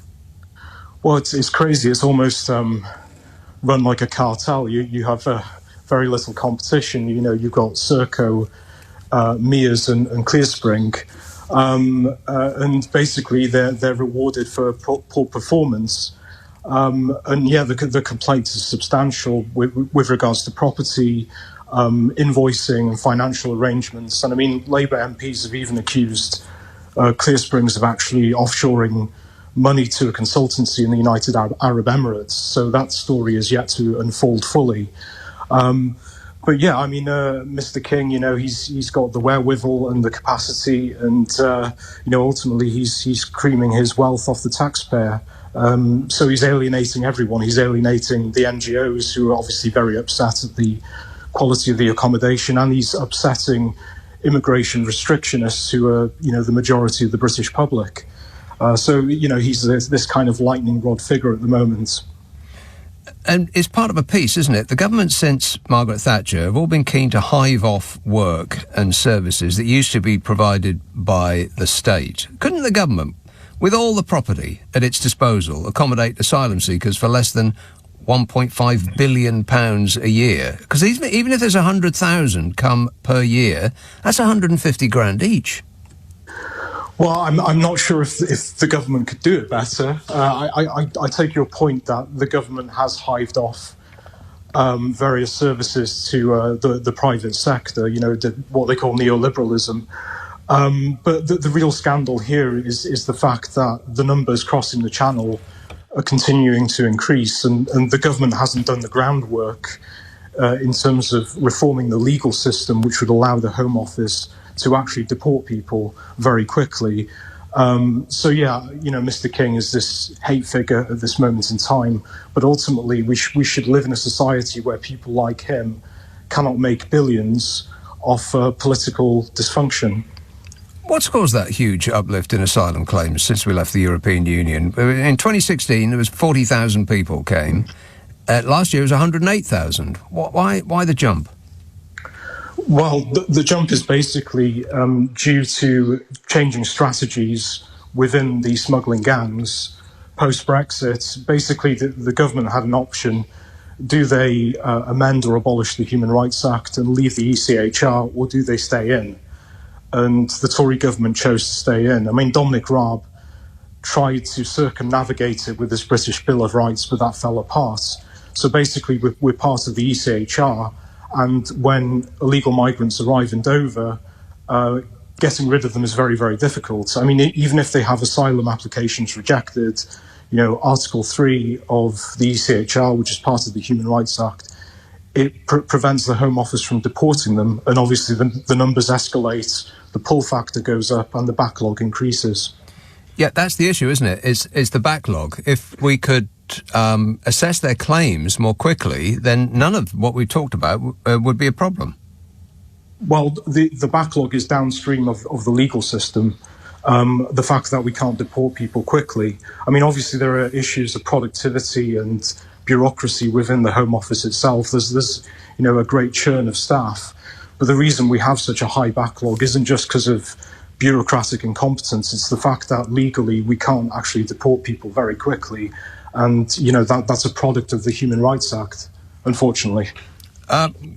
Well, it's crazy. It's almost run like a cartel. You have very little competition. You've got Serco, Mears and Clearspring, and basically they're rewarded for poor performance. The complaints are substantial with regards to property, invoicing and financial arrangements. And I mean, Labour MPs have even accused Clear Springs of actually offshoring money to a consultancy in the United Arab Emirates. So that story is yet to unfold fully. But yeah, I mean, Mr. King, he's got the wherewithal and the capacity, and ultimately he's creaming his wealth off the taxpayer. So he's alienating everyone. He's alienating the NGOs, who are obviously very upset at the quality of the accommodation, and he's upsetting immigration restrictionists, who are the majority of the British public. So he's this kind of lightning rod figure at the moment. And it's part of a piece, isn't it? The government since Margaret Thatcher have all been keen to hive off work and services that used to be provided by the state. Couldn't the government, with all the property at its disposal, accommodate asylum seekers for less than £1.5 billion a year? Because even if there's 100,000 come per year, that's 150 grand each. Well, I'm not sure if the government could do it better. I take your point that the government has hived off various services to the private sector, what they call neoliberalism. But the real scandal here is the fact that the numbers crossing the channel are continuing to increase, and the government hasn't done the groundwork in terms of reforming the legal system, which would allow the Home Office to actually deport people very quickly. So Mr. King is this hate figure at this moment in time, but ultimately we should live in a society where people like him cannot make billions off political dysfunction. What's caused that huge uplift in asylum claims since we left the European Union? In 2016, there was 40,000 people came. Last year it was 108,000. Why the jump? Well, the jump is basically due to changing strategies within the smuggling gangs post-Brexit. Basically, the government had an option. Do they amend or abolish the Human Rights Act and leave the ECHR, or do they stay in? And the Tory government chose to stay in. I mean, Dominic Raab tried to circumnavigate it with this British Bill of Rights, but that fell apart. So basically, we're part of the ECHR, and when illegal migrants arrive in Dover, getting rid of them is very, very difficult. I mean, even if they have asylum applications rejected, Article 3 of the ECHR, which is part of the Human Rights Act, it prevents the Home Office from deporting them, and obviously the numbers escalate, the pull factor goes up, and the backlog increases. Yeah, that's the issue, isn't it? It's the backlog. If we could assess their claims more quickly, then none of what we talked about would be a problem. Well, the backlog is downstream of the legal system. The fact that we can't deport people quickly. I mean, obviously there are issues of productivity and bureaucracy within the Home Office itself. There's a great churn of staff. But the reason we have such a high backlog isn't just because of bureaucratic incompetence. It's the fact that legally we can't actually deport people very quickly. And, that's a product of the Human Rights Act, unfortunately.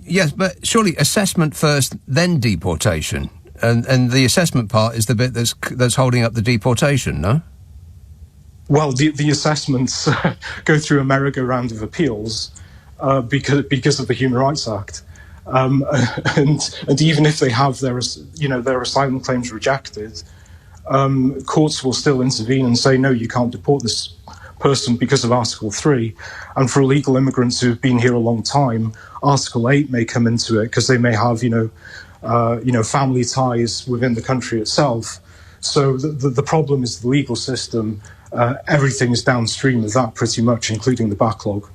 Yes, but surely assessment first, then deportation. And the assessment part is the bit that's holding up the deportation, no? Well, the assessments go through a merry-go-round of appeals because of the Human Rights Act. And even if they have their asylum claims rejected, courts will still intervene and say, no, you can't deport this person because of Article 3. And for illegal immigrants who've been here a long time, Article 8 may come into it because they may have, family ties within the country itself. So the problem is the legal system. Everything is downstream of that pretty much, including the backlog.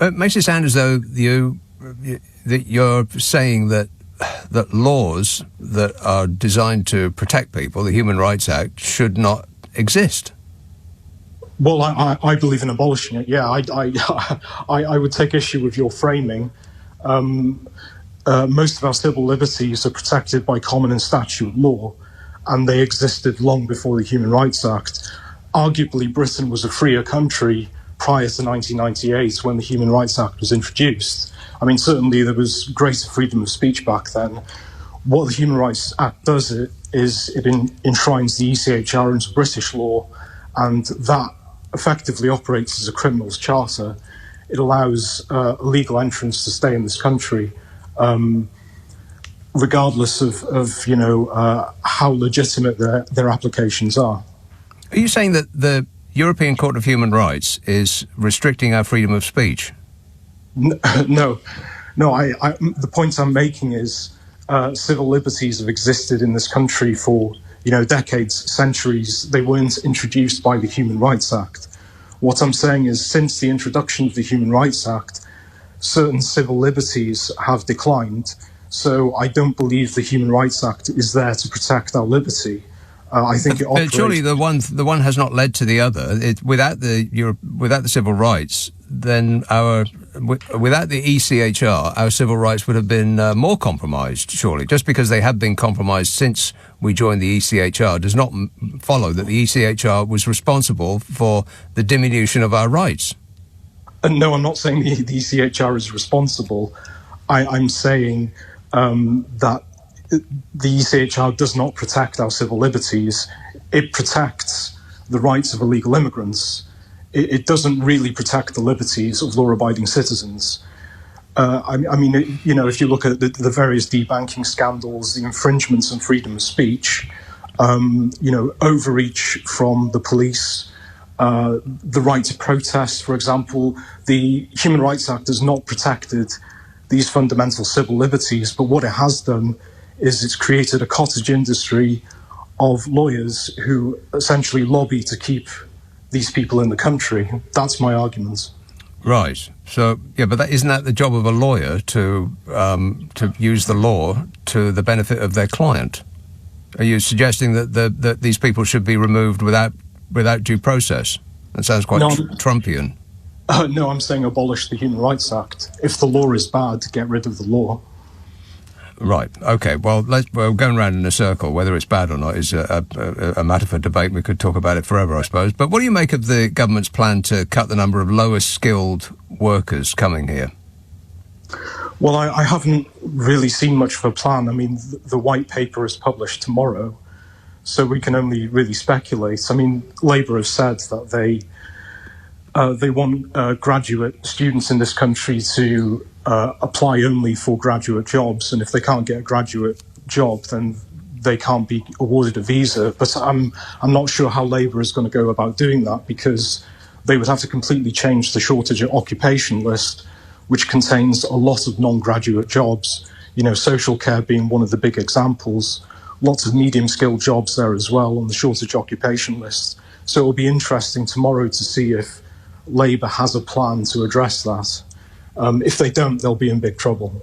It makes it sound as though you're saying that laws that are designed to protect people, the Human Rights Act, should not exist. Well, I believe in abolishing it. Yeah, I would take issue with your framing. Most of our civil liberties are protected by common and statute law, and they existed long before the Human Rights Act. Arguably, Britain was a freer country prior to 1998 when the Human Rights Act was introduced. I mean, certainly there was greater freedom of speech back then. What the Human Rights Act does is it enshrines the ECHR into British law, and that effectively operates as a criminal's charter. It allows illegal entrants to stay in this country, regardless of how legitimate their applications are. Are you saying that the European Court of Human Rights is restricting our freedom of speech? No, No, the point I'm making is civil liberties have existed in this country for decades, centuries. They weren't introduced by the Human Rights Act. What I'm saying is, since the introduction of the Human Rights Act, certain civil liberties have declined. So I don't believe the Human Rights Act is there to protect our liberty. I think it operates. Surely the one has not led to the other. Without the civil rights, then without the ECHR, our civil rights would have been more compromised. Surely, just because they have been compromised since we joined the ECHR does not follow that the ECHR was responsible for the diminution of our rights. No, I'm not saying the ECHR is responsible. I'm saying that the ECHR does not protect our civil liberties. It protects the rights of illegal immigrants. It doesn't really protect the liberties of law-abiding citizens. If you look at the various debanking scandals, the infringements on freedom of speech, overreach from the police, the right to protest, for example, the Human Rights Act has not protected these fundamental civil liberties, but what it has done is it's created a cottage industry of lawyers who essentially lobby to keep these people in the country. That's my argument. Right. So, yeah, but isn't that the job of a lawyer to use the law to the benefit of their client? Are you suggesting that these people should be removed without due process? That sounds quite Trumpian. No, I'm saying abolish the Human Rights Act. If the law is bad, get rid of the law. Right. Okay. Well, we're going round in a circle. Whether it's bad or not is a matter for debate. We could talk about it forever, I suppose. But what do you make of the government's plan to cut the number of lower skilled workers coming here? Well, I haven't really seen much of a plan. I mean, the white paper is published tomorrow, so we can only really speculate. I mean, Labour have said that they want graduate students in this country to apply only for graduate jobs, and if they can't get a graduate job, then they can't be awarded a visa. But I'm not sure how Labour is going to go about doing that, because they would have to completely change the shortage occupation list, which contains a lot of non-graduate jobs, social care being one of the big examples. Lots of medium-skilled jobs there as well on the shortage occupation list. So it will be interesting tomorrow to see if Labour has a plan to address that. If they don't, they'll be in big trouble.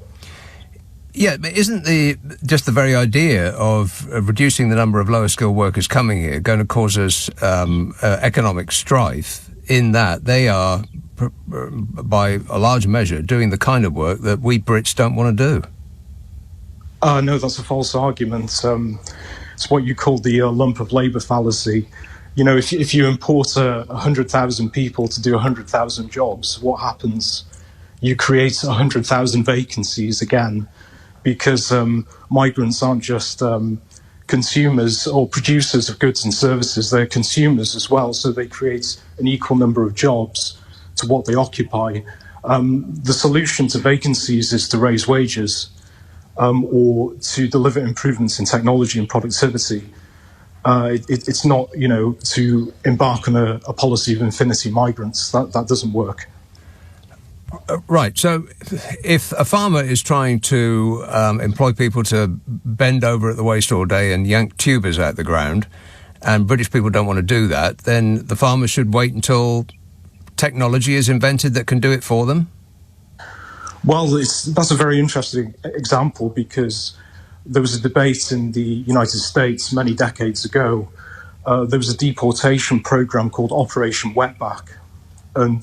Yeah, but isn't just the very idea of reducing the number of lower skilled workers coming here going to cause us economic strife, in that they are, by a large measure, doing the kind of work that we Brits don't want to do? No, that's a false argument. It's what you call the lump of labour fallacy. If you import 100,000 people to do 100,000 jobs, what happens? You create 100,000 vacancies again, because migrants aren't just consumers or producers of goods and services, they're consumers as well, so they create an equal number of jobs to what they occupy. The solution to vacancies is to raise wages or to deliver improvements in technology and productivity. It's not, to embark on a policy of infinity migrants. That doesn't work. Right. So if a farmer is trying to employ people to bend over at the waste all day and yank tubers out the ground, and British people don't want to do that, then the farmer should wait until technology is invented that can do it for them? Well, that's a very interesting example, because there was a debate in the United States many decades ago. There was a deportation program called Operation Wetback, and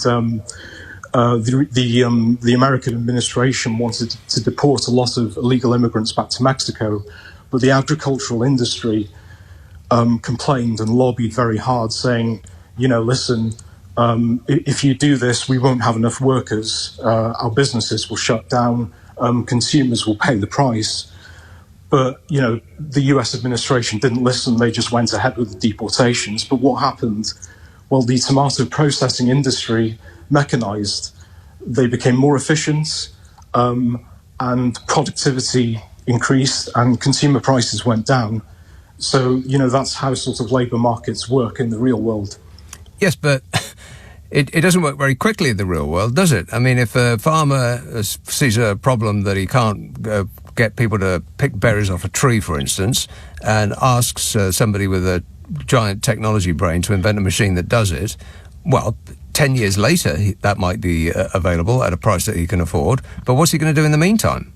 the American administration wanted to deport a lot of illegal immigrants back to Mexico, but the agricultural industry complained and lobbied very hard, saying, listen, if you do this, we won't have enough workers, our businesses will shut down, consumers will pay the price. But, the US administration didn't listen, they just went ahead with the deportations. But what happened? Well, the tomato processing industry mechanized, they became more efficient, and productivity increased and consumer prices went down. So, that's how sort of labour markets work in the real world. Yes, but it doesn't work very quickly in the real world, does it? I mean, if a farmer sees a problem that he can't get people to pick berries off a tree, for instance, and asks somebody with a giant technology brain to invent a machine that does it, well, 10 years later, that might be available at a price that he can afford. But what's he going to do in the meantime?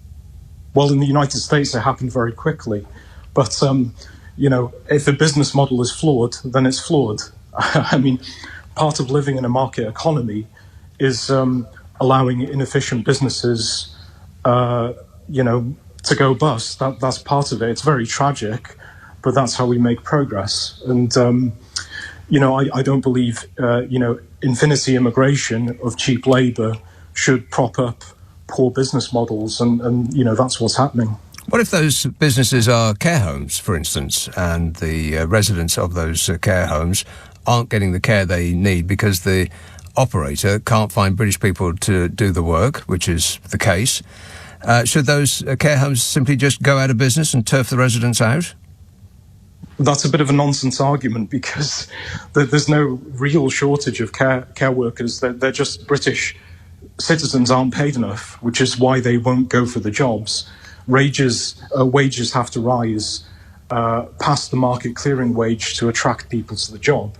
Well, in the United States, it happened very quickly. But, if a business model is flawed, then it's flawed. I mean, part of living in a market economy is allowing inefficient businesses, to go bust. That's part of it. It's very tragic, but that's how we make progress. And, I don't believe, infinity immigration of cheap labour should prop up poor business models, and that's what's happening. What if those businesses are care homes, for instance, and the residents of those care homes aren't getting the care they need because the operator can't find British people to do the work, which is the case? Should those care homes simply just go out of business and turf the residents out? That's a bit of a nonsense argument, because there's no real shortage of care workers. They're just British citizens aren't paid enough, which is why they won't go for the jobs. Wages have to rise past the market clearing wage to attract people to the job.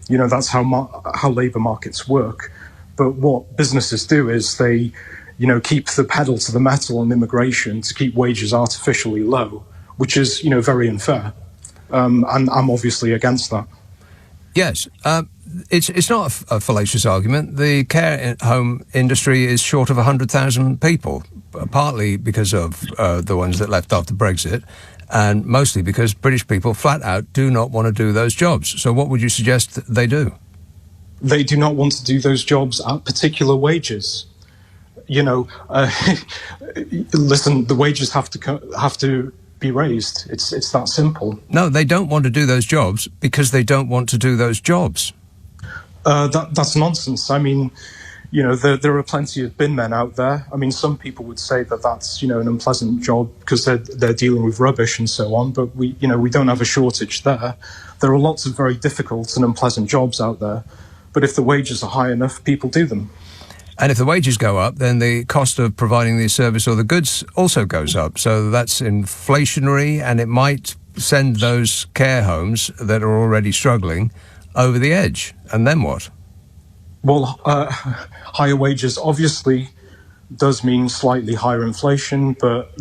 That's how labour markets work. But what businesses do is they, keep the pedal to the metal on immigration to keep wages artificially low, which is, very unfair. And I'm obviously against that. Yes. It's not a fallacious argument. The care home industry is short of 100,000 people, partly because of the ones that left after Brexit, and mostly because British people flat out do not want to do those jobs. So what would you suggest they do? They do not want to do those jobs at particular wages. Listen, the wages have to be raised. It's that simple. No, they don't want to do those jobs because they don't want to do those jobs. That's nonsense. I mean, there are plenty of bin men out there. I mean, some people would say that that's, an unpleasant job because they're dealing with rubbish and so on. But we don't have a shortage there. There are lots of very difficult and unpleasant jobs out there. But if the wages are high enough, people do them. And if the wages go up, then the cost of providing the service or the goods also goes up. So that's inflationary, and it might send those care homes that are already struggling over the edge. And then what? Well, higher wages obviously does mean slightly higher inflation, but,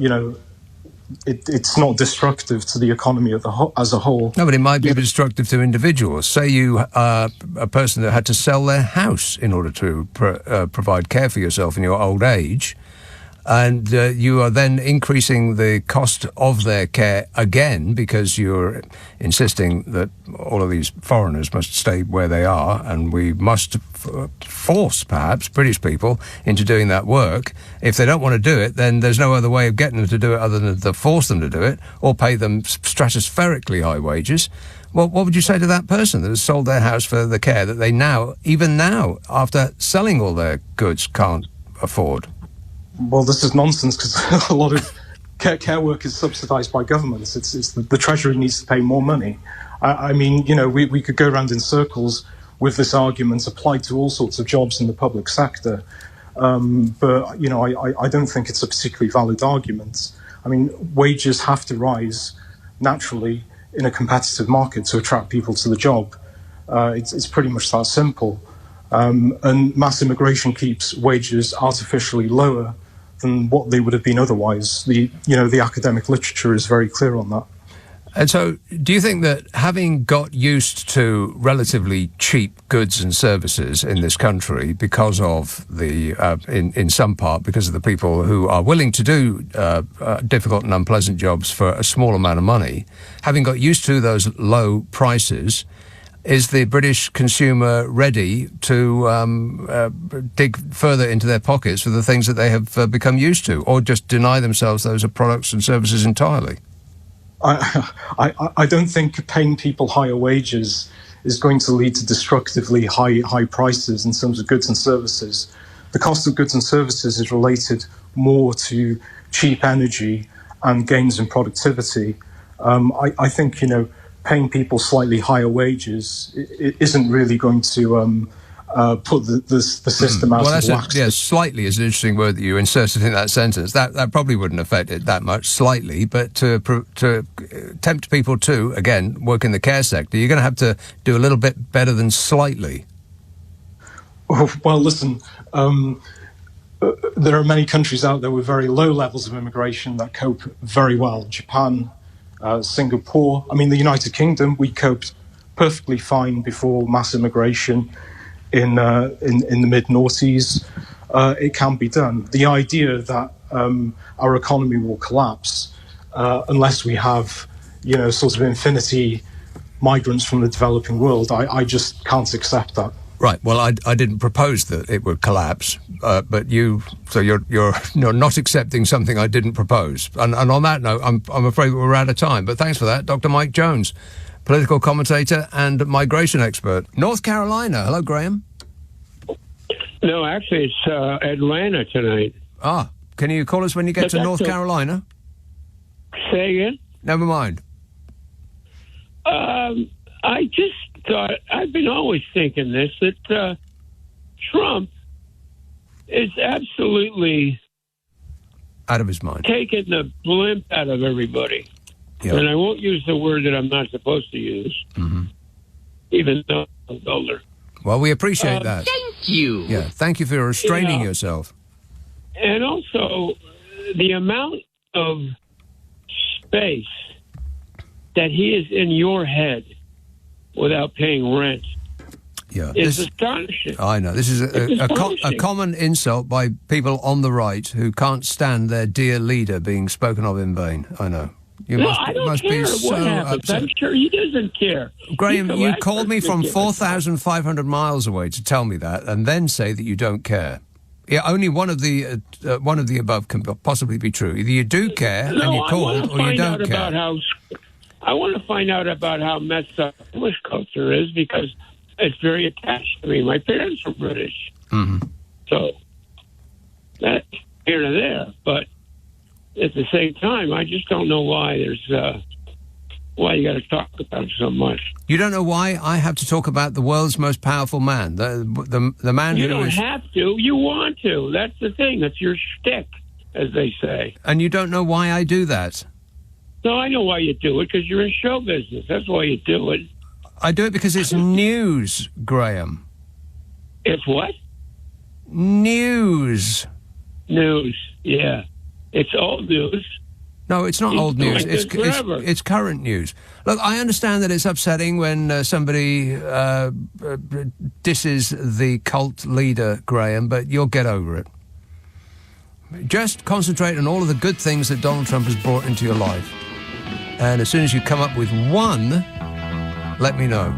it's not destructive to the economy as a whole. No, but it might be destructive to individuals. Say you are a person that had to sell their house in order to provide care for yourself in your old age, and you are then increasing the cost of their care again because you're insisting that all of these foreigners must stay where they are, and we must force, perhaps, British people into doing that work. If they don't want to do it, then there's no other way of getting them to do it other than to force them to do it or pay them stratospherically high wages. Well, what would you say to that person that has sold their house for the care that they now, even now, after selling all their goods, can't afford? Well, this is nonsense because a lot of care work is subsidised by governments. It's the Treasury needs to pay more money. I mean, we could go around in circles with this argument applied to all sorts of jobs in the public sector. But, I don't think it's a particularly valid argument. I mean, wages have to rise naturally in a competitive market to attract people to the job. It's pretty much that simple. And mass immigration keeps wages artificially lower than what they would have been otherwise. The academic literature is very clear on that. And so, do you think that having got used to relatively cheap goods and services in this country because of the, in some part, because of the people who are willing to do difficult and unpleasant jobs for a small amount of money, having got used to those low prices, is the British consumer ready to dig further into their pockets for the things that they have become used to, or just deny themselves those products and services entirely? I don't think paying people higher wages is going to lead to destructively high prices in terms of goods and services. The cost of goods and services is related more to cheap energy and gains in productivity. I think, paying people slightly higher wages isn't really going to put the system out of whack. Yeah, slightly is an interesting word that you inserted in that sentence. That probably wouldn't affect it that much, slightly, but to tempt people to, again, work in the care sector, you're going to have to do a little bit better than slightly. Well, listen, there are many countries out there with very low levels of immigration that cope very well. Japan, Singapore, the United Kingdom, we coped perfectly fine before mass immigration in the mid-noughties. It can be done. The idea that our economy will collapse unless we have, sort of infinity migrants from the developing world, I just can't accept that. Right. Well, I didn't propose that it would collapse, but you're not accepting something I didn't propose. And on that note, I'm afraid we're out of time. But thanks for that, Dr. Mike Jones, political commentator and migration expert. North Carolina. Hello, Graham. No, actually, it's Atlanta tonight. Ah, can you call us when you get to North Carolina? Say again? Never mind. I just thought, I've been always thinking this, that Trump is absolutely out of his mind, taking the blimp out of everybody. Yep. And I won't use the word that I'm not supposed to use, even though I'm older. Well, we appreciate that. Thank you. Yeah, thank you for restraining yourself. And also, the amount of space that he is in your head without paying rent is astonishing. I know. This is a common insult by people on the right who can't stand their dear leader being spoken of in vain. I know. I don't care what happens. Upset. I'm sure he doesn't care. Graham, you called me from 4,500 miles away to tell me that, and then say that you don't care. Yeah, only one of the above can possibly be true. Either you do care and you called, or you don't care. I want to find out about how messed up English culture is, because it's very attached to me. My parents are British, so that's here to there. But at the same time, I just don't know why why you got to talk about it so much. You don't know why I have to talk about the world's most powerful man, the man you who don't is... have to. You want to. That's the thing. That's your shtick, as they say. And you don't know why I do that. No, I know why you do it, because you're in show business. That's why you do it. I do it because it's news, Graham. It's what? News. News, yeah. It's old news. No, it's not old news. Like It's current news. Look, I understand that it's upsetting when somebody disses the cult leader, Graham, but you'll get over it. Just concentrate on all of the good things that Donald Trump has brought into your life. And as soon as you come up with one, let me know.